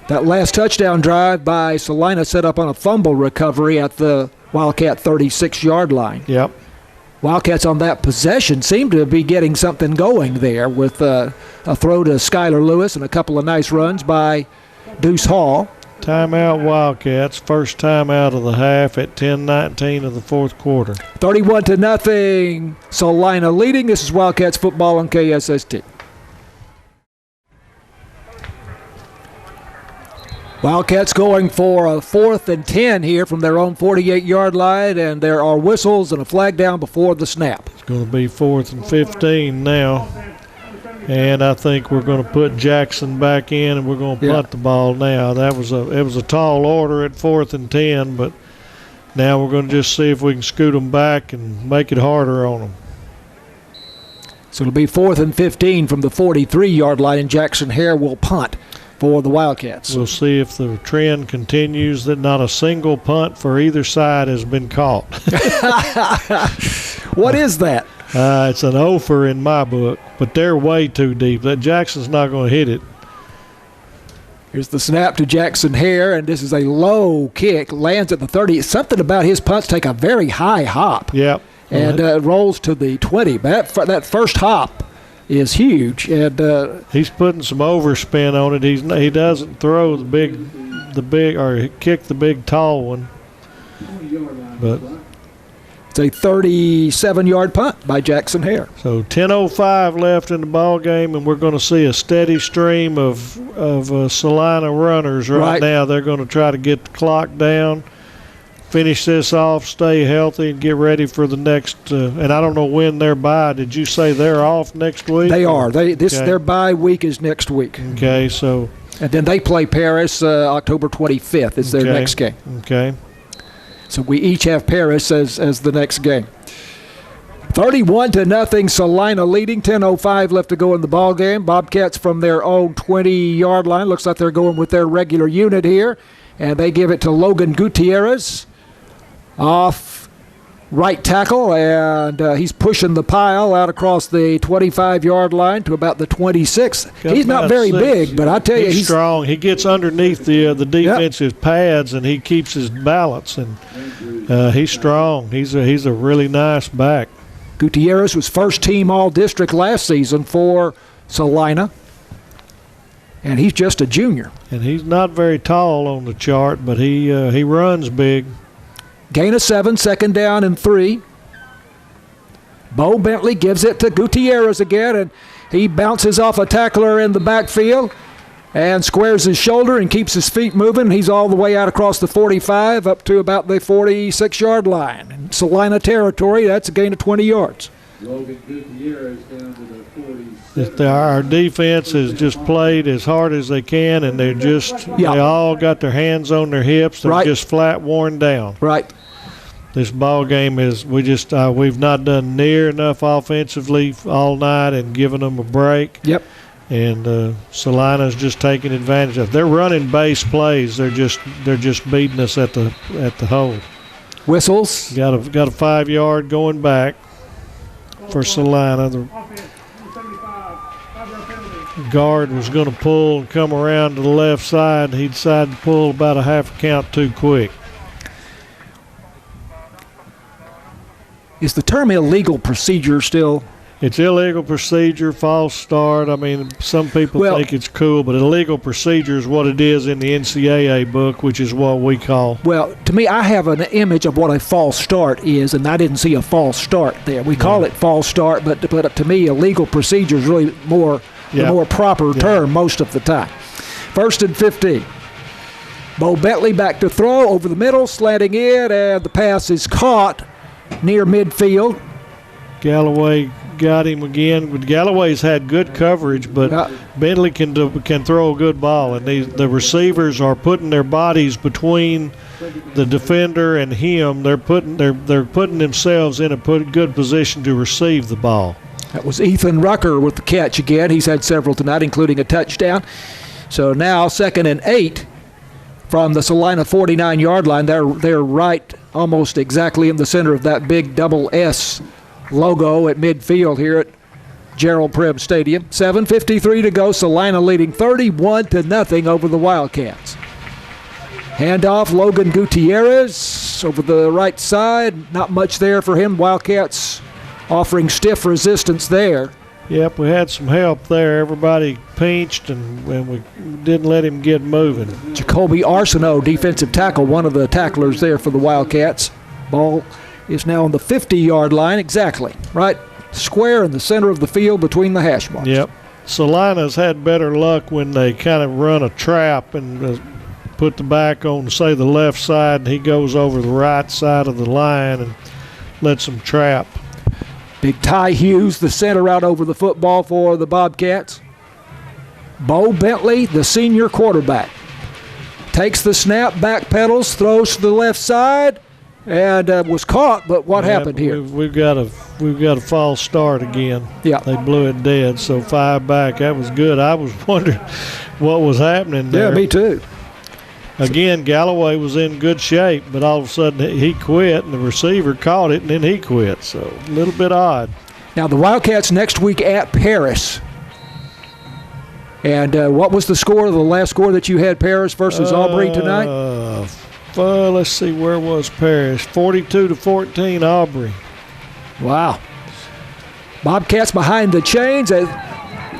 That last touchdown drive by Celina set up on a fumble recovery at the Wildcat 36-yard line. Yep. Wildcats on that possession seem to be getting something going there with a throw to Skylar Lewis and a couple of nice runs by Deuce Hall. Timeout Wildcats, first timeout of the half at 10:19 of the fourth quarter. 31-0, Celina leading. This is Wildcats football on KSST. Wildcats going for a 4th and 10 here from their own 48-yard line, and there are whistles and a flag down before the snap. It's going to be 4th and 15 now. And I think we're going to put Jackson back in, and we're going to punt the ball now. It was a tall order at 4th and 10, but now we're going to just see if we can scoot them back and make it harder on them. So it'll be 4th and 15 from the 43-yard line, and Jackson Hare will punt for the Wildcats. We'll see if the trend continues that not a single punt for either side has been caught. What is that? It's an offer in my book, but they're way too deep. That Jackson's not going to hit it. Here's the snap to Jackson Hare, and this is a low kick. Lands at the 30. Something about his punts take a very high hop. Yep. And rolls to the 20. But that first hop is huge. And he's putting some overspin on it. He doesn't throw the the big, or he kicked the big tall one. But it's a 37-yard punt by Jackson Hare. So 10:05 left in the ball game, and we're going to see a steady stream of Celina runners right now. They're going to try to get the clock down, finish this off, stay healthy, and get ready for the next. And I don't know when they're bye. Did you say they're off next week? They are. Their bye week is next week. Okay, so. And then they play Paris October 25th is their next game. Okay. So we each have Paris as the next game. 31-0, Celina leading. 10:05 left to go in the ball game. Bobcats from their own 20-yard line. Looks like they're going with their regular unit here. And they give it to Logan Gutierrez off right tackle. And he's pushing the pile out across the 25-yard line to about the 26. He's not very big, but I tell you, he's strong. He gets underneath the defensive pads, and he keeps his balance. And he's strong. He's a really nice back. Gutierrez was first-team All-District last season for Celina, and he's just a junior. And he's not very tall on the chart, but he runs big. Gain of 7, 2nd down and 3. Bo Bentley gives it to Gutierrez again, and he bounces off a tackler in the backfield and squares his shoulder and keeps his feet moving. He's all the way out across the 45 up to about the 46-yard line. In Celina territory, that's a gain of 20 yards. Logan Gutierrez down to the 47. Our defense has just played as hard as they can, and they all got their hands on their hips. They're just flat worn down. Right. This ball game is we've not done near enough offensively all night and given them a break. Yep. And Celina's just taking advantage of. They're running base plays. They're just beating us at the hole. Whistles. Got a 5-yard going back for Celina. The guard was going to pull and come around to the left side. He decided to pull about a half count too quick. Is the term illegal procedure still? It's illegal procedure, false start. I mean, some people think it's cool, but illegal procedure is what it is in the NCAA book, which is what we call. Well, to me, I have an image of what a false start is, and I didn't see a false start there. We call it false start, but to me, illegal procedure is really the more proper term most of the time. 1st and 15. Bo Bentley back to throw over the middle, slanting in, and the pass is caught near midfield. Galloway got him again. But Galloway's had good coverage, but Bentley can throw a good ball, and the receivers are putting their bodies between the defender and him. They're putting themselves in a good position to receive the ball. That was Ethan Rucker with the catch again. He's had several tonight, including a touchdown. So now 2nd and 8 from the Celina 49-yard line. They're right almost exactly in the center of that big double S logo at midfield here at Gerald Prim Stadium. 7:53 to go. Celina leading 31-0 over the Wildcats. Handoff, Logan Gutierrez over the right side. Not much there for him. Wildcats offering stiff resistance there. Yep, we had some help there. Everybody pinched, and we didn't let him get moving. Jacoby Arsenault, defensive tackle, one of the tacklers there for the Wildcats. Ball is now on the 50-yard line, exactly. Right square in the center of the field between the hash marks. Yep. Celina's had better luck when they kind of run a trap and put the back on, say, the left side, and he goes over the right side of the line and lets them trap. Big Ty Hughes, the center out over the football for the Bobcats. Bo Bentley, the senior quarterback, takes the snap, backpedals, throws to the left side, and was caught. But what happened here? We've got a false start again. Yeah, they blew it dead. So 5 back. That was good. I was wondering what was happening there. Yeah, me too. Again, Galloway was in good shape, but all of a sudden he quit, and the receiver caught it, and then he quit. So a little bit odd. Now the Wildcats next week at Paris. And what was the score, the last score that you had, Paris versus Aubrey tonight? Let's see, where was Paris? 42-14, Aubrey. Wow. Bobcats behind the chains.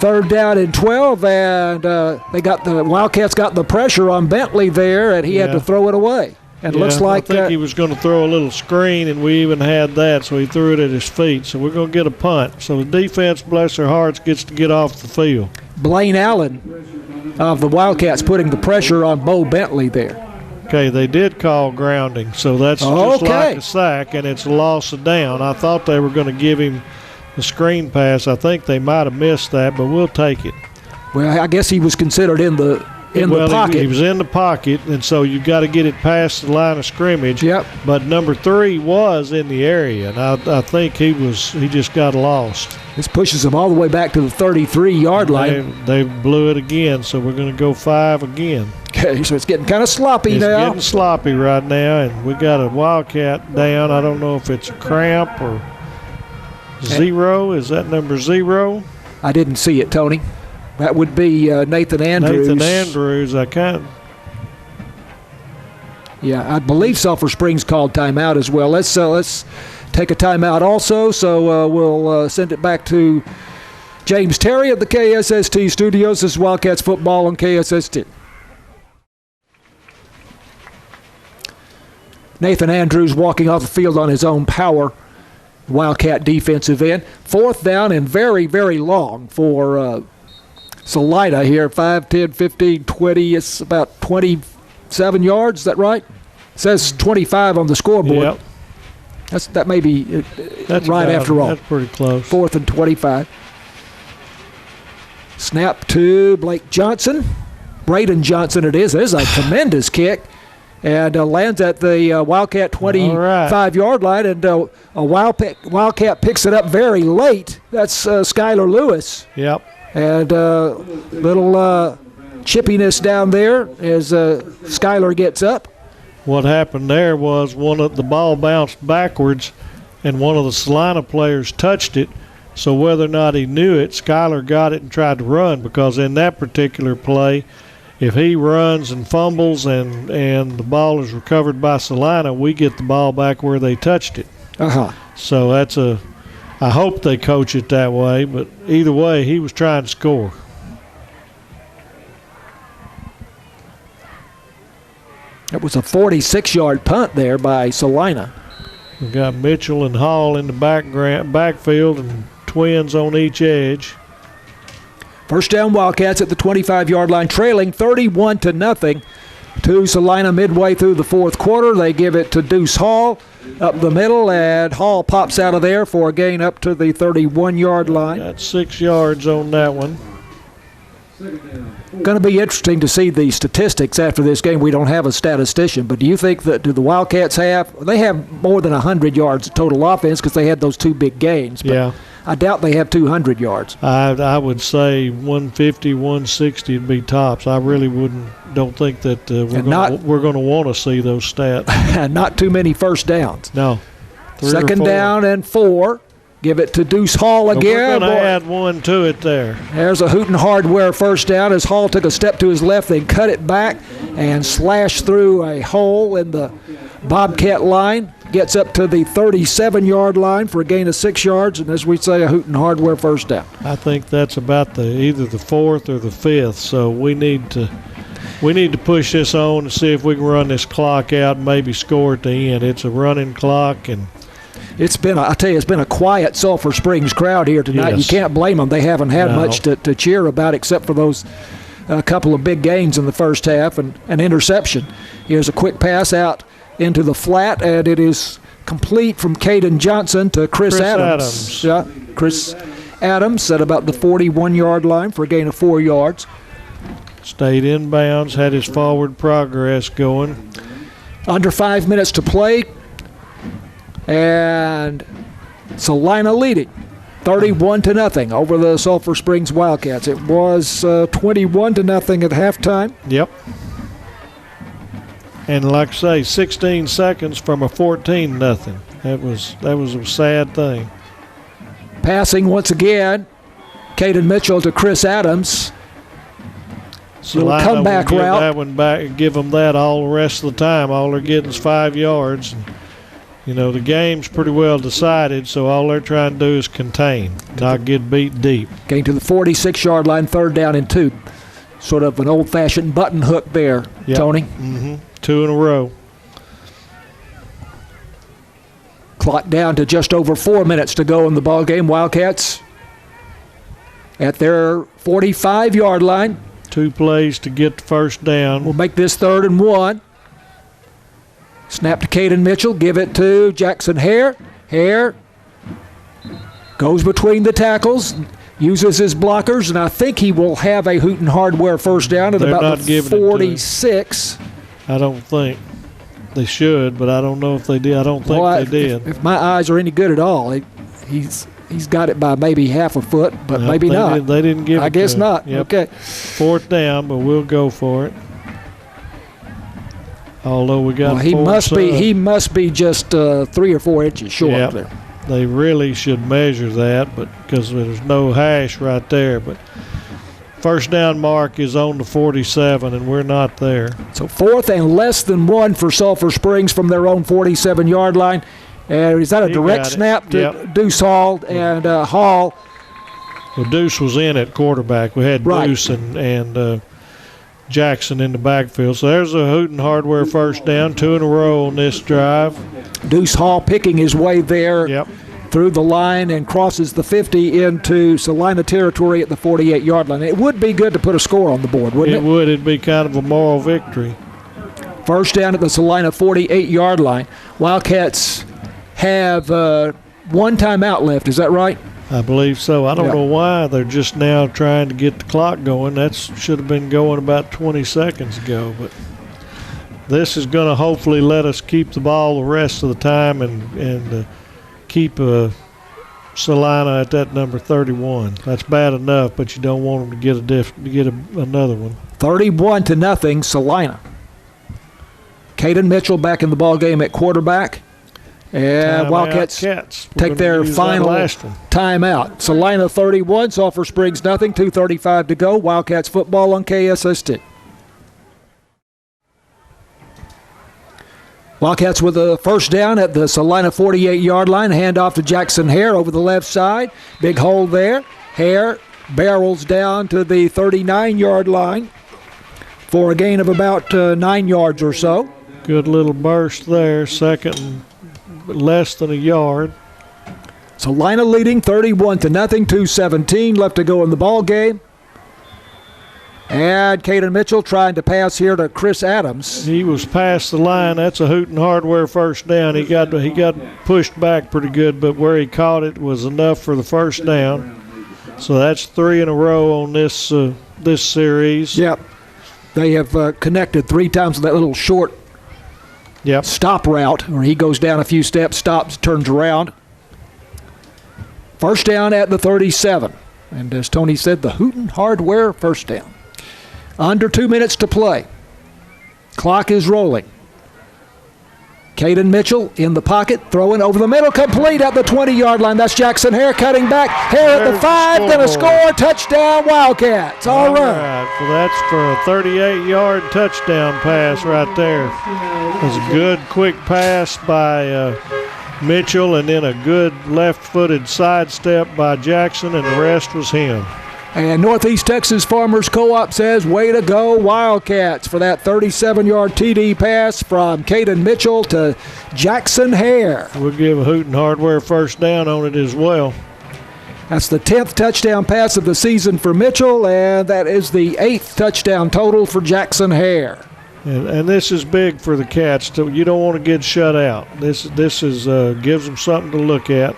3rd down and 12, and the Wildcats got the pressure on Bentley there, and he had to throw it away. And looks like I think he was going to throw a little screen, and we even had that, so he threw it at his feet. So we're going to get a punt. So the defense, bless their hearts, gets to get off the field. Blaine Allen of the Wildcats putting the pressure on Bo Bentley there. Okay, they did call grounding, so that's just like a sack, and it's a loss of down. I thought they were going to give him the screen pass. I think they might have missed that, but we'll take it. Well, I guess he was considered in the pocket. He was in the pocket, and so you've got to get it past the line of scrimmage. Yep. But number 3 was in the area, and I think he just got lost. This pushes him all the way back to the 33-yard line. They blew it again, so we're going to go 5 again. Okay, so it's getting kind of sloppy now. It's getting sloppy right now, and we got a Wildcat down. I don't know if it's a cramp or 0. Is that number 0? I didn't see it, Tony. That would be Nathan Andrews. Nathan Andrews, Yeah, I believe Sulphur Springs called timeout as well. Let's take a timeout also, so we'll send it back to James Terry of the KSST studios. This is Wildcats football on KSST. Nathan Andrews walking off the field on his own power. Wildcat defensive end. 4th down and very, very long for Celina here. 5, 10, 15, 20. It's about 27 yards. Is that right? It says 25 on the scoreboard. Yep. That may be that's right after all. That's pretty close. 4th and 25. Snap to Blake Johnson. Braden Johnson it is. There's a tremendous kick. And lands at the Wildcat 25-yard line. And a Wildcat picks it up very late. That's Skylar Lewis. Yep. And little chippiness down there as Skylar gets up. What happened there was the ball bounced backwards, and one of the Celina players touched it. So whether or not he knew it, Skylar got it and tried to run, because in that particular play, if he runs and fumbles and the ball is recovered by Celina, we get the ball back where they touched it. So I hope they coach it that way, but either way, he was trying to score. It was a 46-yard punt there by Celina. We've got Mitchell and Hall in the backfield and twins on each edge. First down Wildcats at the 25-yard line, trailing 31-0 to Celina midway through the 4th quarter. They give it to Deuce Hall up the middle, and Hall pops out of there for a gain up to the 31-yard line. Got 6 yards on that one. Going to be interesting to see the statistics after this game. We don't have a statistician, but do you think that do the Wildcats they have more than 100 yards of total offense because they had those 2 big gains. But yeah. I doubt they have 200 yards. I would say 150, 160 would be tops. I really don't think that we're going to want to see those stats. Not too many first downs. No. 2nd down and 4. Give it to Deuce Hall again. We're going to add 1 to it there. There's a Hooten Hardware first down as Hall took a step to his left, then cut it back and slashed through a hole in the Bobcat line. Gets up to the 37-yard line for a gain of 6 yards, and as we say, a Hooten Hardware first down. I think that's about either the 4th or the 5th, so we need to push this on and see if we can run this clock out and maybe score at the end. It's a running clock, and it's been a quiet Sulphur Springs crowd here tonight. Yes. You can't blame them. They haven't had much to cheer about except for those couple of big gains in the first half and an interception. Here's a quick pass out into the flat, and it is complete from Caden Johnson to Chris Adams. Yeah, Chris Adams at about the 41-yard line for a gain of 4 yards. Stayed inbounds, had his forward progress going. Under 5 minutes to play, and Celina leading 31-0 over the Sulphur Springs Wildcats. It was 21-0 at halftime. Yep. And like I say, 16 seconds from a 14-0. That was a sad thing. Passing once again, Caden Mitchell to Chris Adams. Little comeback route. That one back and give them that all the rest of the time. All they're getting is 5 yards. And, You know, the game's pretty well decided, so all they're trying to do is contain, not get beat deep. Getting to the 46-yard line, 3rd down and 2. Sort of an old-fashioned button hook there, Yep. Tony. 2 in a row. Clock down to just over 4 minutes to go in the ball game. Wildcats at their 45-yard line. 2 plays to get the first down. We'll make this 3rd and 1. Snap to Caden Mitchell. Give it to Jackson Hare. Hare goes between the tackles, uses his blockers, and I think he will have a Hooten Hardware first down at They're about not the giving it to him. 46. I don't think. They should, but I don't know if they did. I don't think they did. If my eyes are any good at all, he's got it by maybe half a foot, but maybe not. They didn't give it I guess to him. not. Yep. Okay. 4th down, but we'll go for it. Although we got He must be just 3 or 4 inches short Yep. there. They really should measure that, but because there's no hash right there. But first down mark is on the 47, and we're not there. So 4th and less than 1 for Sulphur Springs from their own 47-yard line. Is that a He direct got it. snap to Yep. Deuce Hall and Hall? Well, Deuce was in at quarterback. We had Right. Deuce and Jackson in the backfield. So there's a Hooten Hardware first down, 2 in a row on this drive. Deuce Hall picking his way there Yep. through the line and crosses the 50 into Celina territory at the 48-yard line. It would be good to put a score on the board, wouldn't it? It would. It'd be kind of a moral victory. First down at the Celina 48-yard line. Wildcats have 1 timeout left. Is that right? I believe so. I don't Yeah. know why they're just now trying to get the clock going. That should have been going about 20 seconds ago. But this is going to hopefully let us keep the ball the rest of the time and keep Celina at that number 31. That's bad enough, but you don't want them to get another one. 31-0, Celina. Caden Mitchell back in the ball game at quarterback. And Wildcats take their final timeout. Celina 31, Sulphur Springs nothing, 2:35 to go. Wildcats football on KSST. Wildcats with a first down at the Celina 48-yard line. Handoff to Jackson Hare over the left side. Big hole there. Hare barrels down to the 39-yard line for a gain of about 9 yards or so. Good little burst there, second and less than a yard. Celina leading 31-0, 2:17 left to go in the ball game. And Caden Mitchell trying to pass here to Chris Adams. He was past the line. That's a Hooten Hardware first down. He got pushed back pretty good, but where he caught it was enough for the first down. So that's 3 in a row on this series. Yep. They have connected 3 times with that little short stop route where he goes down a few steps, stops, turns around. First down at the 37. And as Tony said, the Hooten Hardware first down. Under 2 minutes to play. Clock is rolling. Caden Mitchell in the pocket, throwing over the middle, complete at the 20-yard line. That's Jackson Hare cutting back. Hare at the 5, then a score, touchdown Wildcats. All right. So that's for a 38-yard touchdown pass right there. It was a good quick pass by Mitchell, and then a good left-footed sidestep by Jackson, and the rest was him. And Northeast Texas Farmers Co-op says, way to go, Wildcats, for that 37-yard TD pass from Caden Mitchell to Jackson Hare. We'll give a Hooten Hardware first down on it as well. That's the 10th touchdown pass of the season for Mitchell, and that is the 8th touchdown total for Jackson Hare. And this is big for the Cats. You don't want to get shut out. This is gives them something to look at.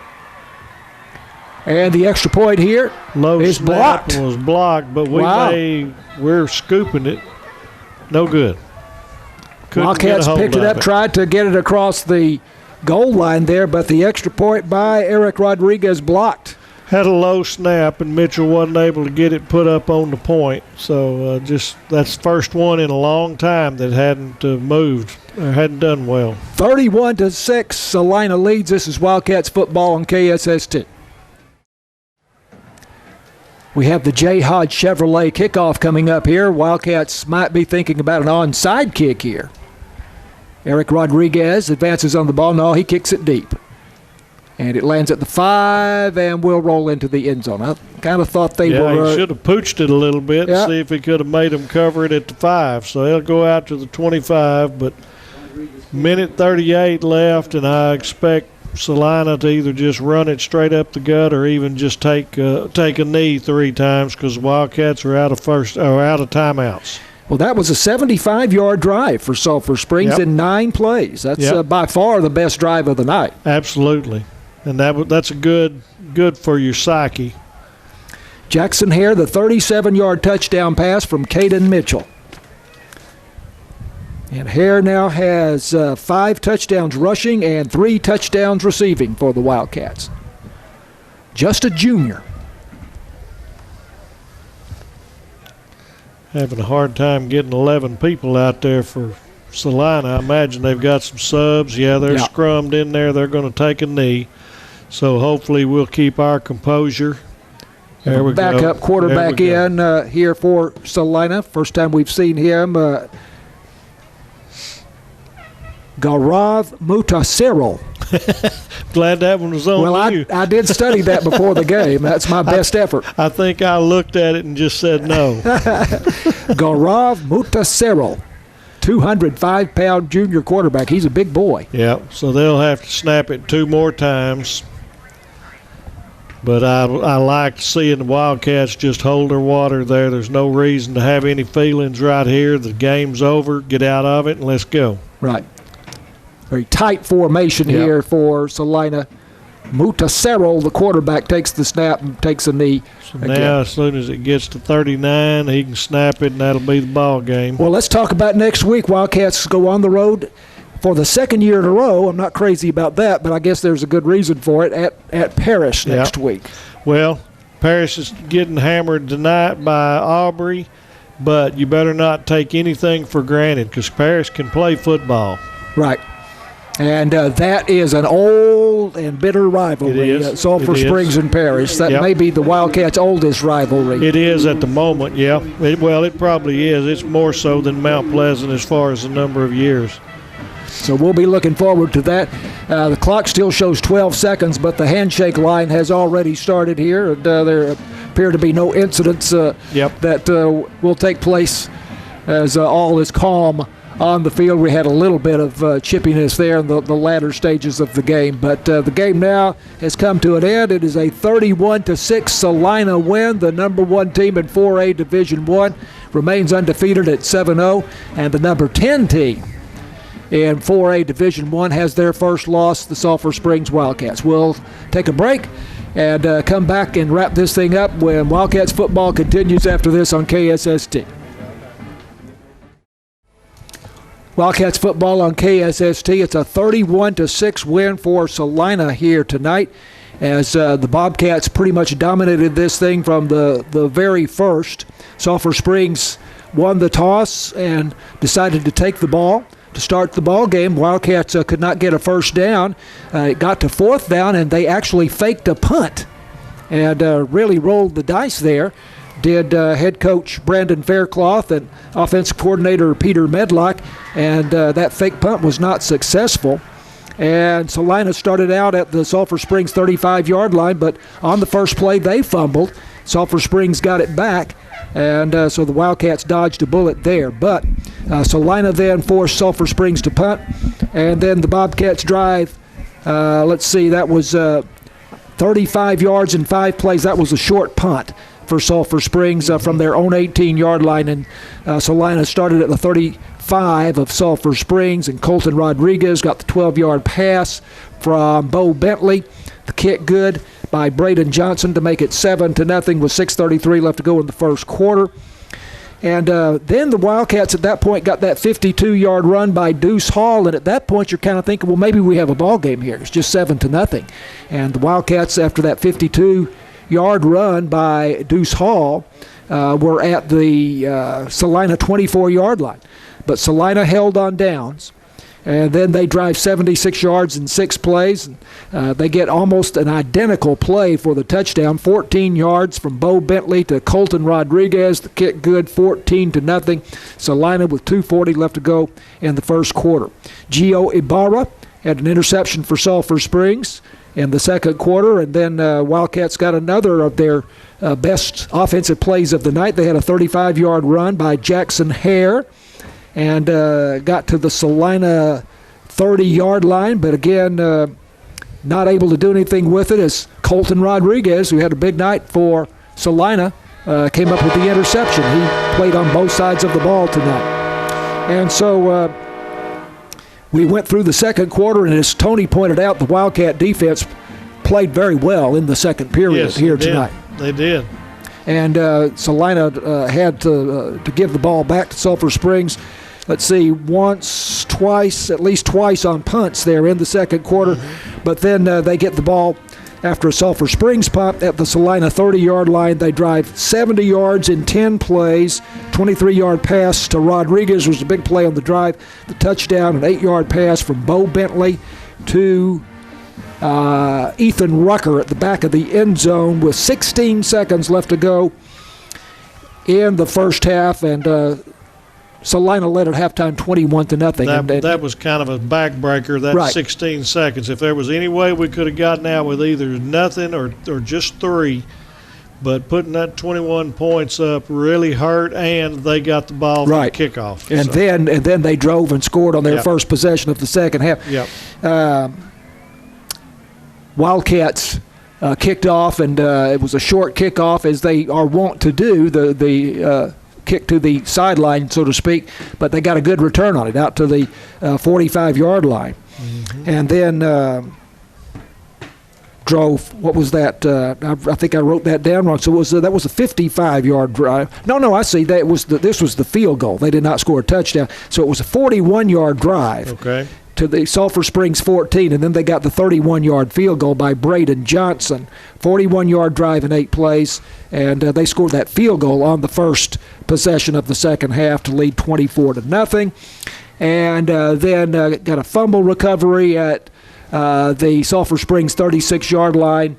And the extra point here is blocked. Was blocked, but we're scooping it. No good. Wildcats picked it up, tried to get it across the goal line there, but the extra point by Eric Rodriguez blocked. Had a low snap, and Mitchell wasn't able to get it put up on the point. So that's the first one in a long time that hadn't moved or hadn't done well. 31-6, Celina leads. This is Wildcats football on KSST. We have the J. Hodge Chevrolet kickoff coming up here. Wildcats might be thinking about an onside kick here. Eric Rodriguez advances on the ball. No, he kicks it deep. And it lands at the 5 and will roll into the end zone. I kind of thought they were. He should have pooched it a little bit Yeah. and see if he could have made them cover it at the 5. So they'll go out to the 25, but minute 38 left, and I expect Celina to either just run it straight up the gut or even just take a knee 3 times because the Wildcats are out of timeouts. Well, that was a 75-yard drive for Sulphur Springs in 9 plays. That's by far the best drive of the night. Absolutely. And that's a good for your psyche. Jackson Hare, the 37-yard touchdown pass from Caden Mitchell. And Hare now has 5 touchdowns rushing and 3 touchdowns receiving for the Wildcats. Just a junior. Having a hard time getting 11 people out there for Celina. I imagine they've got some subs. Yeah, they're scrummed in there. They're going to take a knee. So hopefully we'll keep our composure. There we go. Backup quarterback in here for Celina. First time we've seen him. Gaurav Mutasero. Glad that one was on you. I did study that before the game. That's my best effort. I think I looked at it and just said no. Gaurav Mutasero, 205-pound junior quarterback. He's a big boy. Yeah, so they'll have to snap it 2 more times. But I like seeing the Wildcats just hold their water there. There's no reason to have any feelings right here. The game's over. Get out of it and let's go. Right. Very tight formation here for Celina. Mutasero, the quarterback, takes the snap and takes a knee. So now as soon as it gets to 39, he can snap it, and that'll be the ball game. Well, let's talk about next week. Wildcats go on the road for the 2nd year in a row. I'm not crazy about that, but I guess there's a good reason for it at Paris next week. Well, Paris is getting hammered tonight by Aubrey, but you better not take anything for granted because Paris can play football. Right. And that is an old and bitter rivalry, Sulphur Springs and Paris. That may be the Wildcats' oldest rivalry. It is at the moment, it probably is. It's more so than Mount Pleasant as far as the number of years. So we'll be looking forward to that. The clock still shows 12 seconds, but the handshake line has already started here. And, there appear to be no incidents that will take place as all is calm on the field. We had a little bit of chippiness there in the latter stages of the game, but the game now has come to an end. It is a 31-6 Celina win. The number 1 team in 4A Division I remains undefeated at 7-0, and the number 10 team in 4A Division I has their first loss, the Sulphur Springs Wildcats. We'll take a break and come back and wrap this thing up when Wildcats football continues after this on KSST. Wildcats football on KSST. It's a 31-6 win for Celina here tonight as the Bobcats pretty much dominated this thing from the very first. Sulphur Springs won the toss and decided to take the ball to start the ball game. Wildcats could not get a first down. It got to 4th down, and they actually faked a punt and really rolled the dice there. Did head coach Brandon Faircloth and offensive coordinator Peter Medlock, and that fake punt was not successful. And Celina started out at the Sulphur Springs 35-yard line, but on the first play they fumbled. Sulphur Springs got it back, and so the Wildcats dodged a bullet there. But Celina then forced Sulphur Springs to punt, and then the Bobcats drive, that was 35 yards in 5 plays. That was a short punt for Sulphur Springs from their own 18-yard line, and Celina started at the 35 of Sulphur Springs, and Colton Rodriguez got the 12-yard pass from Bo Bentley. The kick good by Braden Johnson to make it 7-0 with 6:33 left to go in the first quarter. And then the Wildcats at that point got that 52-yard run by Deuce Hall, and at that point you're kind of thinking, well, maybe we have a ball game here. It's just 7-0. And the Wildcats, after that 52-yard run by Deuce Hall, were at the Celina 24-yard line. But Celina held on downs, And then they drive 76 yards in 6 plays. They get almost an identical play for the touchdown, 14 yards from Bo Bentley to Colton Rodriguez. The kick good, 14-0. Celina with 2:40 left to go in the first quarter. Gio Ibarra had an interception for Sulphur Springs in the second quarter, and then Wildcats got another of their best offensive plays of the night. They had a 35-yard run by Jackson Hare and got to the Celina 30-yard line, but again, not able to do anything with it as Colton Rodriguez, who had a big night for Celina, came up with the interception. He played on both sides of the ball tonight. And so we went through the second quarter, and as Tony pointed out, the Wildcat defense played very well in the second period here tonight. They did. And Celina had to give the ball back to Sulphur Springs. Let's see, once, twice, at least twice on punts there in the second quarter. But then they get the ball after a Sulphur Springs punt at the Celina 30-yard line. They drive 70 yards in 10 plays. 23-yard pass to Rodriguez was a big play on the drive. The touchdown, an 8-yard pass from Bo Bentley to Ethan Rucker at the back of the end zone with 16 seconds left to go in the first half, and Celina led at halftime 21-0. That was kind of a backbreaker, that right. 16 seconds. If there was any way we could have gotten out with either nothing or just 3, but putting that 21 points up really hurt, and they got the ball from the kickoff. And then they drove and scored on their first possession of the second half. Wildcats kicked off, and it was a short kickoff, as they are wont to do, the kick to the sideline, so to speak, but they got a good return on it out to the 45-yard line. And then drove, what was that? I think I wrote that down wrong. So that was a 55-yard drive. No, I see. This was the field goal. They did not score a touchdown. So it was a 41-yard drive. Okay. To the Sulphur Springs 14, and then they got the 31-yard field goal by Braden Johnson. 41-yard drive in 8 plays, and they scored that field goal on the first possession of the second half to lead 24-0. And then got a fumble recovery at the Sulphur Springs 36-yard line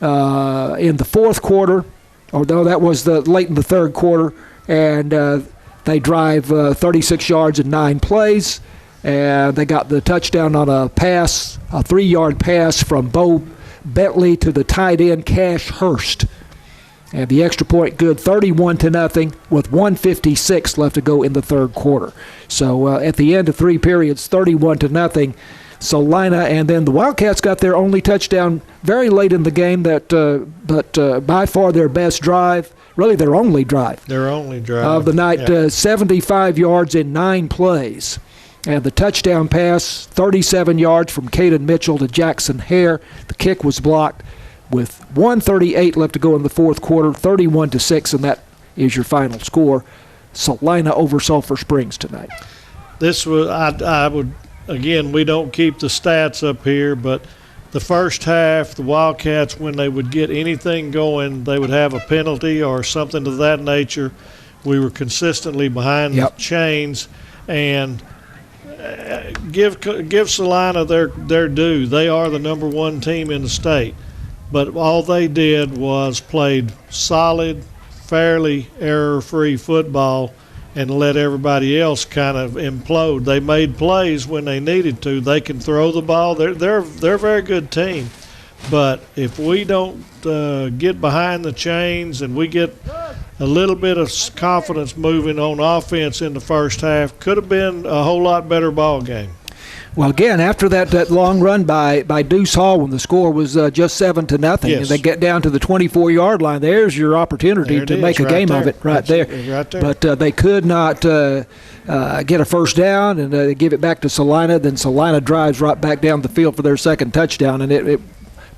in the fourth quarter, although that was late in the third quarter, and they drive 36 yards in 9 plays. And they got the touchdown on a 3-yard pass from Bo Bentley to the tight end Cash Hurst. And the extra point good, 31-0 with 1:56 left to go in the third quarter. So at the end of 3 periods, 31-0, Celina, and then the Wildcats got their only touchdown very late in the game, but by far their best drive, really their only drive. Of the night, 75 yards in 9 plays. And the touchdown pass, 37 yards from Caden Mitchell to Jackson Hare. The kick was blocked with 1:38 left to go in the fourth quarter, 31-6, and that is your final score. Celina over Sulphur Springs tonight. This was, I would, again, we don't keep the stats up here, but the first half, the Wildcats, when they would get anything going, they would have a penalty or something of that nature. We were consistently behind the chains, and give Celina their due. They are the number 1 team in the state, but all they did was played solid, fairly error-free football and let everybody else kind of implode. They made plays when they needed to. They can throw the ball. They're a very good team, but if we don't get behind the chains and we get a little bit of confidence moving on offense in the first half, could have been a whole lot better ball game. Well, again, after that long run by Deuce Hall when the score was just 7-0, and they get down to the 24-yard line, there's your opportunity to make a game of it right there. But they could not get a first down, and they give it back to Celina. Then Celina drives right back down the field for their second touchdown, and it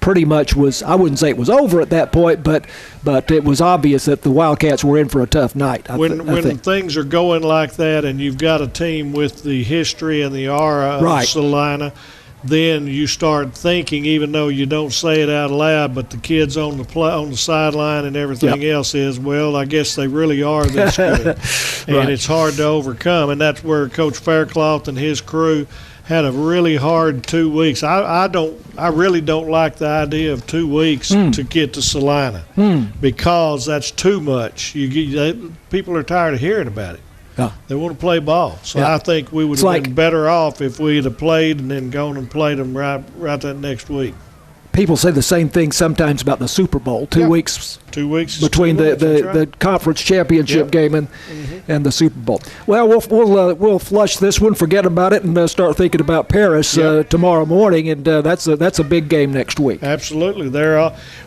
pretty much was, I wouldn't say it was over at that point, but it was obvious that the Wildcats were in for a tough night. When things are going like that and you've got a team with the history and the aura of Celina, then you start thinking, even though you don't say it out loud, but the kids on the sideline and everything else is, well, I guess they really are this good. And it's hard to overcome. And that's where Coach Faircloth and his crew had a really hard 2 weeks. I really don't like the idea of 2 weeks to get to Celina because that's too much. People are tired of hearing about it. They want to play ball. So I think we would have been better off if we'd have played and then gone and played them right that next week. People say the same thing sometimes about the Super Bowl. 2 weeks. 2 weeks between the conference championship game and the Super Bowl. Well, we'll flush this one, forget about it, and start thinking about Paris tomorrow morning. And that's a big game next week. Absolutely,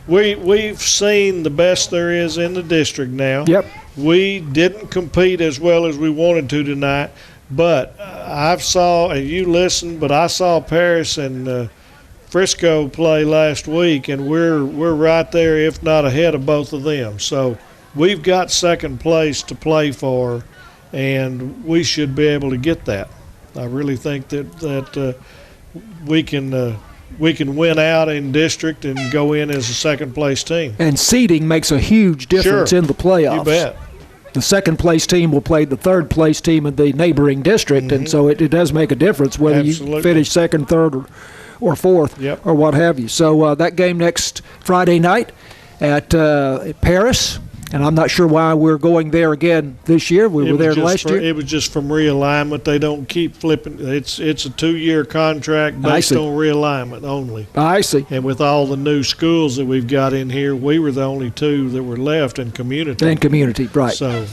we've seen the best there is in the district now. Yep. We didn't compete as well as we wanted to tonight, but I saw, and you listened, but I saw Paris and Frisco play last week, and we're right there, if not ahead of both of them. So we've got second place to play for, and we should be able to get that. I really think that we can win out in district and go in as a second place team. And seeding makes a huge difference in the playoffs. You bet. The second place team will play the third place team in the neighboring district, and so it does make a difference whether you finish second, third, or fourth, or what have you. So that game next Friday night at Paris, and I'm not sure why we're going there again this year. We were there last year. It was just from realignment. They don't keep flipping. It's a 2-year contract based on realignment only. I see. And with all the new schools that we've got in here, we were the only 2 that were left in community. In community, right. So.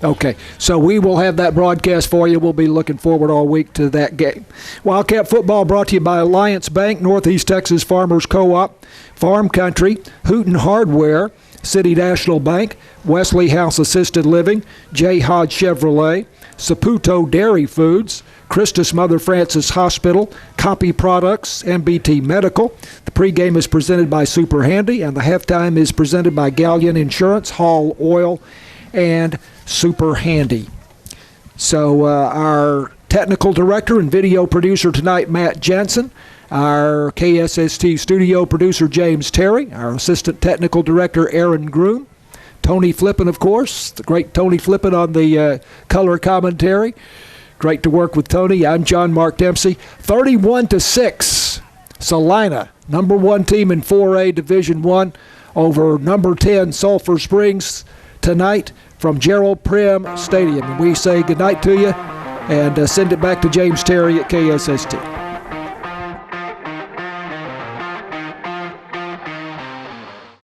Okay, so we will have that broadcast for you. We'll be looking forward all week to that game. Wildcat football brought to you by Alliance Bank, Northeast Texas Farmers Co-op, Farm Country, Hooten Hardware, City National Bank, Wesley House Assisted Living, J. Hodge Chevrolet, Saputo Dairy Foods, Christus Mother Francis Hospital, Copy Products, MBT Medical. The pregame is presented by Super Handy, and the halftime is presented by Galleon Insurance, Hall Oil, and Super Handy. So our technical director and video producer tonight, Matt Jensen, our KSST studio producer, James Terry, our assistant technical director, Aaron Groom, Tony Flippin, of course, the great Tony Flippin on the color commentary. Great to work with Tony. I'm John Mark Dempsey. 31-6, Celina, number 1 team in 4A Division I over number 10 Sulphur Springs tonight from Gerald Prim Stadium. We say goodnight to you and send it back to James Terry at KSST.